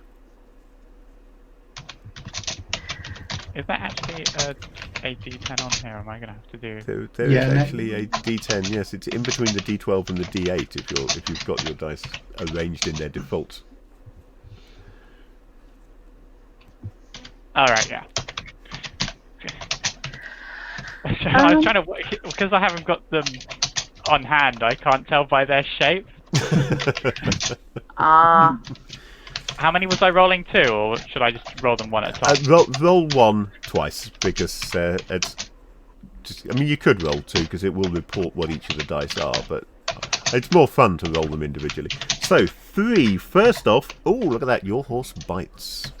Is that actually a D10 on here? Or am I going to have to do? There is actually a D10. Yes, it's in between the D12 and the D8 if you've got your dice arranged in their default. All right, yeah. I was trying to because I haven't got them on hand. I can't tell by their shape. Ah. How many was I rolling? 2, or should I just roll them one at a time? Roll 1 twice because it's just. I mean, you could roll 2 because it will report what each of the dice are, but it's more fun to roll them individually. So 3. First off, oh look at that! Your horse bites.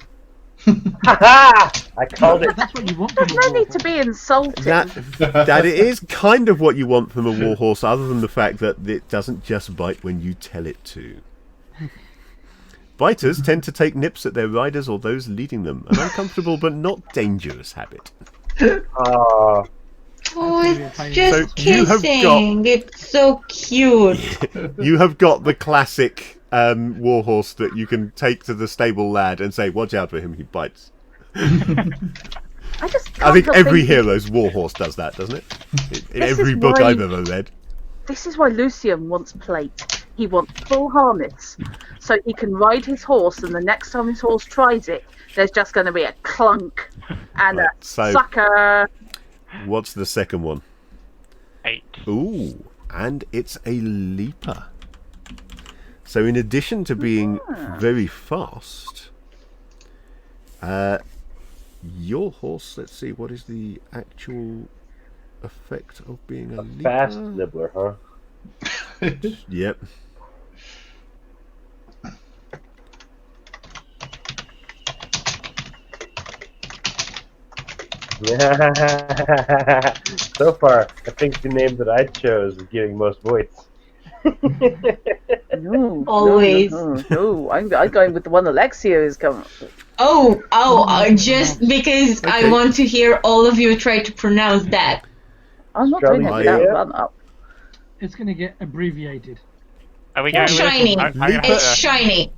Ha! I called it. That's what you want from There's a no war need to horse. be insulting. That it is kind of what you want from a warhorse, other than the fact that it doesn't just bite when you tell it to. Biters tend to take nips at their riders or those leading them, an uncomfortable but not dangerous habit. Oh, it's just So you have kissing. It's so cute. You have got the classic warhorse that you can take to the stable lad and say, "Watch out for him, he bites." I just I can't think help every thinking, hero's warhorse does that, doesn't it? In This every is book why- I've ever read. This is why Lucian wants plate. He wants full harness, so he can ride his horse, and the next time his horse tries it, there's just going to be a clunk and Right, a so- sucker. What's the second one? 8. Ooh, and it's a leaper. So in addition to being very fast, your horse, let's see, what is the actual effect of being a leaper? Fast nibbler, huh? Yep. So far, I think the name that I chose is getting most votes. No, Always. No, I'm going with the one Alexia is coming. Just because I Okay. want to hear all of you try to pronounce that. I'm not doing it Strawberry without Leia? run up. It's going to get abbreviated. Are we going It's with this? shiny. I'm gonna have It's to- shiny.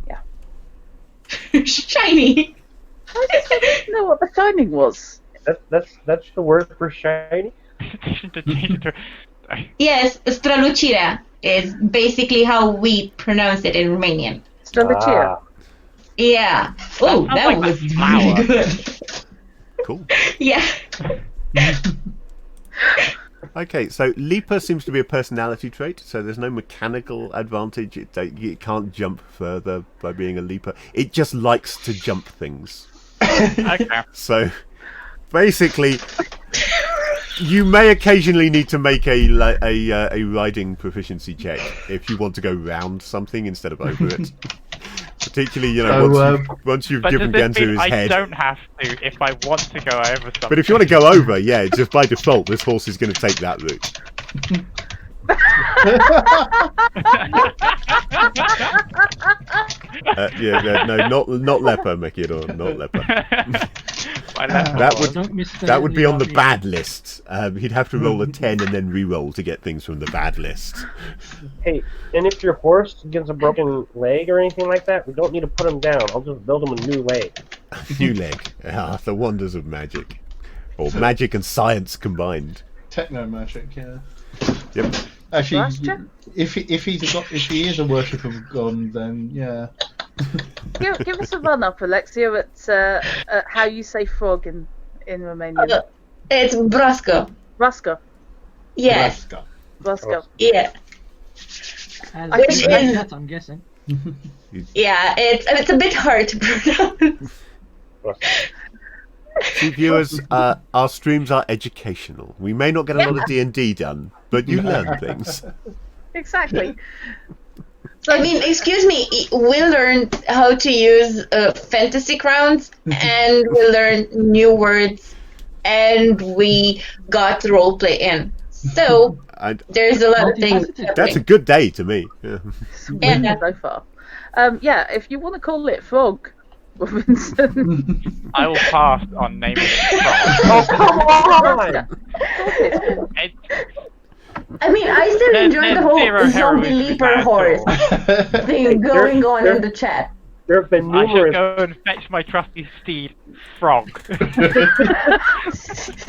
Yeah. Shiny. I just didn't know what the shining was. That's the word for shiny. to change it to- Yes, strălucirea is basically how we pronounce it in Romanian. Strelichia. Yeah. Oh, sounds that like was a flower. really good. Cool. Yeah. Okay, so leaper seems to be a personality trait, so there's no mechanical advantage. It can't jump further by being a leaper. It just likes to jump things. Okay. So basically, you may occasionally need to make a riding proficiency check if you want to go round something instead of over it. Particularly, once you've But driven does this Gansu mean his I head. don't have to if I want to go over something? But if you want to go over, yeah, just by default, this horse is going to take that route. Not leper, Mekidor, not leper. Don't mistake That would be on the army. bad list. He'd have to roll a 10 and then re-roll to get things from the bad list. Hey, and if your horse gets a broken leg or anything like that, we don't need to put him down. I'll just build him a new leg. New leg. Ah, the wonders of magic. Or magic and science combined. Techno magic, yeah. Yep. Actually, Rastra? if he is a worshipper of God, then yeah. Give us a run up, Alexia, at how you say frog in Romanian. It's brasco. Ruska. Yes. Ruska. Yeah. As Which is is- that, I'm guessing. Yeah. It's a bit hard to pronounce. See, viewers, our streams are educational. We may not get a lot of D&D done, but you learn things. Exactly. I mean, excuse me, we learned how to use fantasy crowns, and we learned new words, and we got roleplay in. So, And there's a lot of things. Multifaceted. that's a good day to me. Yeah. Yeah. So far. Yeah, if you want to call it frog, Robinson. I will pass on naming it Oh, come on! It, I mean, I still There's- enjoy the there's whole zero zombie heroism leaper at horse all. thing going on in the chat. There have been I should numerous. go and fetch my trusty steed, Frog.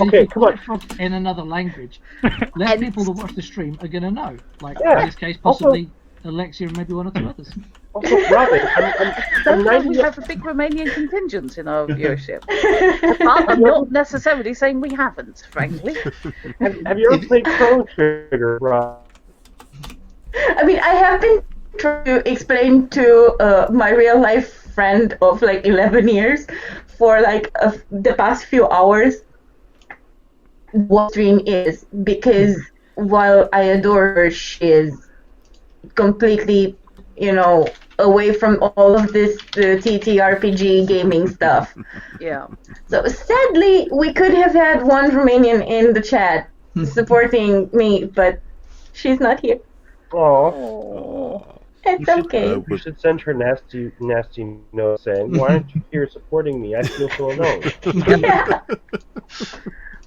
Okay, come on. In another language. Less people that watch the stream are going to know. Like, Yeah. in this case, possibly Alexia and maybe one or two others. Also, Robin, I'm Don't know, 90 we have a big Romanian contingent in our viewership. But I'm not necessarily saying we haven't, frankly. Have you ever played Chrono Trigger, Rob? I mean, I have been trying to explain to my real life friend of like 11 years for like the past few hours what stream is, because while I adore her, she is completely, away from all of this TTRPG gaming stuff. Yeah. So sadly, we could have had one Romanian in the chat supporting me, but she's not here. Oh, It's okay. you should send her nasty note saying, "Why aren't you here supporting me? I feel so alone." Yeah.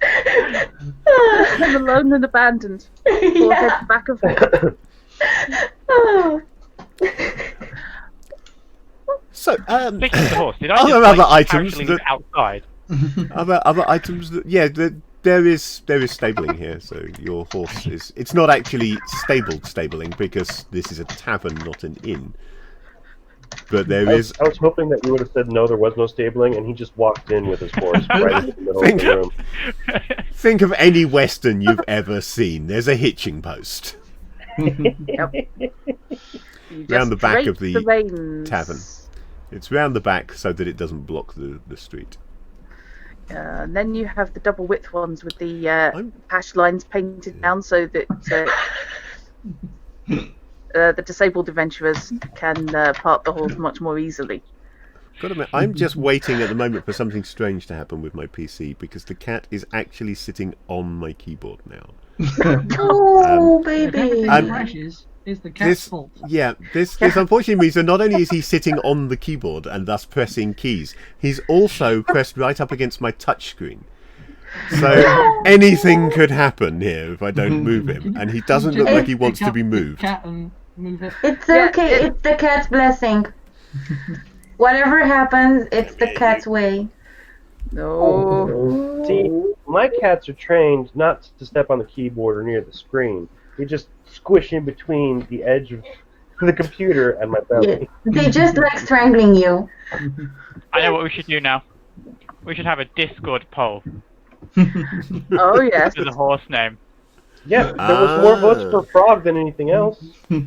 I'm alone and abandoned. Forehead back of head. Oh. So, Speaking of the horse, did I Are just there other like, items casually that- leave it outside? other items that, yeah, there is stabling here. So your horse is. It's not actually stabling because this is a tavern, not an inn. But there is. I was hoping that you would have said no, there was no stabling, and he just walked in with his horse right in the middle of the room. Think of any western you've ever seen. There's a hitching post. Yep. Round the back of the reins. tavern. It's round the back so that it doesn't block the street. And then you have the double width ones with the hash lines painted down so that the disabled adventurers can park the horse much more easily. Gotta admit, I'm just waiting at the moment for something strange to happen with my PC because the cat is actually sitting on my keyboard now. Oh, If everything baby. crashes, it's the cat's fault. Yeah, this unfortunately means that not only is he sitting on the keyboard and thus pressing keys, he's also pressed right up against my touchscreen. So anything could happen here if I don't move him, and he doesn't look like he wants to be moved. Cat and move it. It's okay. It's the cat's blessing. Whatever happens, it's the cat's way. No. See, my cats are trained not to step on the keyboard or near the screen. They just squish in between the edge of the computer and my belly. They just like strangling you. I know what we should do now. We should have a Discord poll Oh yes. for the horse name. Yeah, there was more votes for Frog than anything else. 'Cause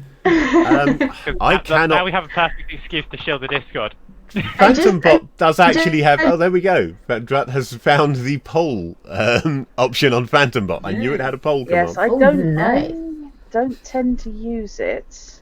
I now cannot. we have a perfect excuse to shield the Discord. Phantom Bot does I actually just- have. Oh, there we go. Drat has found the poll option on Phantom Bot. I knew it had a poll come Yes, up. I Oh, don't. nice. I don't tend to use it.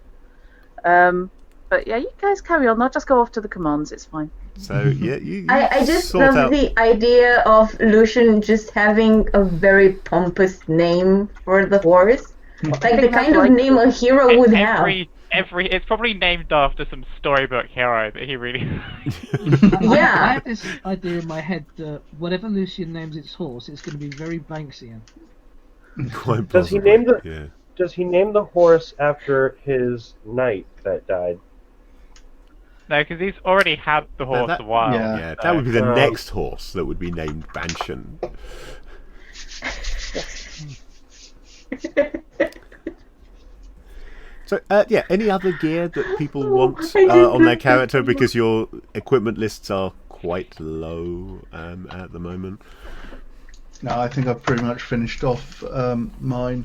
But yeah, you guys carry on. I'll just go off to the commands. It's fine. So yeah, you I just sort love out. the idea of Lucian just having a very pompous name for the horse. Like the think kind that's of name a hero would have. It's probably named after some storybook hero that he really. I Yeah. have this idea in my head that whatever Lucian names its horse, it's going to be very Banksian. Quite Does he possibly, name the- Yeah. Does he name the horse after his knight that died? No, because he's already had the horse that- a while. yeah. Yeah, that would be the Um, next horse that would be named Banshan. So, yeah, any other gear that people want on their character because your equipment lists are quite low at the moment? No, I think I've pretty much finished off mine.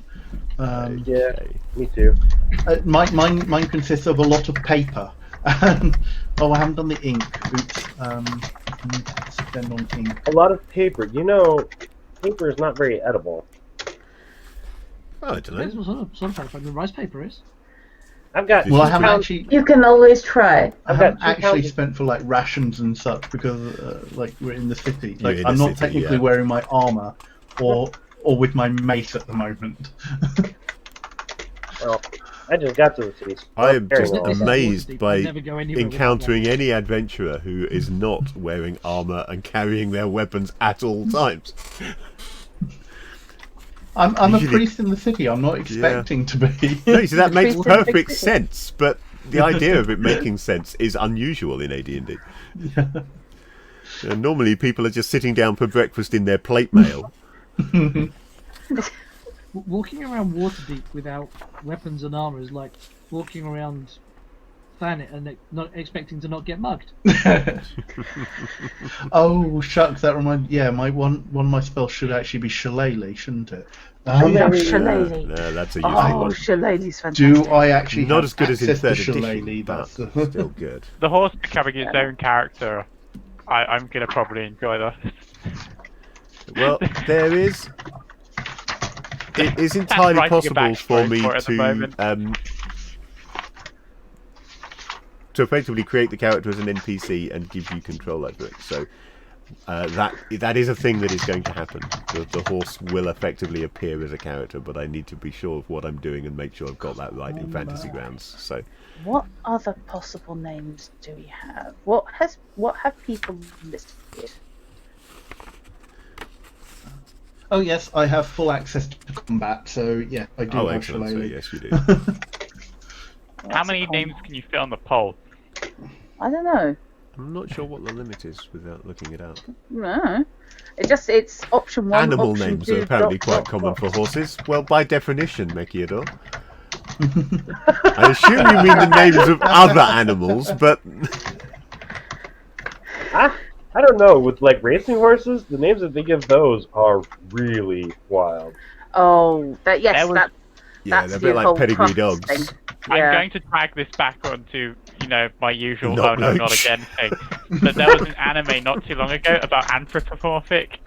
Yeah, Okay. me too. Mine consists of a lot of paper. Oh, I haven't done the ink. Oops. I need to spend on ink. A lot of paper. You know, paper is not very edible. Oh, I don't Depends know. what sort of paper the rice paper is. I've got. Well, I Two haven't pounds- actually. You can always try. I I've got haven't 2 actually pounds- spent for like rations and such because like we're in the city. You're Like in I'm the not city, technically yeah. wearing my armor or with my mace at the moment. Well, I just got to the city. So I am carrying just all This is that. amazed Slaughterdeep. by I never go anywhere without encountering any adventurer who is not wearing armor and carrying their weapons at all times. I'm a Usually- priest in the city. I'm not expecting to be. No, see, that makes Priest in a big perfect city. sense, but the idea of it making sense is unusual in AD&D. Normally, people are just sitting down for breakfast in their plate mail. Walking around Waterdeep without weapons and armor is like walking around Thanet and not expecting to not get mugged. Oh shucks, that reminds. Yeah, my one of my spells should actually be Shillelagh, shouldn't it? Oh, Shillelagh. Shillelagh. No, that's a useful Oh, one. Shillelagh's fantastic. Do I actually Not have as good as in access to third Shillelagh? edition, but That's the... still good. The horse becoming its own character. I'm gonna probably enjoy that. Well, there is. It is entirely writing a possible for backstory me for it at the moment. to effectively create the character as an NPC and give you control over it. So that is a thing that is going to happen. The horse will effectively appear as a character, but I need to be sure of what I'm doing and make sure I've got that right in Fantasy Grounds. So, what other possible names do we have? What have people listed? Oh yes, I have full access to combat, so yeah, I do. Oh, excellent! So yes, you do. How many names can you fit on the poll? I don't know. I'm not sure what the limit is without looking it up. No. It's option 1. Animal option names 2, are apparently dot, quite dot, common dot. for horses. Well, by definition, Mekiador. I assume you mean the names of other animals, but I don't know. With like racing horses, the names that they give those are really wild. Oh, that yes, There was- yeah, that's they're a the bit like whole pedigree trust dogs. thing. I'm Yeah. going to drag this back onto, my usual Not not Loach. again thing. But there was an anime not too long ago about anthropomorphic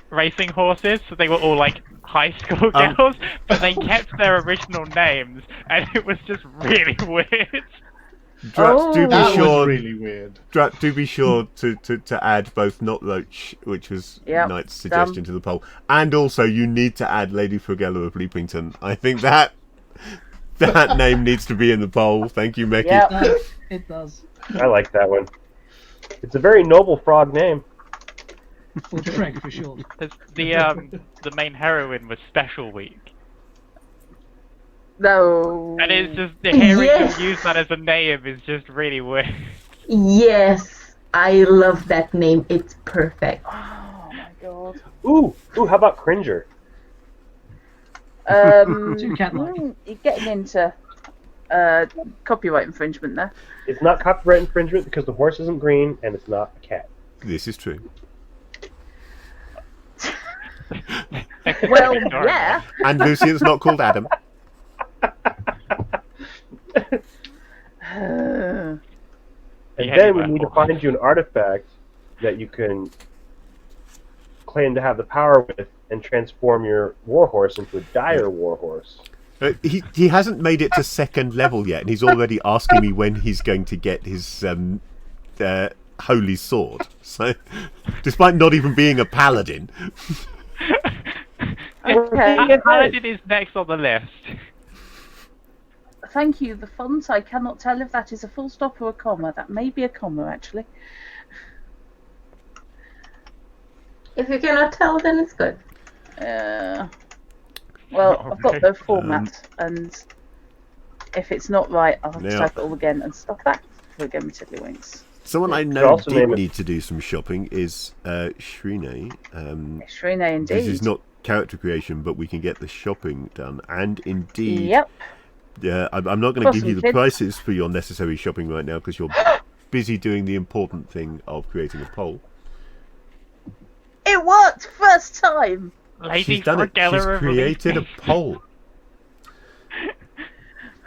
racing horses. So they were all like high school girls, but they kept their original names, and it was just really weird. Drat, do be That sure. was really weird. Drat, do be sure to add both Not Loach, which was Yep, Knight's suggestion to the poll, and also you need to add Lady Frugella of Leapington. I think that name needs to be in the poll. Thank you, Meki. Yep. It does. I like that one. It's a very noble frog name. Or Trek for short. The main heroine was Special Week. No. And it's just, the hearing Yes. them use that as a name is just really weird. Yes, I love that name. It's perfect. Oh my god. Ooh, how about Cringer? Too cat-like. You're getting into copyright infringement there. It's not copyright infringement because the horse isn't green and it's not a cat. This is true. Well, yeah. And Lucian's not called Adam. And Yeah, then we you need to will. find you an artifact that you can claim to have the power with and transform your warhorse into a dire warhorse. He hasn't made it to second level yet, and he's already asking me when he's going to get his holy sword. So, despite not even being a paladin, Okay. Paladin is next on the list. Thank you. The font, I cannot tell if that is a full stop or a comma. That may be a comma, actually. If you cannot tell, then it's good. Well, I've got the Um, format, and if it's not right, I'll have to Now- type it all again and stop that for again, me tiddlywinks. someone I You could know also did name it- need to do some shopping is Shrine. Shrine, indeed. This is not character creation, but we can get the shopping done, and indeed. Yep. I'm not going to give you the Awesome, kid. prices for your necessary shopping right now because you're busy doing the important thing of creating a poll. It worked first time. Lady She's done it. Frugella She's of created a Leapington. poll.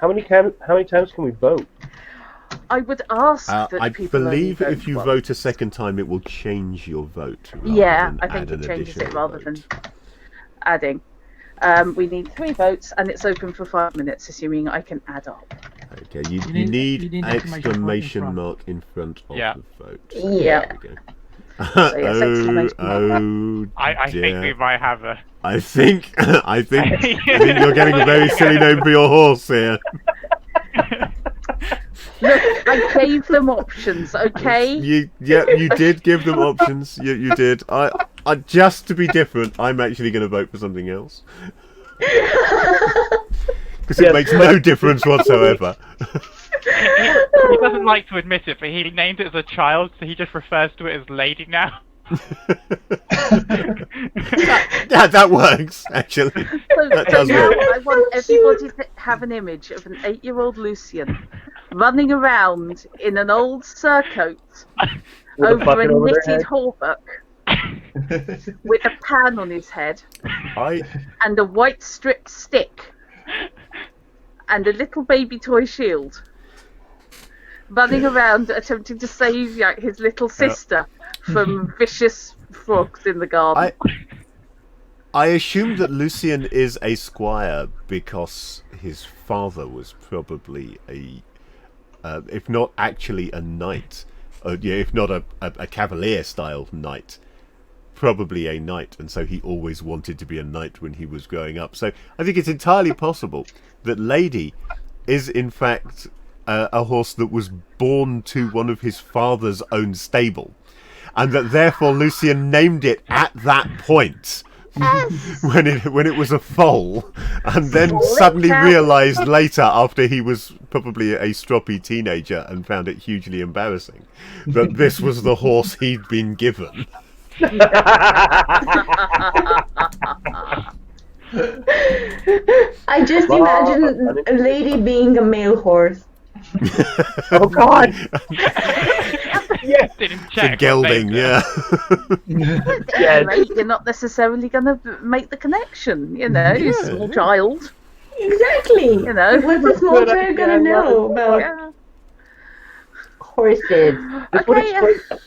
How many times can we vote? I would ask that I people believe only if you once. vote a second time, it will change your vote. rather Yeah, than I think add it an changes it additional rather vote. than adding. We need 3 votes, and it's open for 5 minutes, assuming I can add up. Okay, you need- need you need exclamation mark in front of Yeah. the vote. Yeah. There we go. yes, exclamation mark. I think we might have a... I think you're getting a very silly name for your horse here. Look, I gave them options, okay? You did give them options. You did. I just to be different, I'm actually going to vote for something else because it Yes, makes no difference whatsoever. He doesn't like to admit it, but he named it as a child, so he just refers to it as Lady now. that works actually. So does now work. I want everybody to have an image of an 8-year-old Lucian running around in an old surcoat With a over bucket a over their knitted head? hauberk with a pan on his head I and a white striped stick and a little baby toy shield, running around attempting to save his little sister from vicious frogs in the garden. I assumed that Lucian is a squire because his father was probably if not actually a knight, if not a cavalier-style knight, probably a knight, and so he always wanted to be a knight when he was growing up. So I think it's entirely possible that Lady is in fact a horse that was born to one of his father's own stable, and that therefore Lucian named it at that point. Yes. when it was a foal, and then Split suddenly out. realised later, after he was probably a stroppy teenager and found it hugely embarrassing, that this was the horse he'd been given. I just imagine a lady being a male horse. Oh God! Yes, didn't The check. gelding, yeah. Anyway, you're not necessarily going to make the connection, you know. You're a small child, Exactly. you know. What's a small child gonna know about Yeah. horses?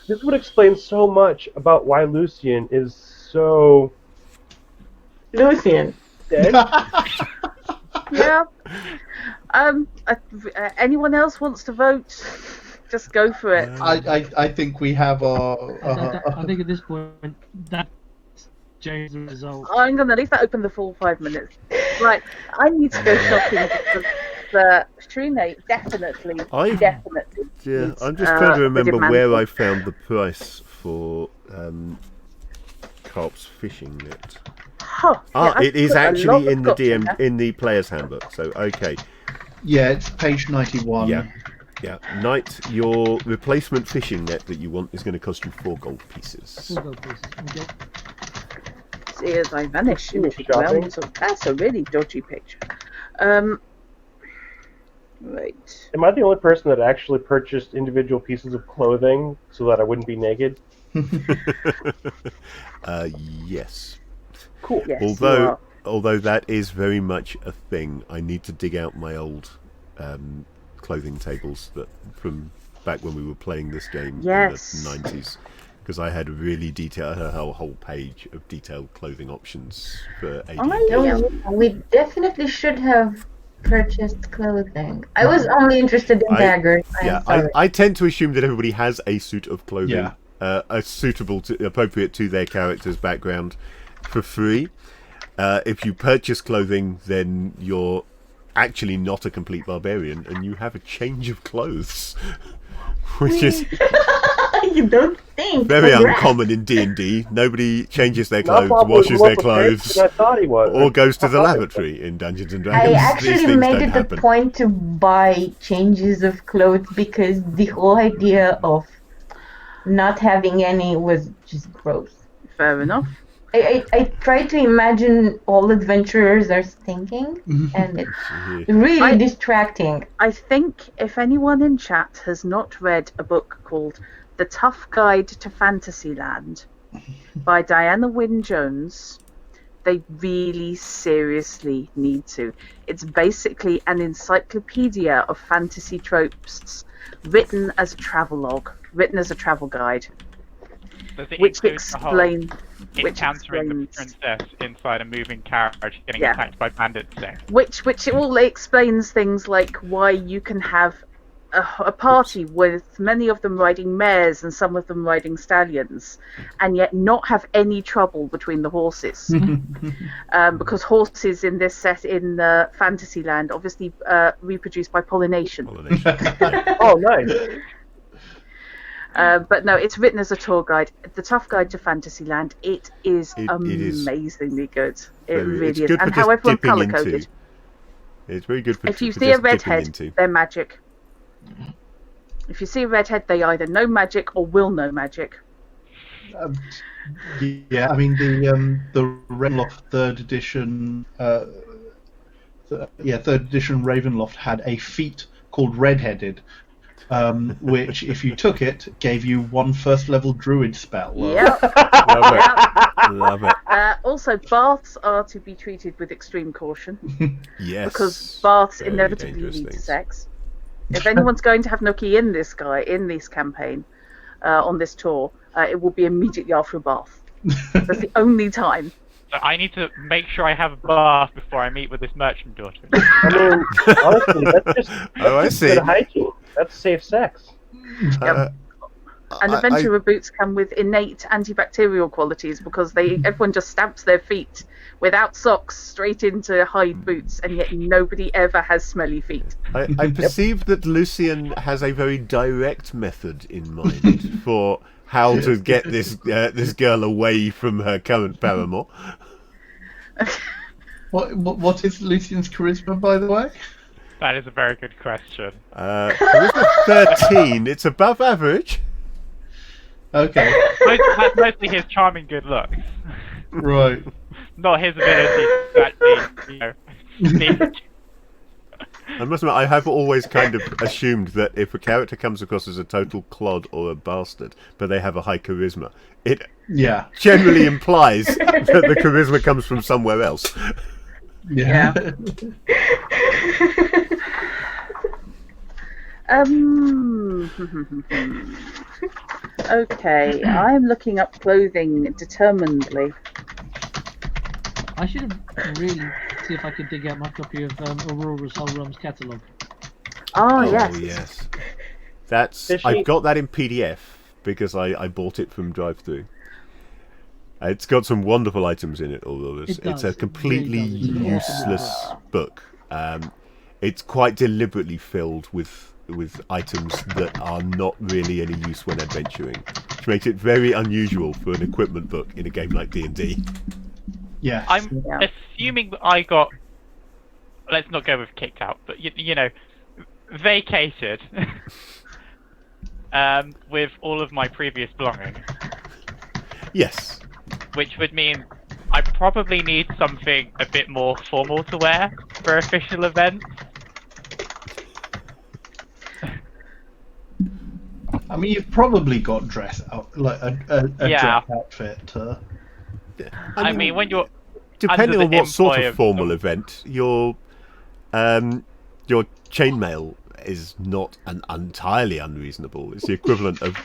This would explain so much about why Lucian is so Lucian. dead. Yeah. Anyone else wants to vote? Just go for it. I think we have I think at this point that's James' the result. I'm going to leave that open the full 5 minutes. Right, I need to go shopping because Shrine definitely. Yeah, needs, I'm just trying to remember demand where for- I found the price for Carp's fishing net. Huh, yeah, I It is put a lot actually of in the Scotch in there. in the player's handbook. So okay, Yeah, it's page 91. yeah. Knight, your replacement fishing net that you want is going to cost you 4 gold pieces. We'll go, please. Okay. See as I vanish into the Shopping. realms of... That's a really dodgy picture. Right. Am I the only person that actually purchased individual pieces of clothing so that I wouldn't be naked? Yes. Cool. Yes, you are. Although that is very much a thing, I need to dig out my old clothing tables that from back when we were playing this game Yes. in the 90s, because I had really detailed a whole page of detailed clothing options for AD. We definitely should have purchased clothing. I was only interested in daggers. I tend to assume that everybody has a suit of clothing, Yeah. appropriate to their character's background, for free. If you purchase clothing, then you're actually not a complete barbarian, and you have a change of clothes, which is You don't think. very Congrats. uncommon in D&D. Nobody changes their Not clothes, probably washes more their prepared clothes, than I thought he was. or goes to the lavatory in Dungeons and Dragons. I These actually things made don't it happen. a point to buy changes of clothes because the whole idea of not having any was just gross. Fair enough. I try to imagine all adventurers are thinking, and it's really distracting. I think if anyone in chat has not read a book called The Tough Guide to Fantasyland by Diana Wynne Jones, they really seriously need to. It's basically an encyclopedia of fantasy tropes written as a travelogue, written as a travel guide, Does it which include the whole explains encountering the princess inside a moving carriage getting Yeah. attacked by bandits thing? which it all explains things like why you can have a party with many of them riding mares and some of them riding stallions, and yet not have any trouble between the horses, because horses in this set in Fantasyland obviously reproduce by pollination. Oh, nice. But no, it's written as a tour guide. The Tough Guide to Fantasyland. It is It is amazingly good. It It's really is. good And for how just everyone's dipping colour into. coded. It's very good for If you for see a just dipping redhead, into. they're magic. If you see a redhead, they either know magic or will know magic. Yeah, I mean the Ravenloft third edition, third edition Ravenloft had a feat called Redheaded, which if you took it gave you 1 first level druid spell. Yep. Love it. Yep. Love it. Also, baths are to be treated with extreme caution Yes. because baths Very inevitably dangerous lead to things. sex. If anyone's going to have Nookie in this campaign, on this tour, it will be immediately after a bath. That's the only time. So I need to make sure I have a bath before I meet with this merchant daughter. I mean, honestly, that's just Oh, I see. good hygiene. That's safe sex. And adventurer boots come with innate antibacterial qualities because everyone just stamps their feet without socks straight into hide boots, and yet nobody ever has smelly feet. I perceive that Lucian has a very direct method in mind for how to get this girl away from her current paramour. What is Lucian's charisma, by the way? That is a very good question. Charisma 13. It's above average. Okay. That's mostly his charming good looks. Right. Not his ability to actually, speak. I must admit, I have always kind of assumed that if a character comes across as a total clod or a bastard, but they have a high charisma, it generally implies that the charisma comes from somewhere else. Yeah. Okay, I'm looking up clothing determinedly. I should have really see if I could dig out my copy of Aurora's Whole Realms catalogue. Oh, yes. yes. That's I've got that in PDF because I bought it from drive-thru. It's got some wonderful items in it, although it's a completely useless book. It's quite deliberately filled with items that are not really any use when adventuring, which makes it very unusual for an equipment book in a game like D&D. Yeah. I'm assuming that I got, let's not go with kicked out, but vacated with all of my previous belongings. Yes. Which would mean I probably need something a bit more formal to wear for official events. I mean, you've probably got dress out, like a dress outfit. I mean, when you're depending on what sort of formal event, your chainmail is not an entirely unreasonable. It's the equivalent of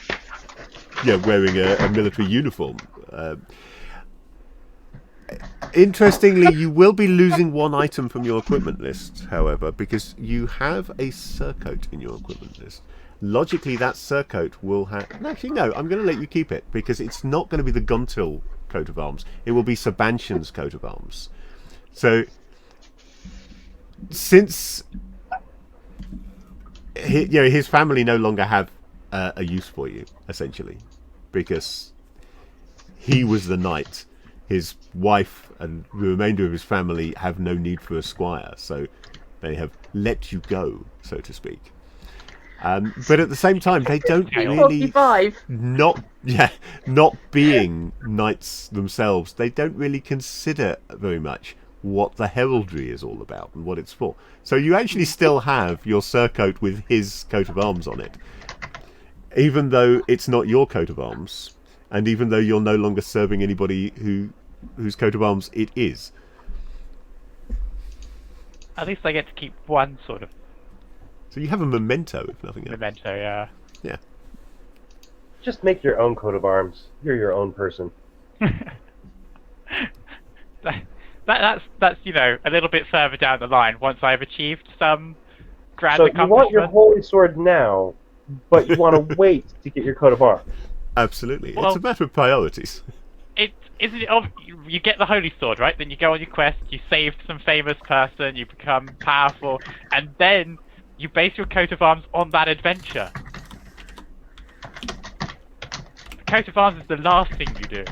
wearing a military uniform. Interestingly, you will be losing one item from your equipment list, however, because you have a surcoat in your equipment list. Logically, that surcoat will have... Actually, no, I'm going to let you keep it, because it's not going to be the Gontil coat of arms. It will be Sebastian's coat of arms. So, since his family no longer have a use for you, essentially, because he was the knight, his wife and the remainder of his family have no need for a squire, so they have let you go, so to speak. But at the same time, they don't really not being knights themselves. They don't really consider very much what the heraldry is all about and what it's for. So you actually still have your surcoat with his coat of arms on it, even though it's not your coat of arms, and even though you're no longer serving anybody whose coat of arms it is. At least I get to keep one sort of. So you have a memento, if nothing else. Memento, yeah. Yeah. Just make your own coat of arms. You're your own person. That's a little bit further down the line once I've achieved some grand accomplishment. So you want your holy sword now, but you want to wait to get your coat of arms. Absolutely. Well, it's a matter of priorities. You get the holy sword, right? Then you go on your quest, you save some famous person, you become powerful, and then you base your coat of arms on that adventure. The coat of arms is the last thing you do.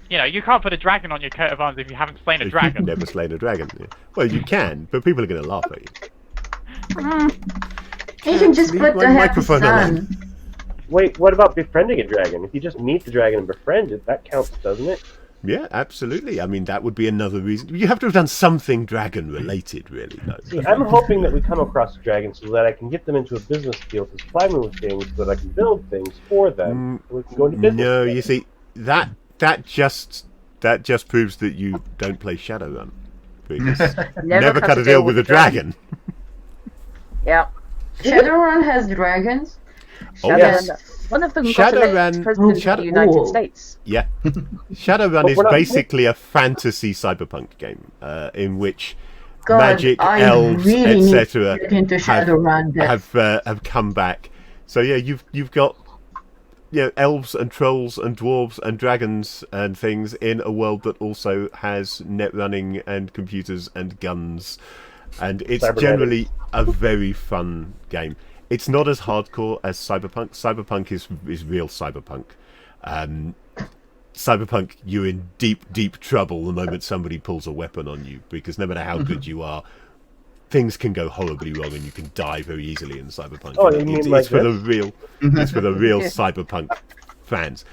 You can't put a dragon on your coat of arms if you haven't slain a dragon. You've never slain a dragon. Well, you can, but people are going to laugh at you. You can just put the microphone on. Wait, what about befriending a dragon? If you just meet the dragon and befriend it, that counts, doesn't it? Yeah, absolutely. I mean, that would be another reason. You have to have done something dragon-related, really, though. See, I'm hoping that we come across a dragon so that I can get them into a business deal to supply me with things so that I can build things for them. So we can go into business. No, you see, that just proves that you don't play Shadowrun. Because never cut a deal with a dragon. Yeah. Shadowrun has dragons? Yes. One of them got elected president of the United States. Yeah. Shadowrun is basically a fantasy cyberpunk game in which God, magic, I elves, really need to etc. get into Shadowrun. have come back. So yeah, you've got elves and trolls and dwarves and dragons and things in a world that also has net running and computers and guns, and it's generally a very fun game. It's not as hardcore as Cyberpunk. Cyberpunk is real Cyberpunk. Cyberpunk, you're in deep trouble the moment somebody pulls a weapon on you, because no matter how good you are, things can go horribly wrong and you can die very easily in Cyberpunk. Oh, you mean like it's for the real Cyberpunk fans.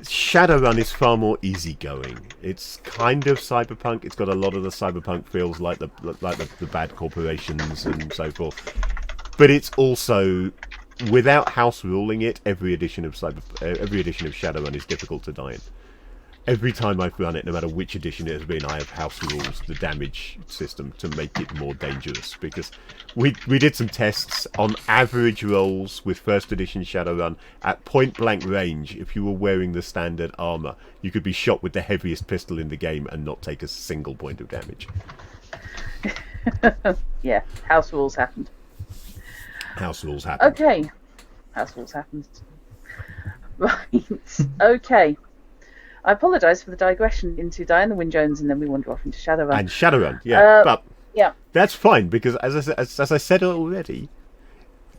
Shadowrun is far more easygoing. It's kind of Cyberpunk. It's got a lot of the Cyberpunk feels, like the bad corporations and so forth. But it's also, without house ruling it, every edition of Shadowrun is difficult to die in. Every time I've run it, no matter which edition it has been, I have house rules the damage system to make it more dangerous. Because we did some tests on average rolls with first edition Shadowrun at point blank range. If you were wearing the standard armor, you could be shot with the heaviest pistol in the game and not take a single point of damage. Yeah, house rules happened. House rules happen. Okay, house rules happened. Right. Okay. I apologise for the digression into Diana Wynne Jones, and then we wander off into Shadowrun. And Shadowrun, yeah, but yeah, that's fine, because as I said already,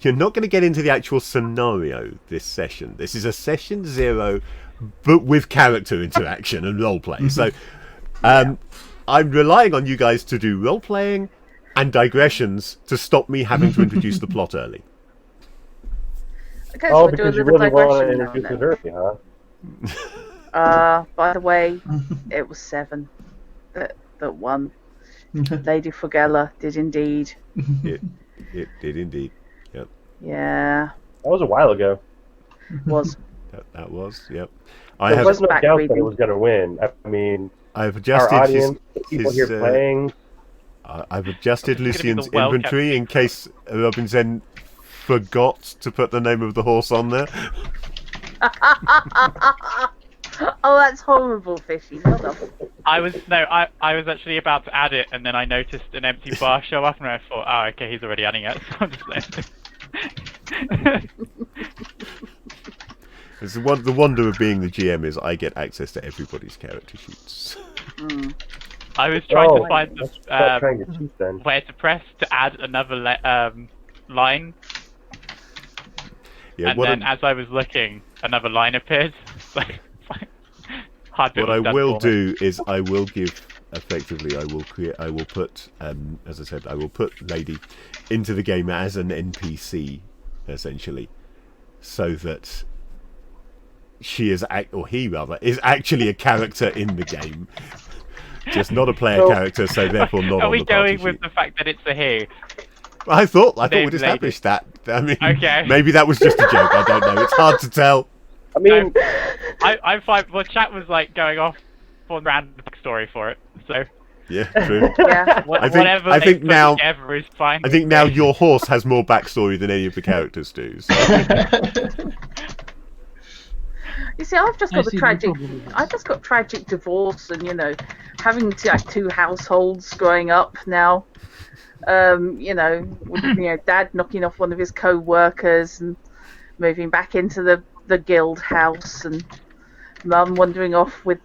you're not going to get into the actual scenario this session. This is a session 0, but with character interaction and role play. So, I'm relying on you guys to do role playing and digressions to stop me having to introduce the plot early. Okay, so we'll do a because you little really want to digression introduce it early, huh? by the way, it was 7 that won. Lady Frogella did indeed. It did indeed. Yep. Yeah. That was a while ago. Was. That was. Yep. There was no doubt that it was going to win. I mean, I've adjusted our audience, the people here playing. I've adjusted Lucian's inventory in case Robin Zen forgot to put the name of the horse on there. Oh, that's horrible, Fishy. Hold on. I was actually about to add it, and then I noticed an empty bar show up, and I thought, oh, okay, he's already adding it. So I'm just The wonder of being the GM is I get access to everybody's character sheets. I was trying to find the where to press to add another line. Yeah, and then as I was looking, another line appeared. What I will do is I will give, effectively, I will put, as I said, I will put Lady into the game as an NPC, essentially, so that she is, or he rather, is actually a character in the game. Just not a player character, so therefore not on the party sheet. Are we going with the fact that it's a he? I thought we'd established that. I mean, okay. Maybe that was just a joke. I don't know. It's hard to tell. I mean, I find chat was like going off on random backstory for it. So yeah, true. Yeah. I think now is fine. I think now your horse has more backstory than any of the characters do. So. You see, I've just got tragic divorce, and having two households growing up now. Dad knocking off one of his co-workers and moving back into the guild house, and Mum wandering off with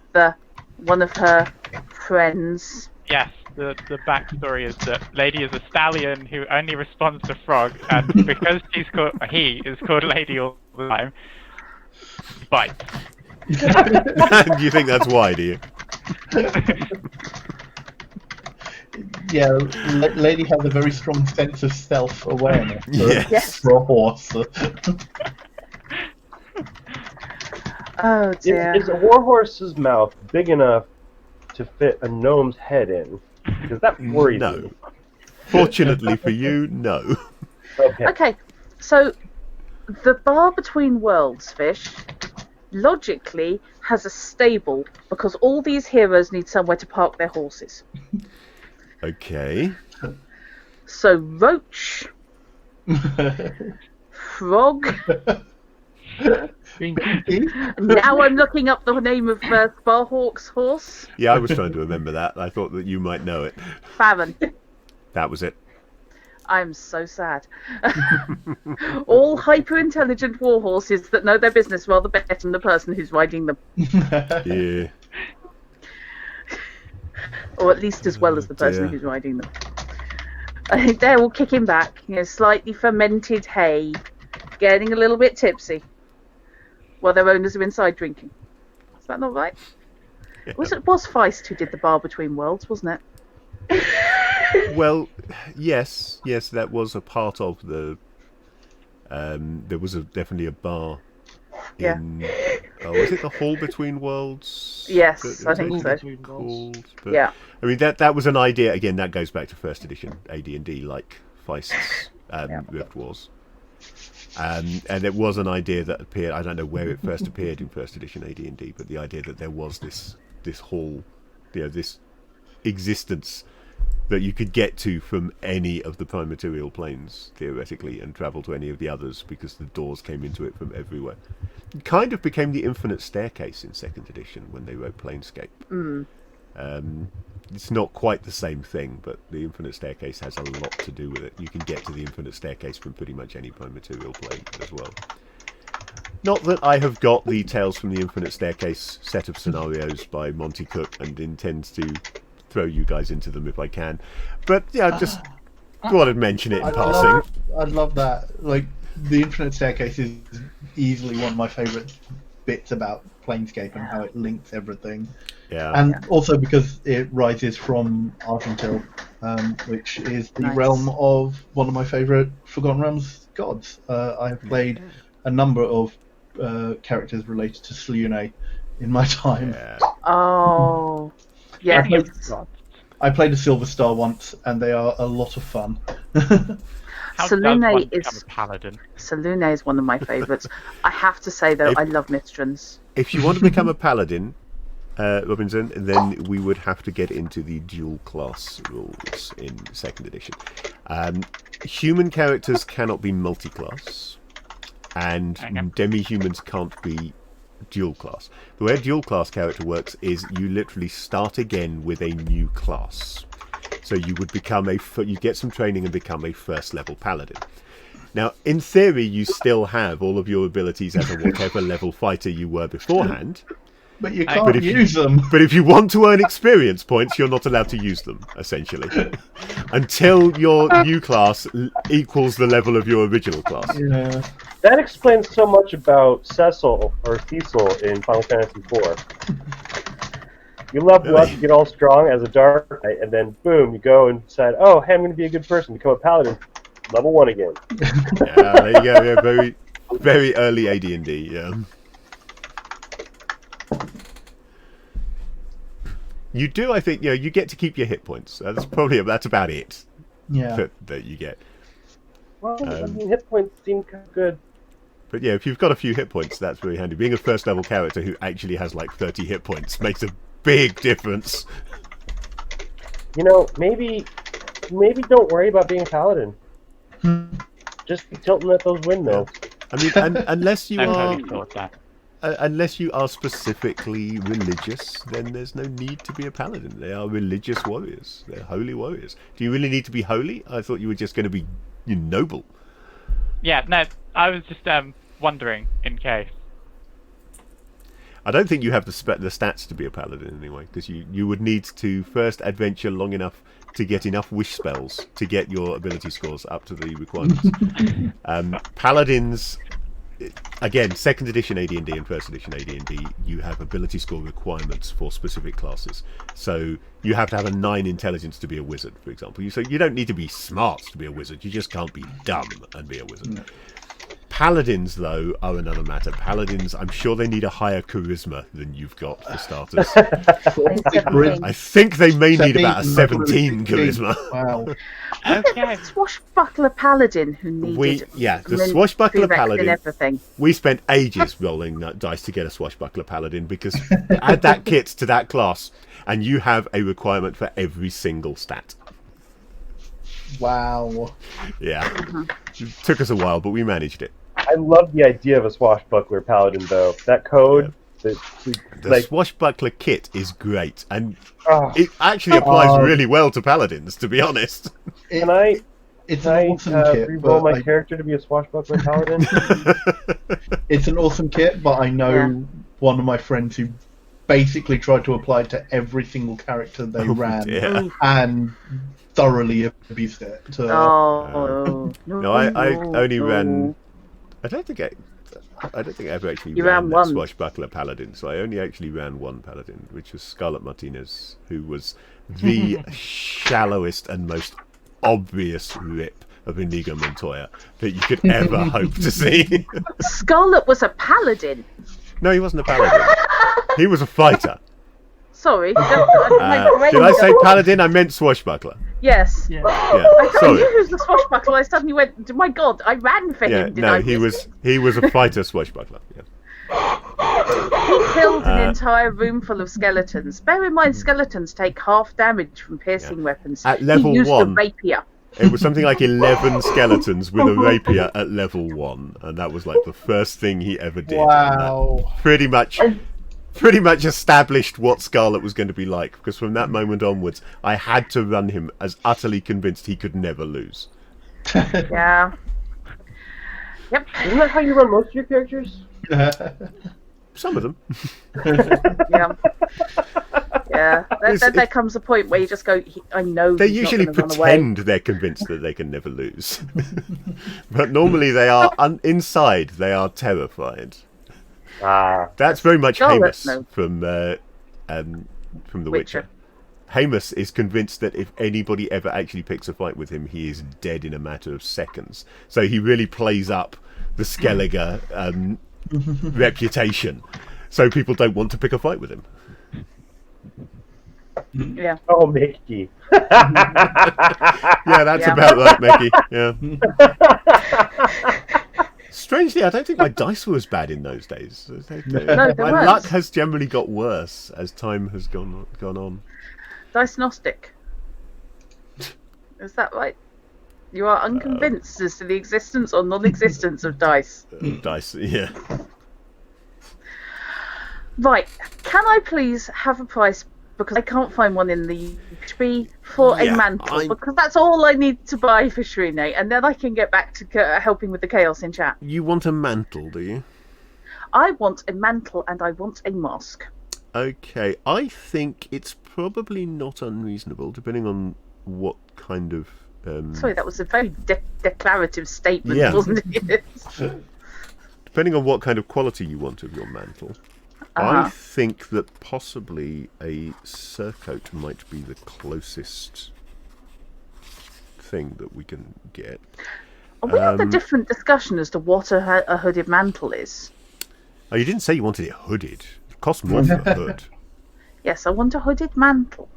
one of her friends. Yes, the backstory is that Lady is a stallion who only responds to frog, and because he is called Lady all the time, bites. Do you think that's why, do you? Yeah, Lady has a very strong sense of self-awareness yes. for a horse. Oh dear. Is a warhorse's mouth big enough to fit a gnome's head in? Because that worries me. Fortunately for you, no. Okay, so the Bar Between Worlds, Fish, logically has a stable because all these heroes need somewhere to park their horses. Okay. So Roach, Frog. Now I'm looking up the name of Sparhawk's horse. Yeah, I was trying to remember that. I thought that you might know it. Farron. That was it. I'm so sad. All hyper-intelligent war horses that know their business rather better than the person who's riding them. Yeah. Or at least as well as the person dear. who's riding them. I think they're all kicking back, slightly fermented hay, getting a little bit tipsy, while their owners are inside drinking. Is that not right? Yeah. Was Feist who did the bar between worlds, wasn't it? Well, yes, that was a part of the. There was definitely a bar. Yeah. Was it the Hall Between Worlds? Yes, I think so. Called, but, Yeah. I mean that was an idea. Again, that goes back to first edition AD&D, like Feist's Rift Wars. And it was an idea that appeared. I don't know where it first appeared in first edition AD&D, but the idea that there was this hall, this existence that you could get to from any of the prime material planes theoretically and travel to any of the others because the doors came into it from everywhere. It kind of became the infinite staircase in second edition when they wrote Planescape. It's not quite the same thing, but the infinite staircase has a lot to do with it. You can get to the infinite staircase from pretty much any prime material plane as well. Not that I have got the Tales from the Infinite Staircase set of scenarios by Monty Cook and intend to throw you guys into them if I can, but yeah, just thought I'd mention it in passing. I love that. Like, the Infinite Staircase is easily one of my favourite bits about Planescape and how it links everything. Yeah, and also because it rises from Argentil, which is the realm of one of my favourite Forgotten Realms gods. I have played a number of characters related to Slune in my time. Yeah. Oh, yeah. I played a Silver Star once, and they are a lot of fun. How Salune does one is become a paladin? Salune is one of my favourites. I have to say though, I love Mistrans. If you want to become a paladin, Robinson, then we would have to get into the dual class rules in second edition. Human characters cannot be multi-class, and demi-humans can't be dual class. The way a dual class character works is you literally start again with a new class. So you would become you get some training and become a first level paladin. Now, in theory, you still have all of your abilities as a whatever level fighter you were beforehand. But you can't use them. But if you want to earn experience points, you're not allowed to use them, essentially. Until your new class equals the level of your original class. Yeah. That explains so much about Cecil in Final Fantasy IV. You level up, you get all strong as a Dark Knight, and then boom, you go and decide, oh, hey, I'm going to be a good person, become a paladin, level 1 again. Yeah, there you go. Yeah, very, very early AD&D. Yeah. You do, I think. You get to keep your hit points. That's about it. Yeah. That you get. Well, I mean, hit points seem kind of good. But yeah, if you've got a few hit points, that's really handy. Being a first level character who actually has like 30 hit points makes a big difference. Maybe don't worry about being a paladin. Just be tilting at those windmills. I mean, unless you are. Thought that. Unless you are specifically religious, then there's no need to be a paladin. They are religious warriors. They're holy warriors. Do you really need to be holy? I thought you were just going to be noble. Yeah, no, I was just wondering in case. I don't think you have the stats to be a paladin anyway, because you would need to first adventure long enough to get enough wish spells to get your ability scores up to the requirements. Paladins, again, second edition AD&D and first edition AD&D, you have ability score requirements for specific classes. So you have to have a 9 intelligence to be a wizard, for example. So you don't need to be smart to be a wizard. You just can't be dumb and be a wizard. No. Paladins, though, are another matter. Paladins, I'm sure they need a higher charisma than you've got, for starters. I think they may need about a 17 charisma. Wow. Okay. Swashbuckler Paladin who needed... the Swashbuckler Paladin. Everything. We spent ages rolling dice to get a Swashbuckler Paladin, because add that kit to that class, and you have a requirement for every single stat. Wow. Yeah. It took us a while, but we managed it. I love the idea of a swashbuckler paladin, though. That code, The The swashbuckler kit is great, and oh, it actually applies really well to paladins, to be honest. can I It's an awesome kit, re-roll but my character to be a swashbuckler paladin? it's an awesome kit, but I know Yeah. one of my friends who basically tried to apply it to every single character they ran dear. and thoroughly abused it. No, I only ran. I don't think I ever actually You ran ran that one. swashbuckler paladin. So I only actually ran one paladin, which was Scarlet Martinez, who was the shallowest and most obvious rip of Inigo Montoya that you could ever hope to see. Scarlet was a paladin. No, he wasn't a paladin. He was a fighter. Sorry. My brain Did I say got- paladin? I meant swashbuckler. Yes. Yeah. Yeah, I sorry. knew he was the swashbuckler. I suddenly went, my God, I ran for Yeah, him. Did no, I he miss was a fighter swashbuckler. Yeah. He killed an entire room full of skeletons. Bear in mind, skeletons take half damage from piercing weapons. At level he used 1. a rapier. It was something like 11 skeletons with a rapier at level 1, and that was like the first thing he ever did. And Wow. that pretty much established what Scarlet was going to be like, because from that moment onwards, I had to run him as utterly convinced he could never lose. Yeah. Yep. Isn't that how you run most of your characters? Some of them. Yeah. Yeah. Then It's- there comes a point where you just go, I know They he's usually not gonna run away. pretend they're convinced that they can never lose. But normally they are, inside, they are terrified. Ah, That's very much Scarlet, Hamus no. from The Witcher. Hamus is convinced that if anybody ever actually picks a fight with him, he is dead in a matter of seconds. So he really plays up the Skellige reputation, so people don't want to pick a fight with him. Yeah. oh, Mickey. Yeah, that's Yeah. about right, Mickey. Yeah. Strangely, I don't think my dice were as bad in those days. No, they My weren't. luck has generally got worse as time has gone on. Dice Gnostic. Is that right? You are unconvinced as to the existence or non-existence of dice. Dice, yeah. Right. Can I please have a price, because I can't find one in the HP, for Yeah, a mantle, I- because that's all I need to buy for Shrine, and then I can get back to helping with the chaos in chat. You want a mantle, do you? I want a mantle and I want a mask. Okay, I think it's probably not unreasonable, depending on what kind of. Sorry, that was a very declarative statement, Yeah. wasn't it? Depending on what kind of quality you want of your mantle, I Uh-huh. think that possibly a surcoat might be the closest thing that we can get. Are we having a different discussion as to what a hooded mantle is? Oh, you didn't say you wanted it hooded. It costs more for a hood. Yes, I want a hooded mantle,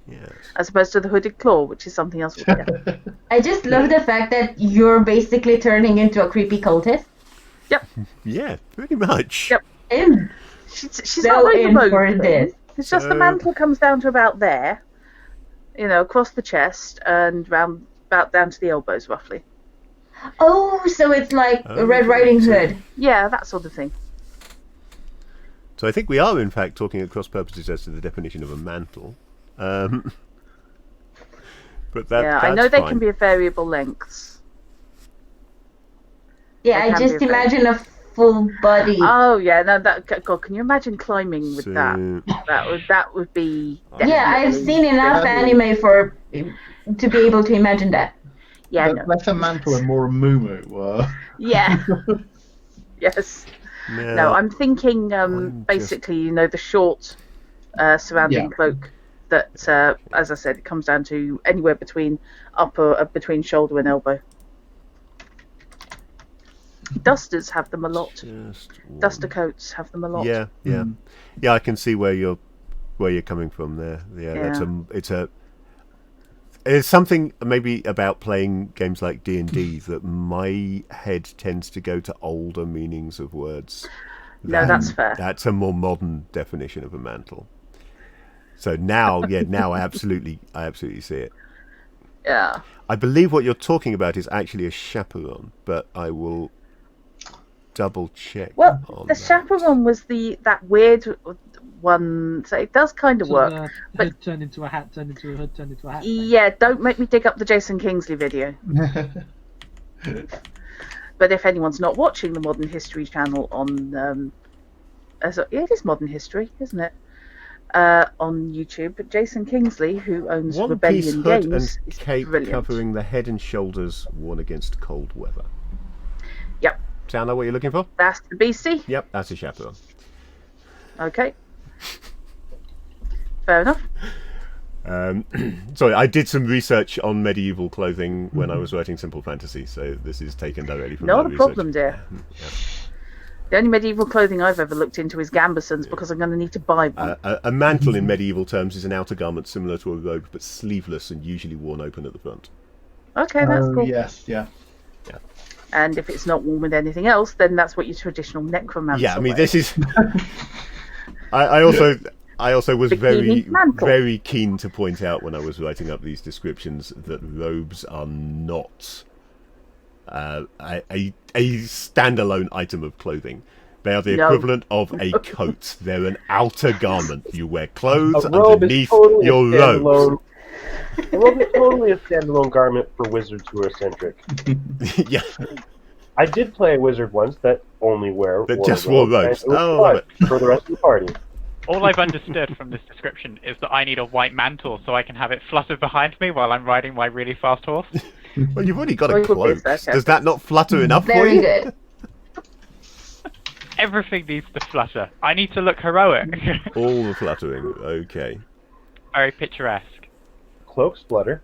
Yes. as opposed to the hooded claw, which is something else altogether. I just love the fact that you're basically turning into a creepy cultist. Yeah, pretty much. Yep. I'm She's so not like the in robe for thing. this. It's just the So- mantle comes down to about there, across the chest and round about down to the elbows, roughly. Oh, so it's like Oh, Red Riding Hood. Yeah, that sort of thing. So I think we are, in fact, talking at cross purposes as to the definition of a mantle. But Yeah, I that's know they fine. can be of variable lengths. Yeah, They I can just be a imagine a full body. Oh yeah, no, God, can you imagine climbing with So- that? That would be. Yeah, I've definitely- seen enough anime to be able to imagine that. Yeah, no. Less a mantle and more a moo-moo. Yeah. Yes. Now, No, I'm thinking I'm basically, the short surrounding Yeah. cloak that, as I said, it comes down to anywhere between between shoulder and elbow. Dusters have them a lot. just one- Duster coats have them a lot. Yeah, yeah, yeah. I can see where you're coming from there. Yeah, Yeah. it's something maybe about playing games like D&D that my head tends to go to older meanings of words. No, that's fair. That's a more modern definition of a mantle. So now, I absolutely see it. Yeah. I believe what you're talking about is actually a chaperon, but I will double check. Well, on the that. chaperone was that weird one, so it does kind of Sort work. of a but- hood turned into a hat, turned into a hood, turned into a hat. thing. Yeah, don't make me dig up the Jason Kingsley video. But if anyone's not watching the Modern History channel on, it is Modern History, isn't it? On YouTube, but Jason Kingsley, who owns One piece Rebellion hood Games, and is cape brilliant. covering the head and shoulders, worn against cold weather. Yep, Sound like what you're looking for? that's the BC. Yep, that's a chaperone. Okay. Fair enough. Sorry, I did some research on medieval clothing when I was writing Simple Fantasy, so this is taken directly from Not my a problem, research. dear. Yeah. The only medieval clothing I've ever looked into is gambesons because I'm going to need to buy one. A mantle in medieval terms is an outer garment similar to a robe, but sleeveless and usually worn open at the front. Okay, that's cool. Yes, yeah. And if it's not worn with anything else, then that's what your traditional necromancer Yeah, I mean, wears. this is. I also was Bikini mantle. very keen to point out when I was writing up these descriptions that robes are not a standalone item of clothing. They are the No. equivalent of a coat. They're an outer garment. You wear clothes A robe is underneath totally your a robes. standalone. A robe is totally a standalone garment for wizards who are eccentric. Yeah, I did play a wizard once that only wore just wore and robes. it was Oh, fun love for the rest of the party. All I've understood from this description is that I need a white mantle so I can have it flutter behind me while I'm riding my really fast horse. well, you've already got Well, a it would be cloak. a circus. Does that not flutter enough for Very you? good. Everything needs to flutter. I need to look heroic. All the fluttering. Okay. Very picturesque. Cloaks flutter.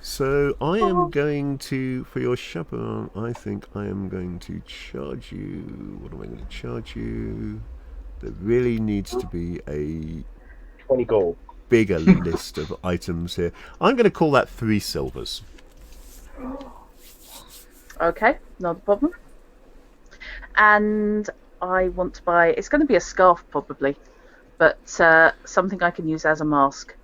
So I am going to, for your chaperone, I think I am going to charge you. What am I going to charge you? There really needs to be a 20 gold. bigger list of items here. I'm going to call that 3 silvers. Okay, not a problem. And I want to buy. It's going to be a scarf probably, but something I can use as a mask.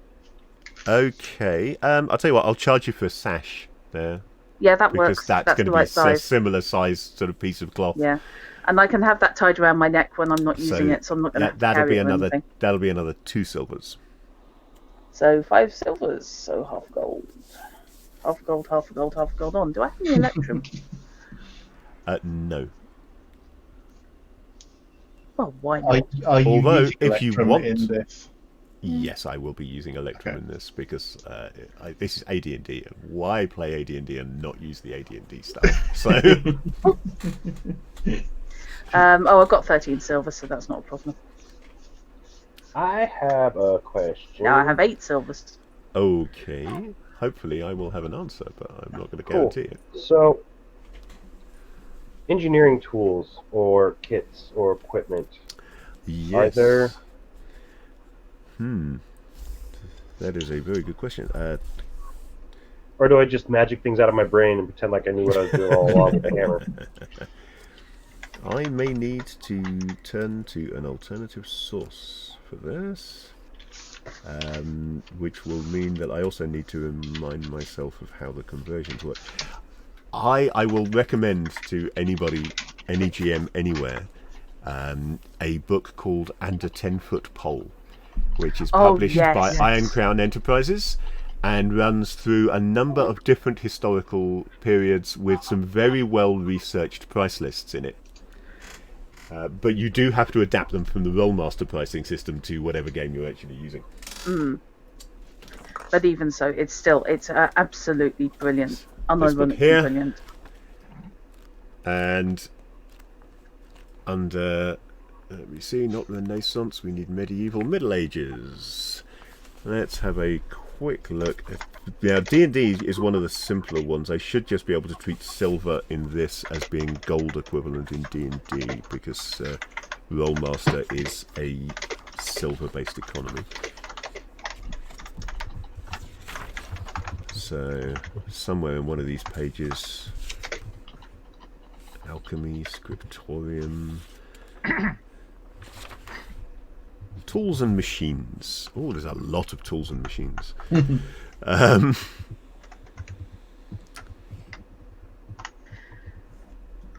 Okay. I'll tell you what. I'll charge you for a sash there Yeah, that because works. that's going the to be right a size. similar size sort of piece of cloth. Yeah, and I can have that tied around my neck when I'm not So using it, so I'm not going to that'll carry be it or another. anything. That'll be another 2 silvers. So 5 silvers, so half gold. Half gold, half gold, half gold on. Do I have any electrum? No. Well, why not? Are you Although, using if you Electrum want- in this? Yes, I will be using Electrum in this because this is AD&D. And why play AD&D and not use the AD&D stuff? So, I've got 13 silver, so that's not a problem. I have a question. Now I have 8 silvers. okay. Hopefully, I will have an answer, but I'm not going to Cool. guarantee it. So, engineering tools or kits or equipment. Yes. Are there? That is a very good question. Or do I just magic things out of my brain and pretend like I knew what I was doing all along with the hammer? I may need to turn to an alternative source for this, which will mean that I also need to remind myself of how the conversions work. I will recommend to anybody, any GM anywhere, a book called And a 10-Foot Pole, which is published by yes. Iron Crown Enterprises and runs through a number of different historical periods with some very well researched price lists in it. But you do have to adapt them from the Rollmaster pricing system to whatever game you're actually using. But even so, it's absolutely brilliant. Unironically here. brilliant. And under, let me see, not Renaissance, we need medieval, Middle Ages. Let's have a quick look. Now, D&D is one of the simpler ones. I should just be able to treat silver in this as being gold equivalent in D&D because Rollmaster is a silver-based economy. So, somewhere in one of these pages, Alchemy, Scriptorium, Tools and Machines. Oh, there's a lot of tools and machines.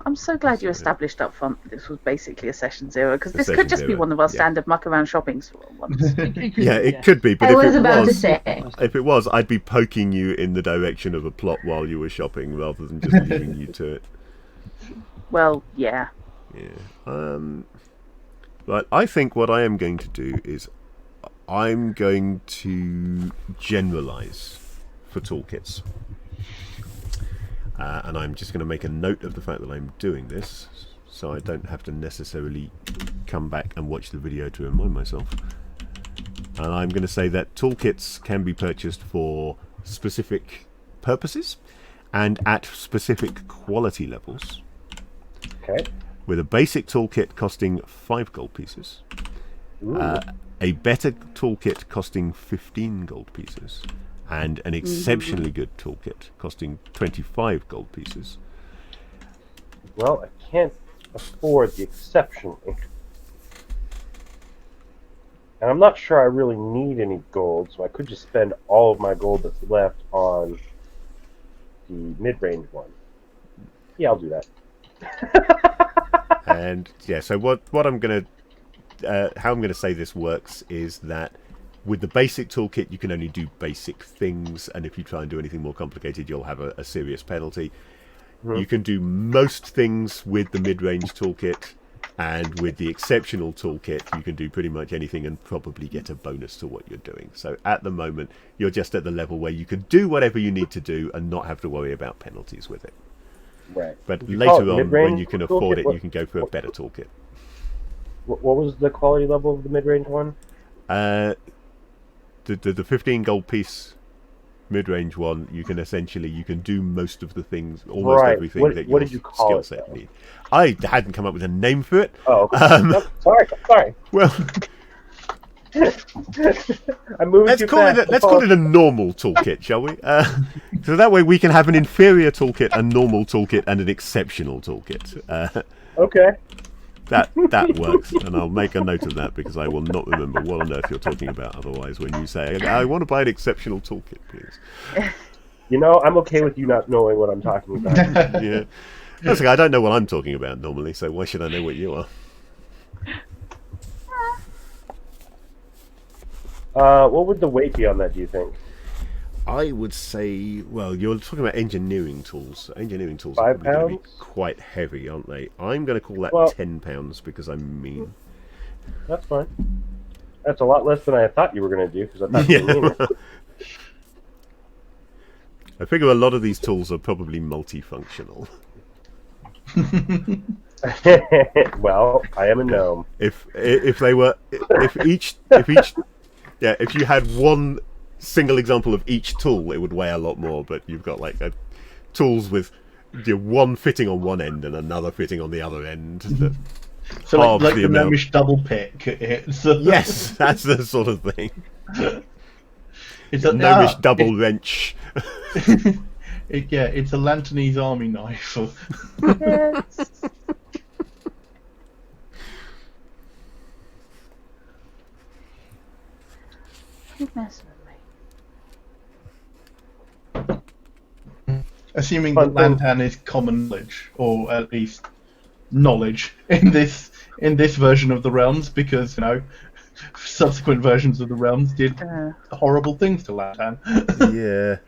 I'm so glad you established up front this was basically a session 0, because this session could just be 0, one of our yeah. standard muck around shoppings ones. It could be, but I if was it about to was, say. if it was, I'd be poking you in the direction of a plot while you were shopping, rather than just leaving you to it. Well, yeah. Yeah. Right. I think what I am going to do is I'm going to generalize for toolkits. And I'm just going to make a note of the fact that I'm doing this, so I don't have to necessarily come back and watch the video to remind myself. And I'm going to say that toolkits can be purchased for specific purposes and at specific quality levels. Okay. With a basic toolkit costing 5 gold pieces, a better toolkit costing 15 gold pieces, and an exceptionally good toolkit costing 25 gold pieces. Well, I can't afford the exceptionally. And I'm not sure I really need any gold, so I could just spend all of my gold that's left on the mid-range one. Yeah, I'll do that. And yeah, so what I'm gonna how I'm gonna say this works is that with the basic toolkit you can only do basic things, and if you try and do anything more complicated you'll have a serious penalty. You can do most things with the mid-range toolkit, and with the exceptional toolkit you can do pretty much anything and probably get a bonus to what you're doing. So at the moment you're just at the level where you can do whatever you need to do and not have to worry about penalties with it. Right. But You call later it on, mid-range when you can afford it, toolkit? you can go for a better toolkit. What was the quality level of the mid-range one? The 15 gold piece mid-range one, you can do most of the things, almost Right. everything What that your did you call skill it, set though? need. I hadn't come up with a name for it. Oh, okay. Nope, sorry. Well, I'm moving let's too call fast. it a normal toolkit, shall we? So that way we can have an inferior toolkit, a normal toolkit, and an exceptional toolkit. Okay. That works, and I'll make a note of that because I will not remember what on earth you're talking about otherwise when you say, I want to buy an exceptional toolkit, please. You know, I'm okay with you not knowing what I'm talking about. Yeah. That's okay, I don't know what I'm talking about normally, so why should I know what you are? What would the weight be on that, do you think? I would say, well, you're talking about engineering tools. Engineering tools 5 are probably going to pounds? be quite heavy, aren't they? I'm going to call that Well- 10 pounds because I'm mean. That's fine. That's a lot less than I thought you were going to do, because I thought you were mean. I figure a lot of these tools are probably multifunctional. Well, I am a gnome. If you had one single example of each tool, it would weigh a lot more. But you've got like tools with one fitting on one end and another fitting on the other end. So halves like the the amount. gnomish double pick. It's, Yes, that's the sort of thing. it's a Gnomish double wrench. It's a Lantanese army knife. Yes. Keep messing with me. Assuming that Lantan is common knowledge, or at least knowledge in this version of the realms, because subsequent versions of the realms did horrible things to Lantan. Yeah.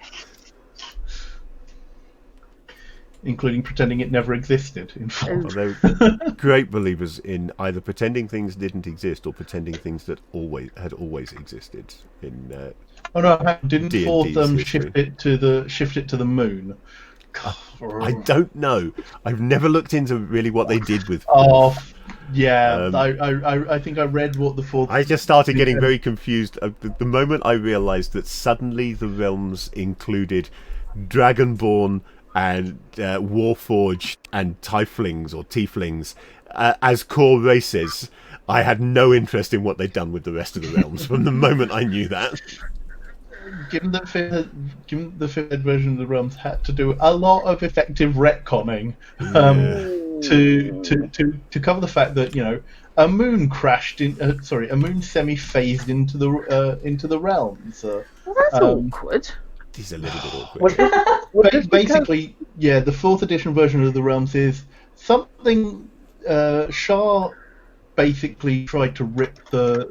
Including pretending it never existed, in fact. Well, they're great believers in either pretending things didn't exist or pretending things that had always existed. In Oh no, didn't D&D's four of them history. shift it to the moon? I don't know. I've never looked into really what they did with. Oh, yeah. Um, I think I read what the fourth. I just started getting very confused the moment I realised that suddenly the realms included Dragonborn and Warforged and Tieflings or Tieflings as core races. I had no interest in what they'd done with the rest of the realms from the moment I knew that. Given the fifth version of the realms had to do a lot of effective retconning to cover the fact that a moon crashed in. A moon semi-phased into the realms. Well, that's awkward. It is a little bit awkward. Basically, the 4th edition version of the realms is something. Shah basically tried to rip the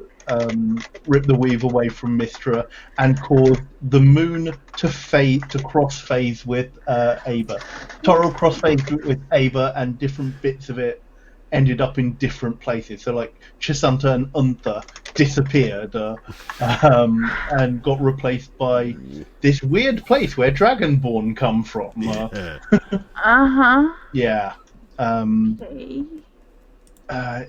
weave away from Mistra and cause the moon to cross phase with Aber. Toro cross phased with Aber, and different bits of it ended up in different places. So like Chisanta and Untha disappeared and got replaced by this weird place where Dragonborn come from. Yeah. Okay.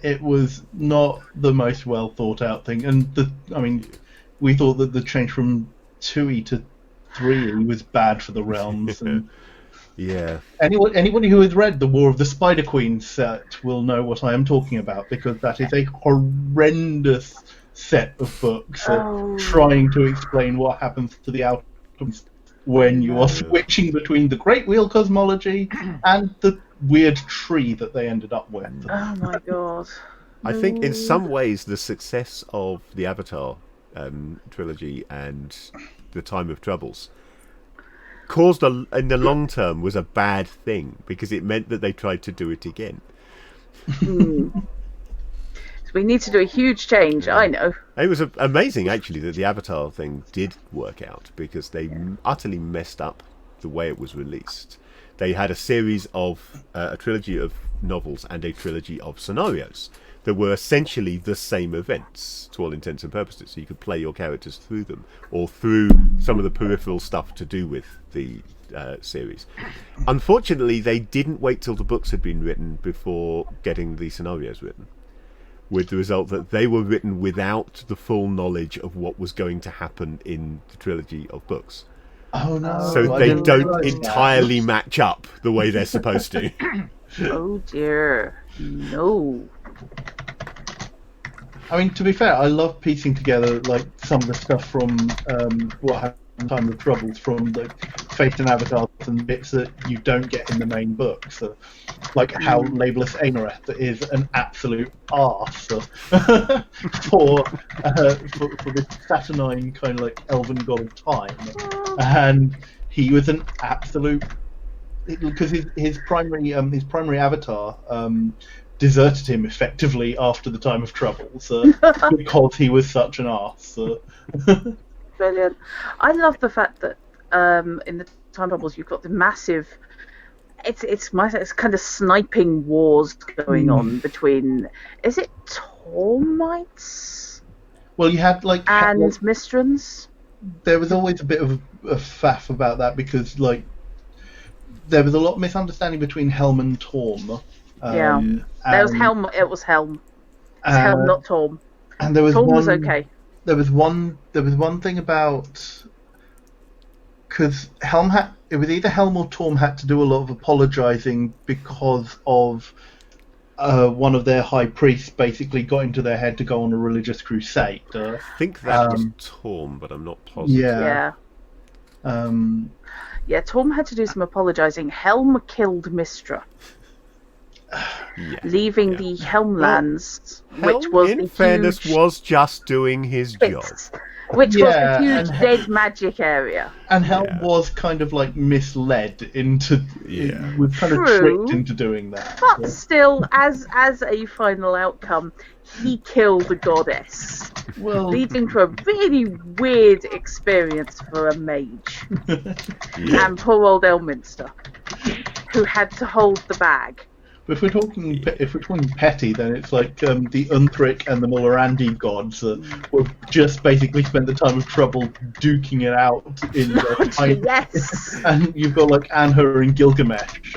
It was not the most well thought out thing, and we thought that the change from 2E to 3E was bad for the realms. And Yeah. anybody who has read the War of the Spider Queen set will know what I am talking about, because that is a horrendous set of books trying to explain what happens to the outcomes when you are switching between the Great Wheel cosmology and the weird tree that they ended up with. Oh my god. I think in some ways the success of the Avatar trilogy and the Time of Troubles caused in the long term was a bad thing, because it meant that they tried to do it again. So we need to do a huge change. I know. It was amazing actually that the Avatar thing did work out, because they utterly messed up the way it was released. They had a series of a trilogy of novels and a trilogy of scenarios that were essentially the same events to all intents and purposes. So you could play your characters through them, or through some of the peripheral stuff to do with the series. Unfortunately, they didn't wait till the books had been written before getting the scenarios written, with the result that they were written without the full knowledge of what was going to happen in the trilogy of books. Oh no! So they don't entirely match up the way they're supposed to. Oh dear. No. I mean, to be fair, I love piecing together like some of the stuff from what happened in Time of Troubles, from the Fate and Avatars and bits that you don't get in the main book. So, like how Labelless Ainoreth is an absolute arse for this saturnine kind of like elven god of time, and he was an absolute, because his primary avatar deserted him effectively after the Time of Troubles because he was such an arse. Brilliant. I love the fact that in the Time Bubbles you've got the massive. It's kind of sniping wars going on between. Is it Tormites? Well, you had like and Mistrans. There was always a bit of a faff about that, because like there was a lot of misunderstanding between Helm and Torm. There was Helm. It was Helm. It's Helm, not Torm. And there was Torm was okay. There was one thing about, because it was either Helm or Torm had to do a lot of apologising because of one of their high priests basically got into their head to go on a religious crusade. I think that was Torm, but I'm not positive. Yeah. Torm had to do some apologising. Helm killed Mistra. Leaving the Helmlands, which was in fairness was just doing his job, which was a huge dead magic area. And Helm was kind of like misled into, was kind of tricked into doing that. But still, as a final outcome, he killed the goddess, leading to a really weird experience for a mage. And poor old Elminster, who had to hold the bag. But if we're talking petty, then it's like the Unthric and the Mullerandi gods were just basically spent the Time of Trouble duking it out in the time. Yes. And you've got like Anhur and Gilgamesh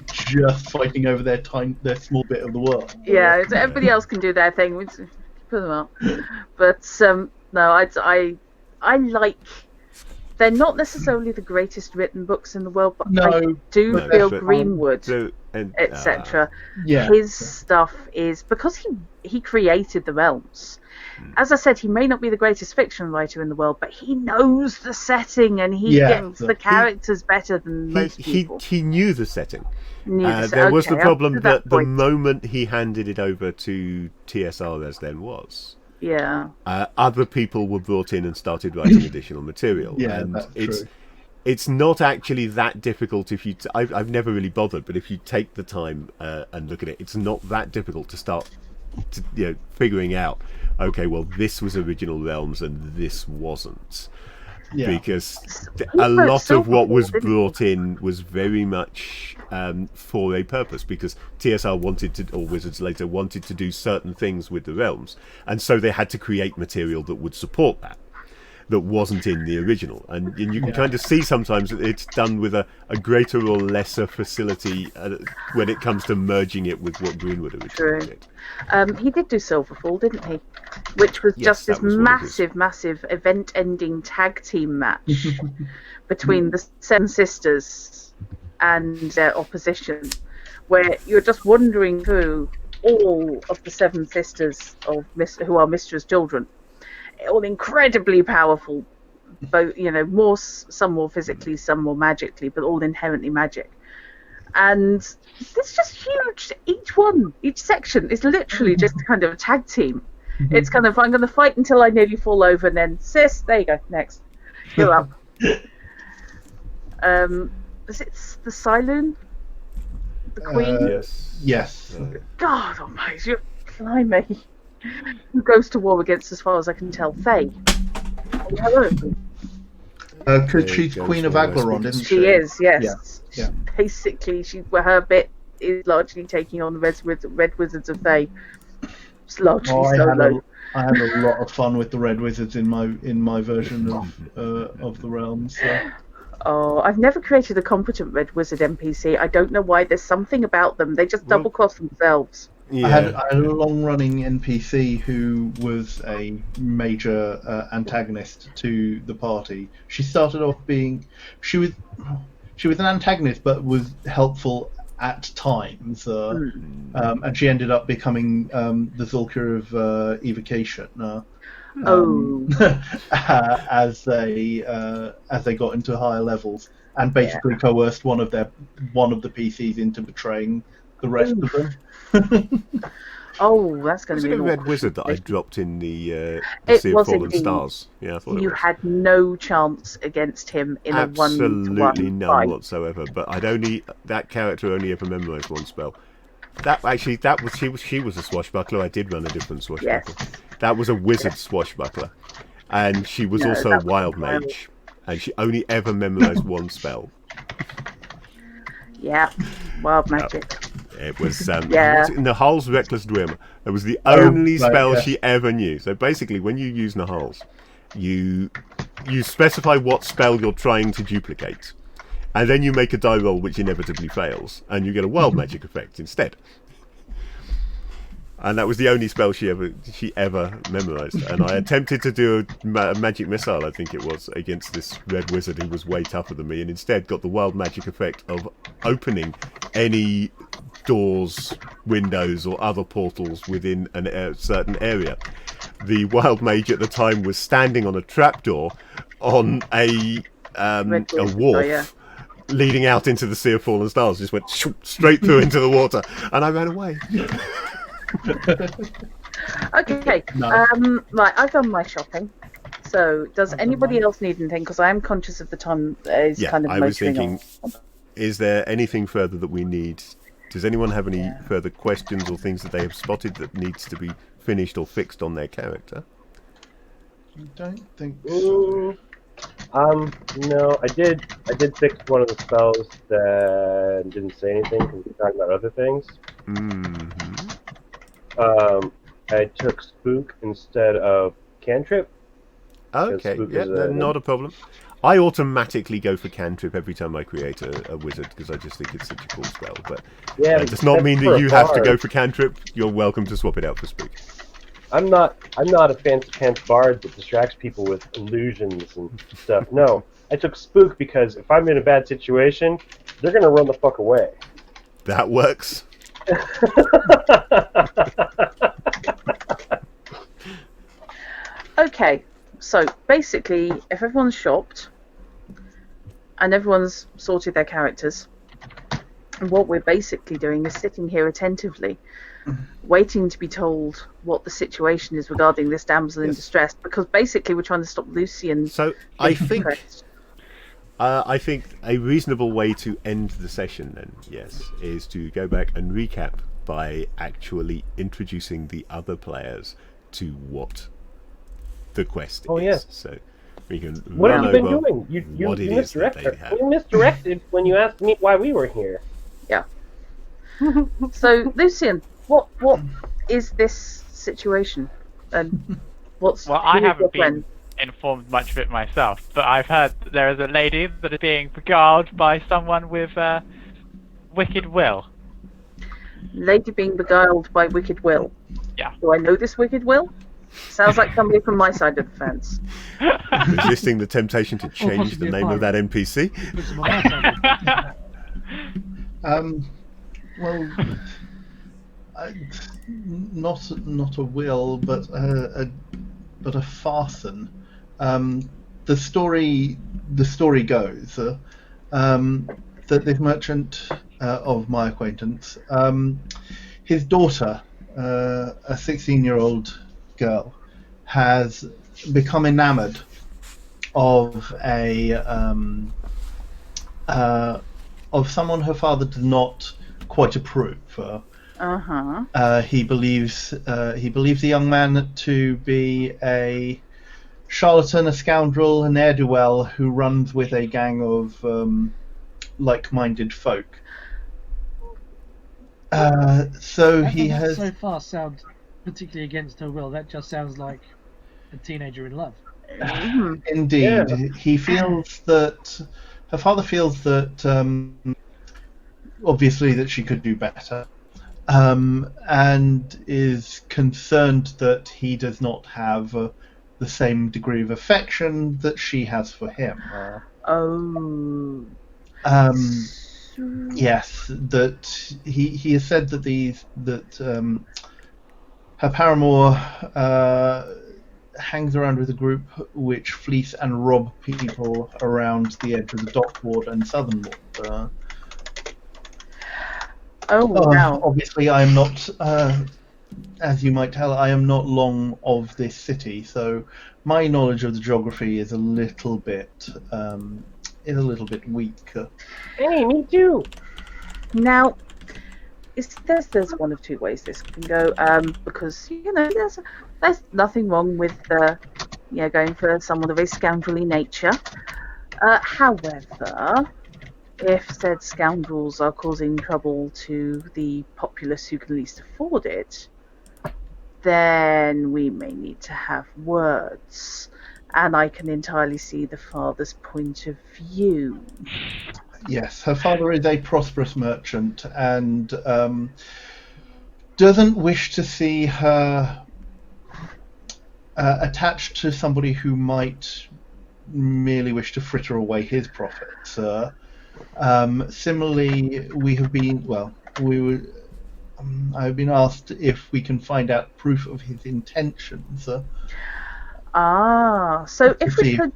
just fighting over their small bit of the world. Yeah, so everybody else can do their thing. We just put them up. But no, I like. They're not necessarily the greatest written books in the world, but I do feel Greenwood, etc. His stuff is, because he created the realms. As I said, he may not be the greatest fiction writer in the world, but he knows the setting and he gets the characters better than most people. He knew the setting. There was the problem that the moment he handed it over to TSR, as then was. Yeah. Other people were brought in and started writing additional material. That's true. it's not actually that difficult if you. I've never really bothered, but if you take the time and look at it, it's not that difficult to start figuring out. Okay, well, this was original Realms and this wasn't. Yeah. Because a lot of what was brought in was very much for a purpose, because TSR wanted to, or Wizards later wanted to do certain things with the realms, and so they had to create material that would support that wasn't in the original, and you can kind of see sometimes that it's done with a greater or lesser facility when it comes to merging it with what Greenwood originally did. He did do Silverfall, didn't he? Which was just this massive event-ending tag team match between the Seven Sisters and their opposition, where you're just wandering through all of the Seven Sisters who are Mistra's children, all incredibly powerful, both some more physically, some more magically, but all inherently magic. And it's just huge. Each section is literally just kind of a tag team. It's kind of, I'm going to fight until I nearly fall over, and then, sis, there you go, next. You're up. Is it the Sylun? The Queen? Yes. God almighty, you're blimey. Who goes to war against, as far as I can tell, Faye? Hello. Because she's Queen of Aglaron, isn't she? She is, yes. Yeah. Basically, her bit is largely taking on the Red Wizards of Faye. It's largely solo. I had a lot of fun with the Red Wizards in my version of the realms. So. Oh, I've never created a competent Red Wizard NPC. I don't know why. There's something about them. They just double cross themselves. Yeah. I had a long-running NPC who was a major antagonist to the party. She started off being she was an antagonist, but was helpful at times, and she ended up becoming the Zulka of Evocation. As they got into higher levels, and basically coerced one of the PCs into betraying the rest of them. Oh, that's going to be a Red Wizard that I dropped in the It Sea of was Fallen indeed. Stars. Yeah, I thought You had no chance against him in a one-to-one absolutely none fight. whatsoever. But that character only ever memorised one spell. She was a swashbuckler. I did run a different swashbuckler. Yes. That was a wizard swashbuckler, and she was also a wild mage, and she only ever memorised one spell. Yeah, wild magic. It was Nahal's Reckless Dwim. It was the only spell she ever knew. So basically, when you use Nahal's, you specify what spell you're trying to duplicate, and then you make a die roll which inevitably fails, and you get a wild magic effect instead. And that was the only spell she ever memorised. And I attempted to do a magic missile, I think it was, against this red wizard who was way tougher than me, and instead got the wild magic effect of opening any doors, windows, or other portals within a certain area. The wild mage at the time was standing on a trapdoor on a wharf. Leading out into the Sea of Fallen Stars, just went straight through into the water, and I ran away. Okay, right, I've done my shopping. So, does anybody else need anything? Because I am conscious of the time that is kind of motoring on. Is there anything further that we need? Does anyone have any further questions or things that they have spotted that needs to be finished or fixed on their character? I don't think so. No, I did fix one of the spells that didn't say anything because we were talking about other things. Mm-hmm. I took Spook instead of Cantrip. Okay, not a problem. I automatically go for Cantrip every time I create a wizard because I just think it's such a cool spell. But that does not mean that you have to go for Cantrip. You're welcome to swap it out for Spook. I'm not a fancy pants bard that distracts people with illusions and stuff. No, I took Spook because if I'm in a bad situation, they're gonna run the fuck away. That works. Okay, so basically, if everyone's shopped and everyone's sorted their characters, what we're basically doing is sitting here attentively, waiting to be told what the situation is regarding this damsel in distress, because basically we're trying to stop Lucian. So I think I think a reasonable way to end the session, then, yes, is to go back and recap by actually introducing the other players to what the quest is. Yes. So we can What run have you been over doing? You what it is that they misdirected. have. You misdirected when you asked me why we were here. Yeah. So, Lucian, what is this situation? And what's Well, who I is your haven't been friend? informed much of it myself, but I've heard that there is a lady that is being beguiled by someone with wicked will. Lady being beguiled by wicked will. Yeah. Do I know this wicked will? Sounds like somebody from my side of the fence. Resisting the temptation to change the possibly a name of that pirate. NPC. Put some on our side. Well, not a will, but a farson. The story goes that this merchant of my acquaintance, his daughter, a 16-year-old girl, has become enamored of of someone her father did not quite approve. He believes the young man to be a charlatan, a scoundrel, an ne'er-do-well who runs with a gang of like-minded folk. So That he doesn't has. so far sound particularly against her will. That just sounds like a teenager in love. Indeed, Yeah. he feels that her father feels that obviously that she could do better, and is concerned that he does not have the same degree of affection that she has for him. Oh. Yes, that he has said that her paramour hangs around with a group which fleece and rob people around the edge of the dock ward and southern ward. Wow. Obviously, I am not, as you might tell, I am not long of this city, so my knowledge of the geography is a little bit weak. Hey, me too. Now, there's one of two ways this can go. Because there's nothing wrong with going for someone of a scoundrelly nature. However, if said scoundrels are causing trouble to the populace who can least afford it, then we may need to have words. And I can entirely see the father's point of view. Yes, her father is a prosperous merchant and doesn't wish to see her attached to somebody who might merely wish to fritter away his profits. Similarly, I've been asked if we can find out proof of his intentions. So if we could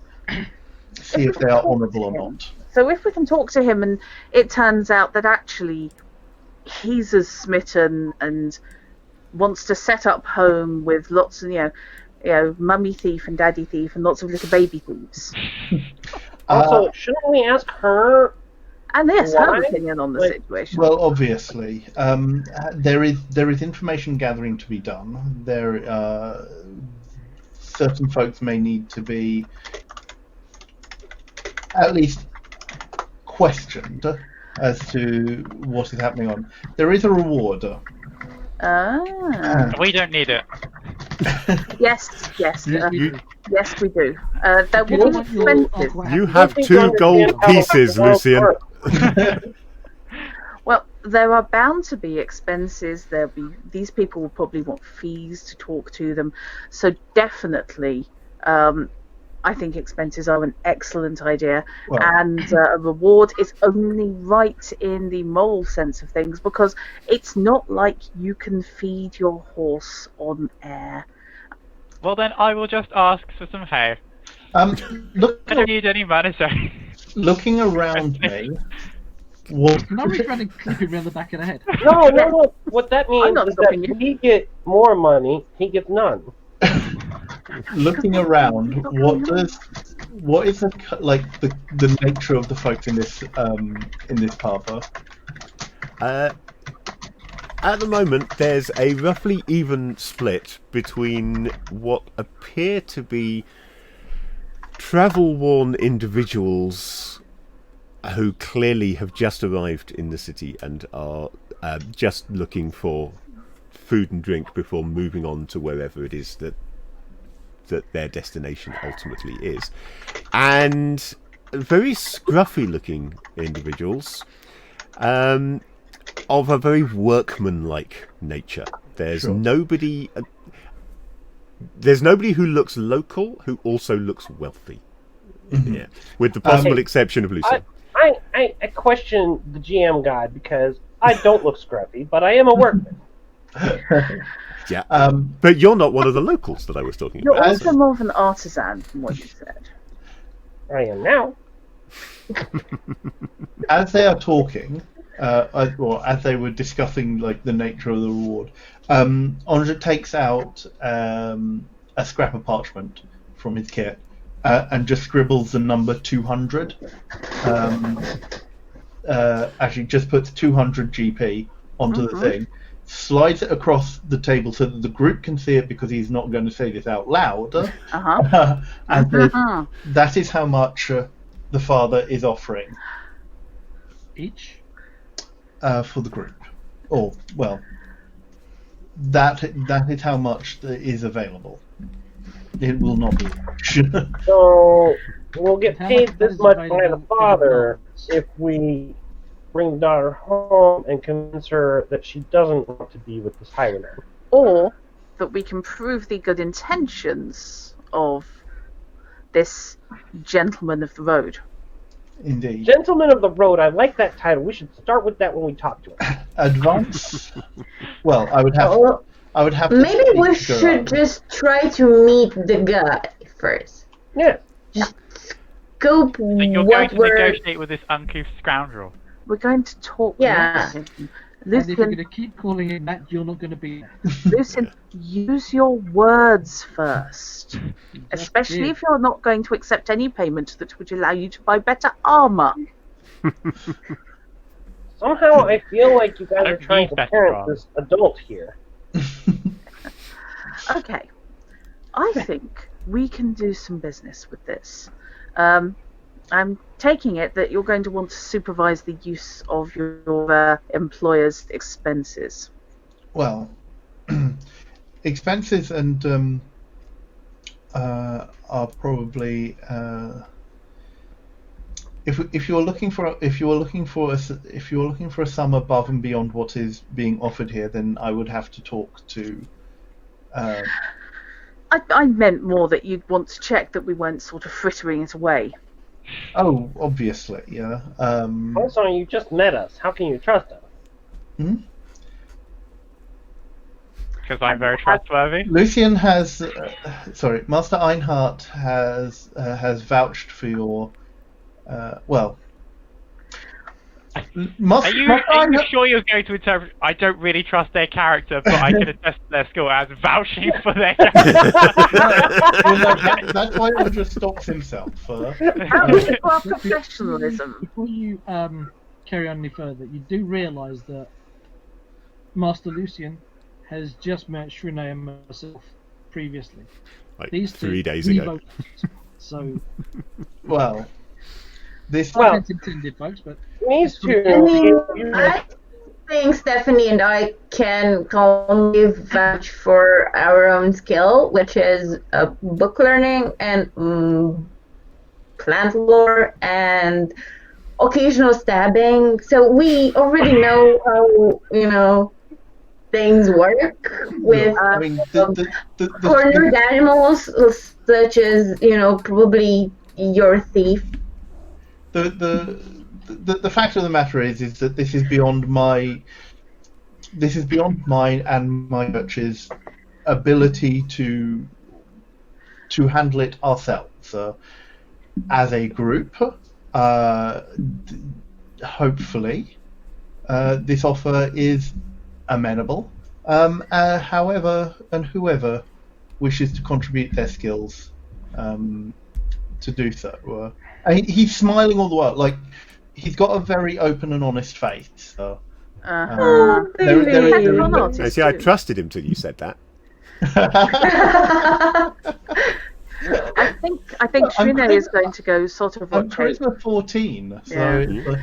see if they are honourable or not. So if we can talk to him and it turns out that actually he's as smitten and wants to set up home with lots of, mummy thief and daddy thief and lots of little baby thieves. Also, shouldn't we ask her? And yes, why? her opinion on the situation. Well, obviously, there is information gathering to be done. There certain folks may need to be at least questioned as to what is happening on. There is a reward. We don't need it. Yes. Yes, we do. Yes, we do. There will be expenses. You have 2 gold pieces, Lucian. Well, there are bound to be expenses. These people will probably want fees to talk to them. So definitely, I think expenses are an excellent idea. Well, and a reward is only right in the moral sense of things, because it's not like you can feed your horse on air. Well, then I will just ask for some hay. I don't need any money, sorry. Looking around me, what? Can I reach around and clip him around the back of the head? No. What that means not is stopping that you. we get more money, he gets none. Looking around, what does what is the nature of the folks in this parlor? At the moment, there's a roughly even split between what appear to be travel-worn individuals who clearly have just arrived in the city and are just looking for food and drink before moving on to wherever it is that their destination ultimately is, and very scruffy-looking individuals. Of a very workman-like nature. There's Sure. nobody. There's nobody who looks local who also looks wealthy. Yeah, with the possible exception of Lucy. I question the GM guy because I don't look scruffy, but I am a workman. Yeah, but you're not one of the locals that I was talking You're about. also more of an artisan, from what you said. I am now. As they are talking, as they were discussing the nature of the reward, Andre takes out a scrap of parchment from his kit and just scribbles the number 200. Actually, just puts 200 GP onto the thing, slides it across the table so that the group can see it because he's not going to say this out loud. And says, that is how much the father is offering. Each? For the group. Or, well, that is how much is available. It will not be much. So we'll get How paid much this is much by available the father in advance? if we bring the daughter home and convince her that she doesn't want to be with this highwayman. Or that we can prove the good intentions of this gentleman of the road. Indeed. Gentleman of the Road, I like that title. We should start with that when we talk to him. Advance. Well, I would have. Well, I would have to. maybe speak we to should her. just try to meet the guy first. Yeah. Scope So you're going what to we're. negotiate with this uncouth scoundrel. We're going to talk Yeah. with him. And if you're going Lucian, to keep calling him that, you're not going to be there. Lucian, use your words first. Especially if you're not going to accept any payment that would allow you to buy better armor. Somehow I feel like you guys I are don't trying need to better parent armor. this adult here. Okay. I think we can do some business with this. I'm taking it that you're going to want to supervise the use of your employer's expenses. Well, expenses and are probably if you're looking for a sum above and beyond what is being offered here, then I would have to talk to. I meant more that you'd want to check that we weren't sort of frittering it away. Oh, obviously, yeah. Also, you just met us. How can you trust us? Because I'm very trustworthy. Lucian has, Master Einhart has vouched for your, well. Are you sure you're going to interpret? I don't really trust their character, but I can attest to their skill as vouching for their character. That's why Andrew stops himself. Our professionalism. Before you carry on any further, you do realise that Master Lucian has just met Shrine and myself previously. Like These 3 two days ago. revoted. So, Well, this. Well- that's intended, folks, but These two. I mean, I think Stephanie and I can only vouch for our own skill, which is book learning and plant lore and occasional stabbing. So we already know how, things work with I mean, the cornered animals, such as, probably your thief. The fact of the matter is that this is beyond mine and my church's ability to handle it ourselves as a group. Hopefully, this offer is amenable. However, and whoever wishes to contribute their skills to do so. He's smiling all the while, like he's got a very open and honest face. So Uh-huh. I see. I trusted him till you said that. I think Shrine is going to go sort of I'm what charisma 14, so Yeah.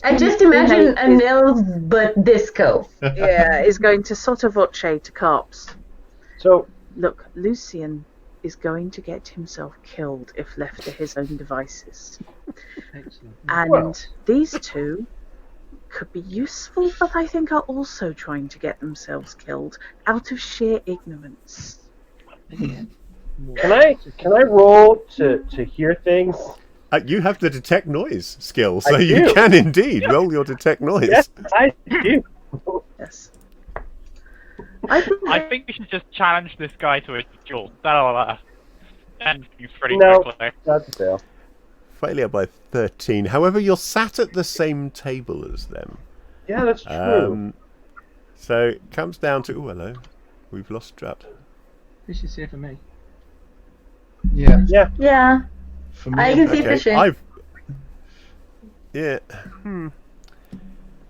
I just imagine a Nils but disco. is going to sort of what to Carps. So, Look, Lucian is going to get himself killed if left to his own devices. Excellent. And these two could be useful, but I think are also trying to get themselves killed out of sheer ignorance. Again, more can I roll to hear things? You have the detect noise skill, so I you do. can indeed roll your detect noise. Yes, I do. Yes. I think we should just challenge this guy to a duel. That'll end things pretty No, quickly. that's a fail. Failure by 13. However, you're sat at the same table as them. Yeah, that's true. So it comes down to... Oh, hello. We've lost Drat. This is here for me. yeah. Yeah, For me, I can see fishing. Yeah.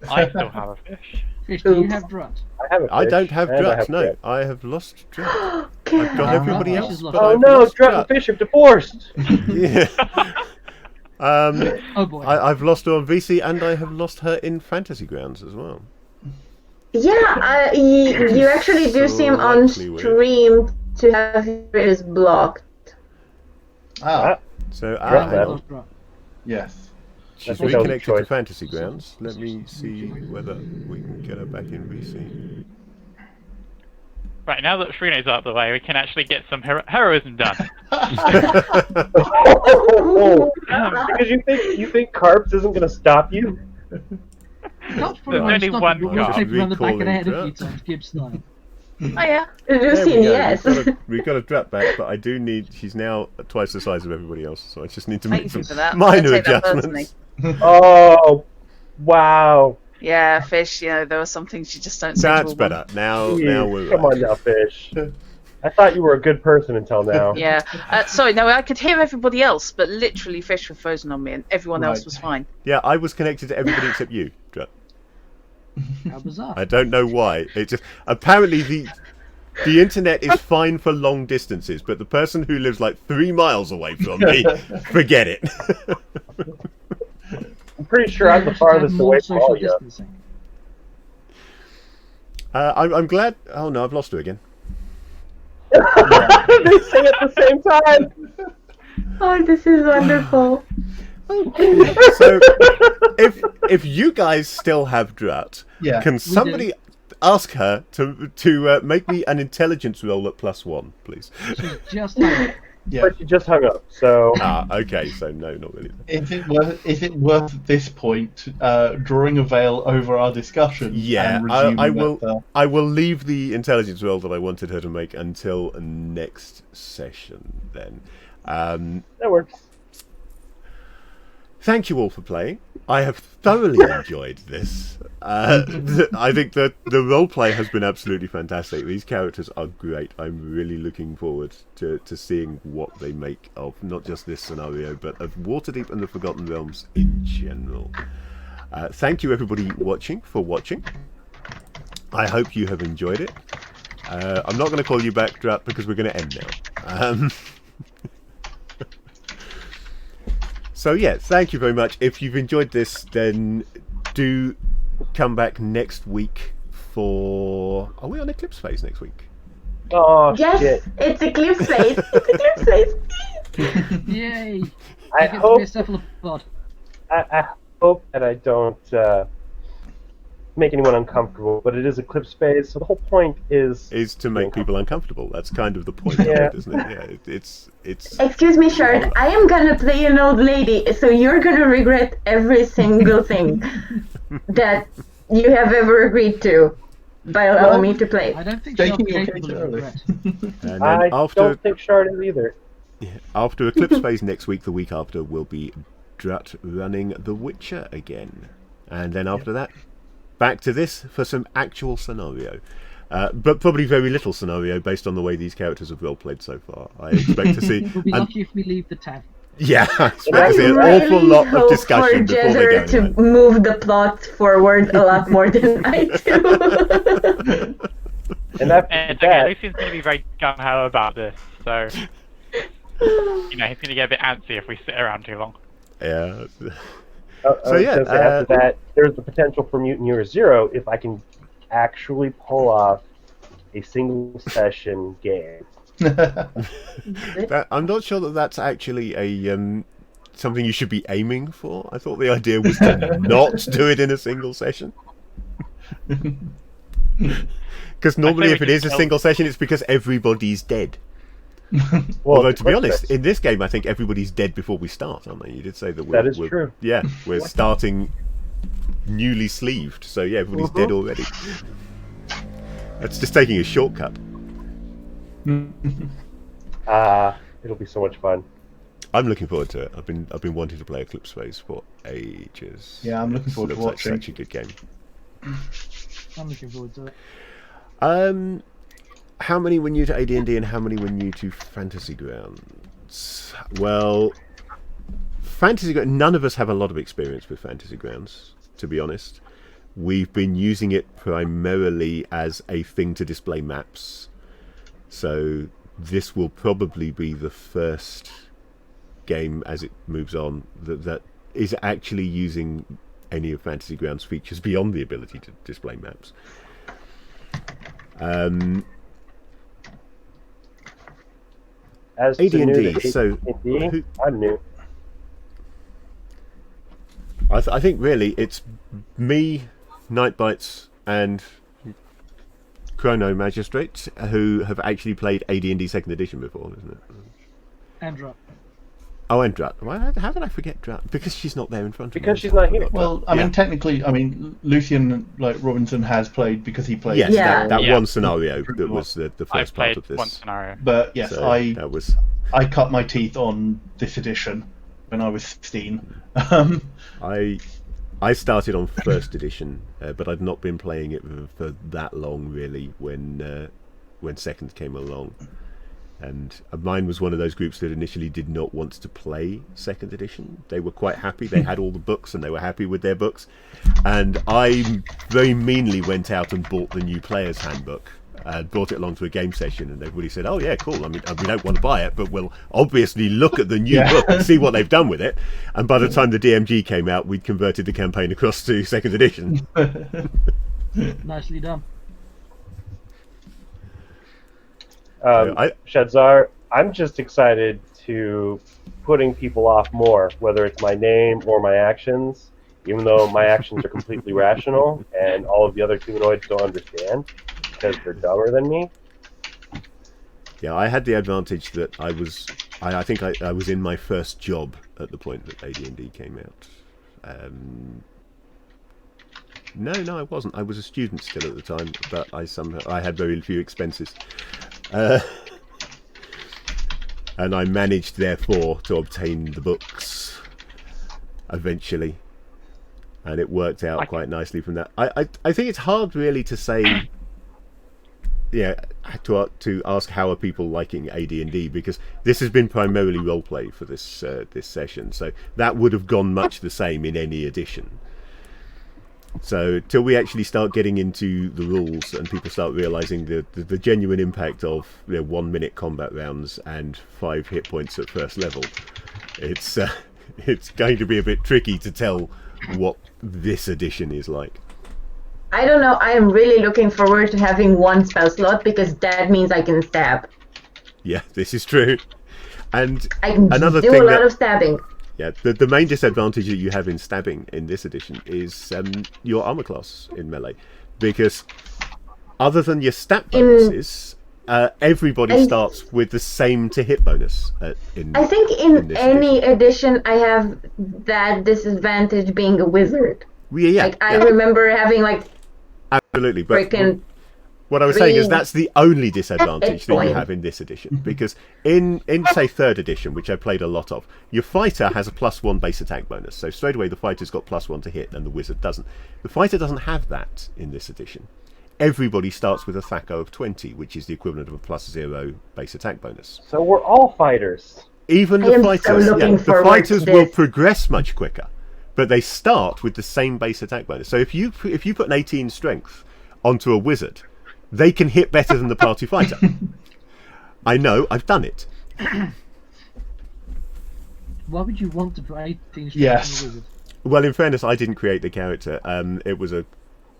I still have a fish. Fish, do you Oops. have Drut? I have a fish, I don't have and I Drat, have no. Drat. I have lost Drat. I've Careful. got everybody Fish else, is but lost. Oh I've no, lost Drat and Fish have divorced! Yeah. Oh boy. I've lost her on VC, and I have lost her in Fantasy Grounds as well. Yeah, you actually do seem on Slightly weird. stream to have his blocked. Ah, So, Drat I then. lost Drut. yes. she's think that was a reconnected to choice. Fantasy Grounds. Let me see whether we can get her back in VC. Right, now that Shrine's out of the way, we can actually get some heroism done. Because you think Carps isn't going to stop you? That's probably There's why I'm only stuck. one You've guard. taken around the back of the Recalling head a few Drut. times, Gibbs style. Oh yeah. There we Lucian, go. yes. We've got a Drat back, but I do need... She's now twice the size of everybody else, so I just need to Thank make you some for that. minor I take that adjustments. Oh, wow. Yeah, Fish, there were some things you just don't say to That's a woman. better. Now Jeez, we're come right. on now, Fish. I thought you were a good person until now. Yeah. Sorry, no, I could hear everybody else, but literally Fish were frozen on me and everyone else Right. was fine. Yeah, I was connected to everybody except you, Drat. How bizarre. I don't know why. It just apparently the internet is fine for long distances, but the person who lives like 3 miles away from me, forget it. I'm pretty sure I'm the farthest away from all of you. distancing. I'm glad. Oh no, I've lost her again. They say at the same time. Oh, this is wonderful. So if you guys still have Drat, Yeah. can somebody ask her to make me an intelligence roll at +1, please? She's just like, Yeah. But you just hung up, so Okay, so no, not really. Is it worth at this point drawing a veil over our discussion? Yeah, and I resuming will. I will leave the intelligence roll that I wanted her to make until next session. Then, that works. thank you all for playing. I have thoroughly enjoyed this. I think that the roleplay has been absolutely fantastic. These characters are great. I'm really looking forward to seeing what they make of not just this scenario, but of Waterdeep and the Forgotten Realms in general. Thank you, everybody for watching. I hope you have enjoyed it. I'm not going to call you back, Drat, because we're going to end now. So yeah, thank you very much. If you've enjoyed this, then do come back next week for... Are we on Eclipse Phase next week? Oh, Yes, shit. it's Eclipse Phase. It's Eclipse Phase. yay! I I get to hope be a cephalopod. I hope that I don't make anyone uncomfortable, but it is Eclipse Phase, so the whole point is... Is to make people uncomfortable. That's kind of the point Yeah. of it, isn't it? Yeah, it's Excuse me, Shard. I am gonna play an old lady, so you're gonna regret every single thing that you have ever agreed to by allowing me to play. I don't think she's Taking your capable case of early. regret. and then I after don't think Shard is either. after Eclipse Phase next week, the week after will be Drat running The Witcher again, and then after that, back to this for some actual scenario. But probably very little scenario based on the way these characters have roleplayed so far. I expect to see... We'll be and- lucky if we leave the tavern. Yeah, I expect I to see an really awful lot of hope discussion for before they go. Jezzer to in. move the plot forward a lot more than I do. And after And that, okay, Lucian's going to be very gung-ho about this, so he's going to get a bit antsy if we sit around too long. Yeah. I So was yeah, gonna say, after that, there's the potential for Mutant Year Zero if I can actually pull off a single session game. I'm not sure that that's actually a something you should be aiming for. I thought the idea was to not do it in a single session. Because normally, if it is a single session, it's because everybody's dead. Well, Although, to be quick honest, fix. in this game, I think everybody's dead before we start, aren't they? You did say that That is true. Yeah, we're starting newly sleeved, so yeah, everybody's dead already. That's just taking a shortcut. It'll be so much fun. I'm looking forward to it. I've been wanting to play Eclipse Phase for ages. Yeah, I'm looking forward to Looks like watching. such a good game. I'm looking forward to it. How many were new to AD&D and how many were new to Fantasy Grounds? Well, none of us have a lot of experience with Fantasy Grounds, to be honest. We've been using it primarily as a thing to display maps. So this will probably be the first game as it moves on that is actually using any of Fantasy Grounds features beyond the ability to display maps. As to AD&D, new to so AD&D, I'm new. I think really it's me, Nightbites, and Chrono Magistrate who have actually played AD&D 2nd Edition before, isn't it? Andra. Oh, and Drat. How did I forget Drat? Because she's not there in front of me. Because she's not here. Well, I mean, technically, Lucian Robinson has played because he played. Yes, Yeah. that Yeah. one scenario that was the I've first part played of this. one scenario. But yes, So I that was. cut my teeth on this edition when I was 16. I started on 1st edition, but I'd not been playing it for that long really when 2nd came along. And mine was one of those groups that initially did not want to play 2nd edition. They were quite happy. They had all the books and they were happy with their books. And I very meanly went out and bought the new player's handbook and brought it along to a game session. And everybody said, oh, yeah, cool. I mean, we don't want to buy it, but we'll obviously look at the new book and see what they've done with it. And by the time the DMG came out, we'd converted the campaign across to 2nd edition. Nicely done. Shadzar, I'm just excited to putting people off more, whether it's my name or my actions, even though my actions are completely rational and all of the other humanoids don't understand because they're dumber than me. Yeah, I had the advantage that I think I was in my first job at the point that AD&D came out. No, I wasn't. I was a student still at the time, but I had very few expenses. And I managed, therefore, to obtain the books eventually, and it worked out quite nicely from that. I think it's hard, really, to say, to ask how are people liking AD&D, because this has been primarily roleplay for this session, so that would have gone much the same in any edition. So till we actually start getting into the rules and people start realising the genuine impact of 1 minute combat rounds and 5 hit points at first level, it's going to be a bit tricky to tell what this edition is like. I don't know. I am really looking forward to having 1 spell slot because that means I can stab. Yeah, this is true. And I can another do thing a lot of stabbing. Yeah, the main disadvantage that you have in stabbing in this edition is your armor class in melee, because other than your stat bonuses, everybody starts with the same to hit bonus. I think in any edition I have that disadvantage being a wizard. I remember having absolutely, but freaking. What I was saying is that's the only disadvantage that you have in this edition, because in say 3rd edition, which I played a lot of, your fighter has a +1 base attack bonus, so straight away the fighter's got +1 to hit and the wizard doesn't. The fighter doesn't have that in this edition. Everybody starts with a THACO of 20, which is the equivalent of a +0 base attack bonus. So we're all fighters. even I the am so fighters, looking the forward to fighters will this. progress much quicker, but they start with the same base attack bonus. So if you put an 18 strength onto a wizard, they can hit better than the party fighter. I know, I've done it. Why would you want to put 18 strength Yes. on a wizard? Well, in fairness, I didn't create the character. It was a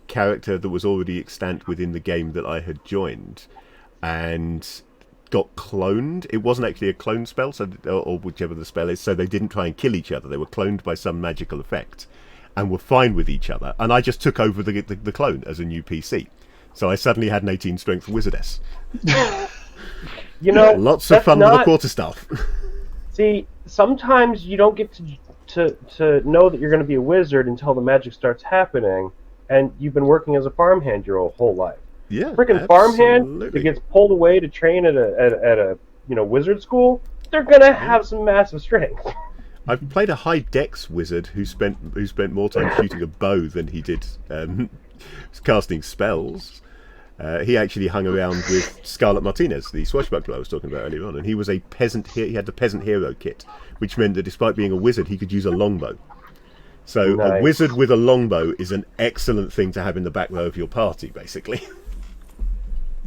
character that was already extant within the game that I had joined, and got cloned. It wasn't actually a clone spell, so or whichever the spell is. So they didn't try and kill each other. They were cloned by some magical effect, and were fine with each other. And I just took over the clone as a new PC. So I suddenly had an 18 strength wizardess. You know, Lots of that's fun with not- the quarterstaff. See, sometimes you don't get to know that you're going to be a wizard until the magic starts happening, and you've been working as a farmhand your whole life. Yeah, Freaking farmhand absolutely. that gets pulled away to train at a wizard school, they're gonna have some massive strength. I've played a high dex wizard who spent more time shooting a bow than he did casting spells. He actually hung around with Scarlet Martinez, the swashbuckler I was talking about earlier on, and he was a peasant. He had the peasant hero kit, which meant that despite being a wizard, he could use a longbow. So Nice. a wizard with a longbow is an excellent thing to have in the back row of your party, basically.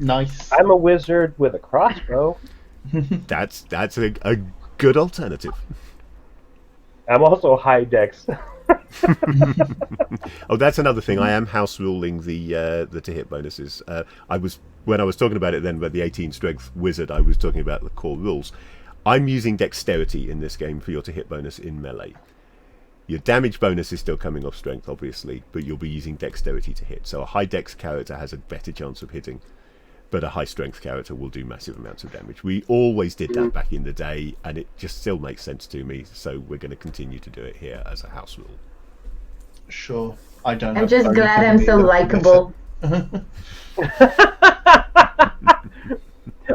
Nice. I'm a wizard with a crossbow. That's a good alternative. I'm also high dex. Oh, that's another thing. I am house ruling the to hit bonuses. When I was talking about it then about the 18 strength wizard, I was talking about the core rules. I'm using dexterity in this game for your to hit bonus in melee. Your damage bonus is still coming off strength, obviously, but you'll be using dexterity to hit. So a high dex character has a better chance of hitting, but a high strength character will do massive amounts of damage. We always did that back in the day, and it just still makes sense to me, so we're going to continue to do it here as a house rule. Sure. I don't. I'm have just bone glad I'm so either. likable.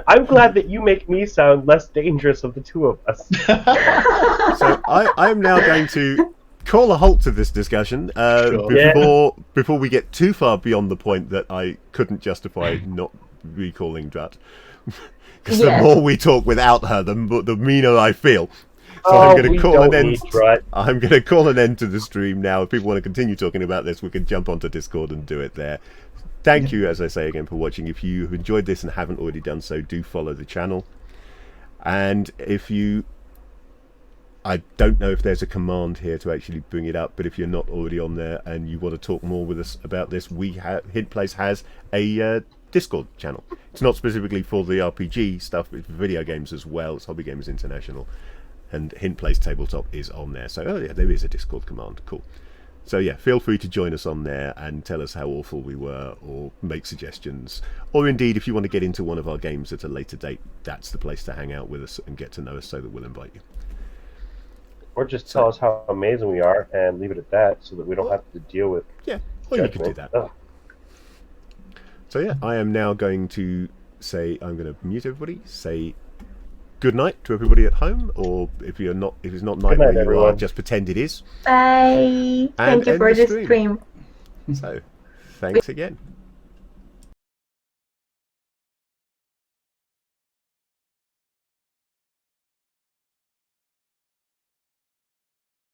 I'm glad that you make me sound less dangerous of the two of us. So I'm now going to call a halt to this discussion before we get too far beyond the point that I couldn't justify not recalling Drat. Because the Yes. more we talk without her, the meaner I feel. So Oh, I'm going we to call don't an need end. Drat. I'm going to call an end to the stream now. If people want to continue talking about this, we can jump onto Discord and do it there. Thank you, as I say again, for watching. If you have enjoyed this and haven't already done so, do follow the channel. And if you... I don't know if there's a command here to actually bring it up, but if you're not already on there and you want to talk more with us about this, Hint Place has a Discord channel. It's not specifically for the RPG stuff, it's for video games as well. It's Hobby Gamers International. And Hint Place Tabletop is on there. So, oh yeah, there is a Discord command. Cool. So yeah, feel free to join us on there and tell us how awful we were, or make suggestions, or indeed if you want to get into one of our games at a later date, that's the place to hang out with us and get to know us, so that we'll invite you. Or just tell us how amazing we are and leave it at that, so that we don't have to deal with. Yeah, or you can do that. Ugh. So yeah, I am now going to say, I'm going to mute everybody, say good night to everybody at home, or if it's not night night, where you are, everyone. just pretend it is. Bye. Thank you end for the the stream. stream. So, thanks again.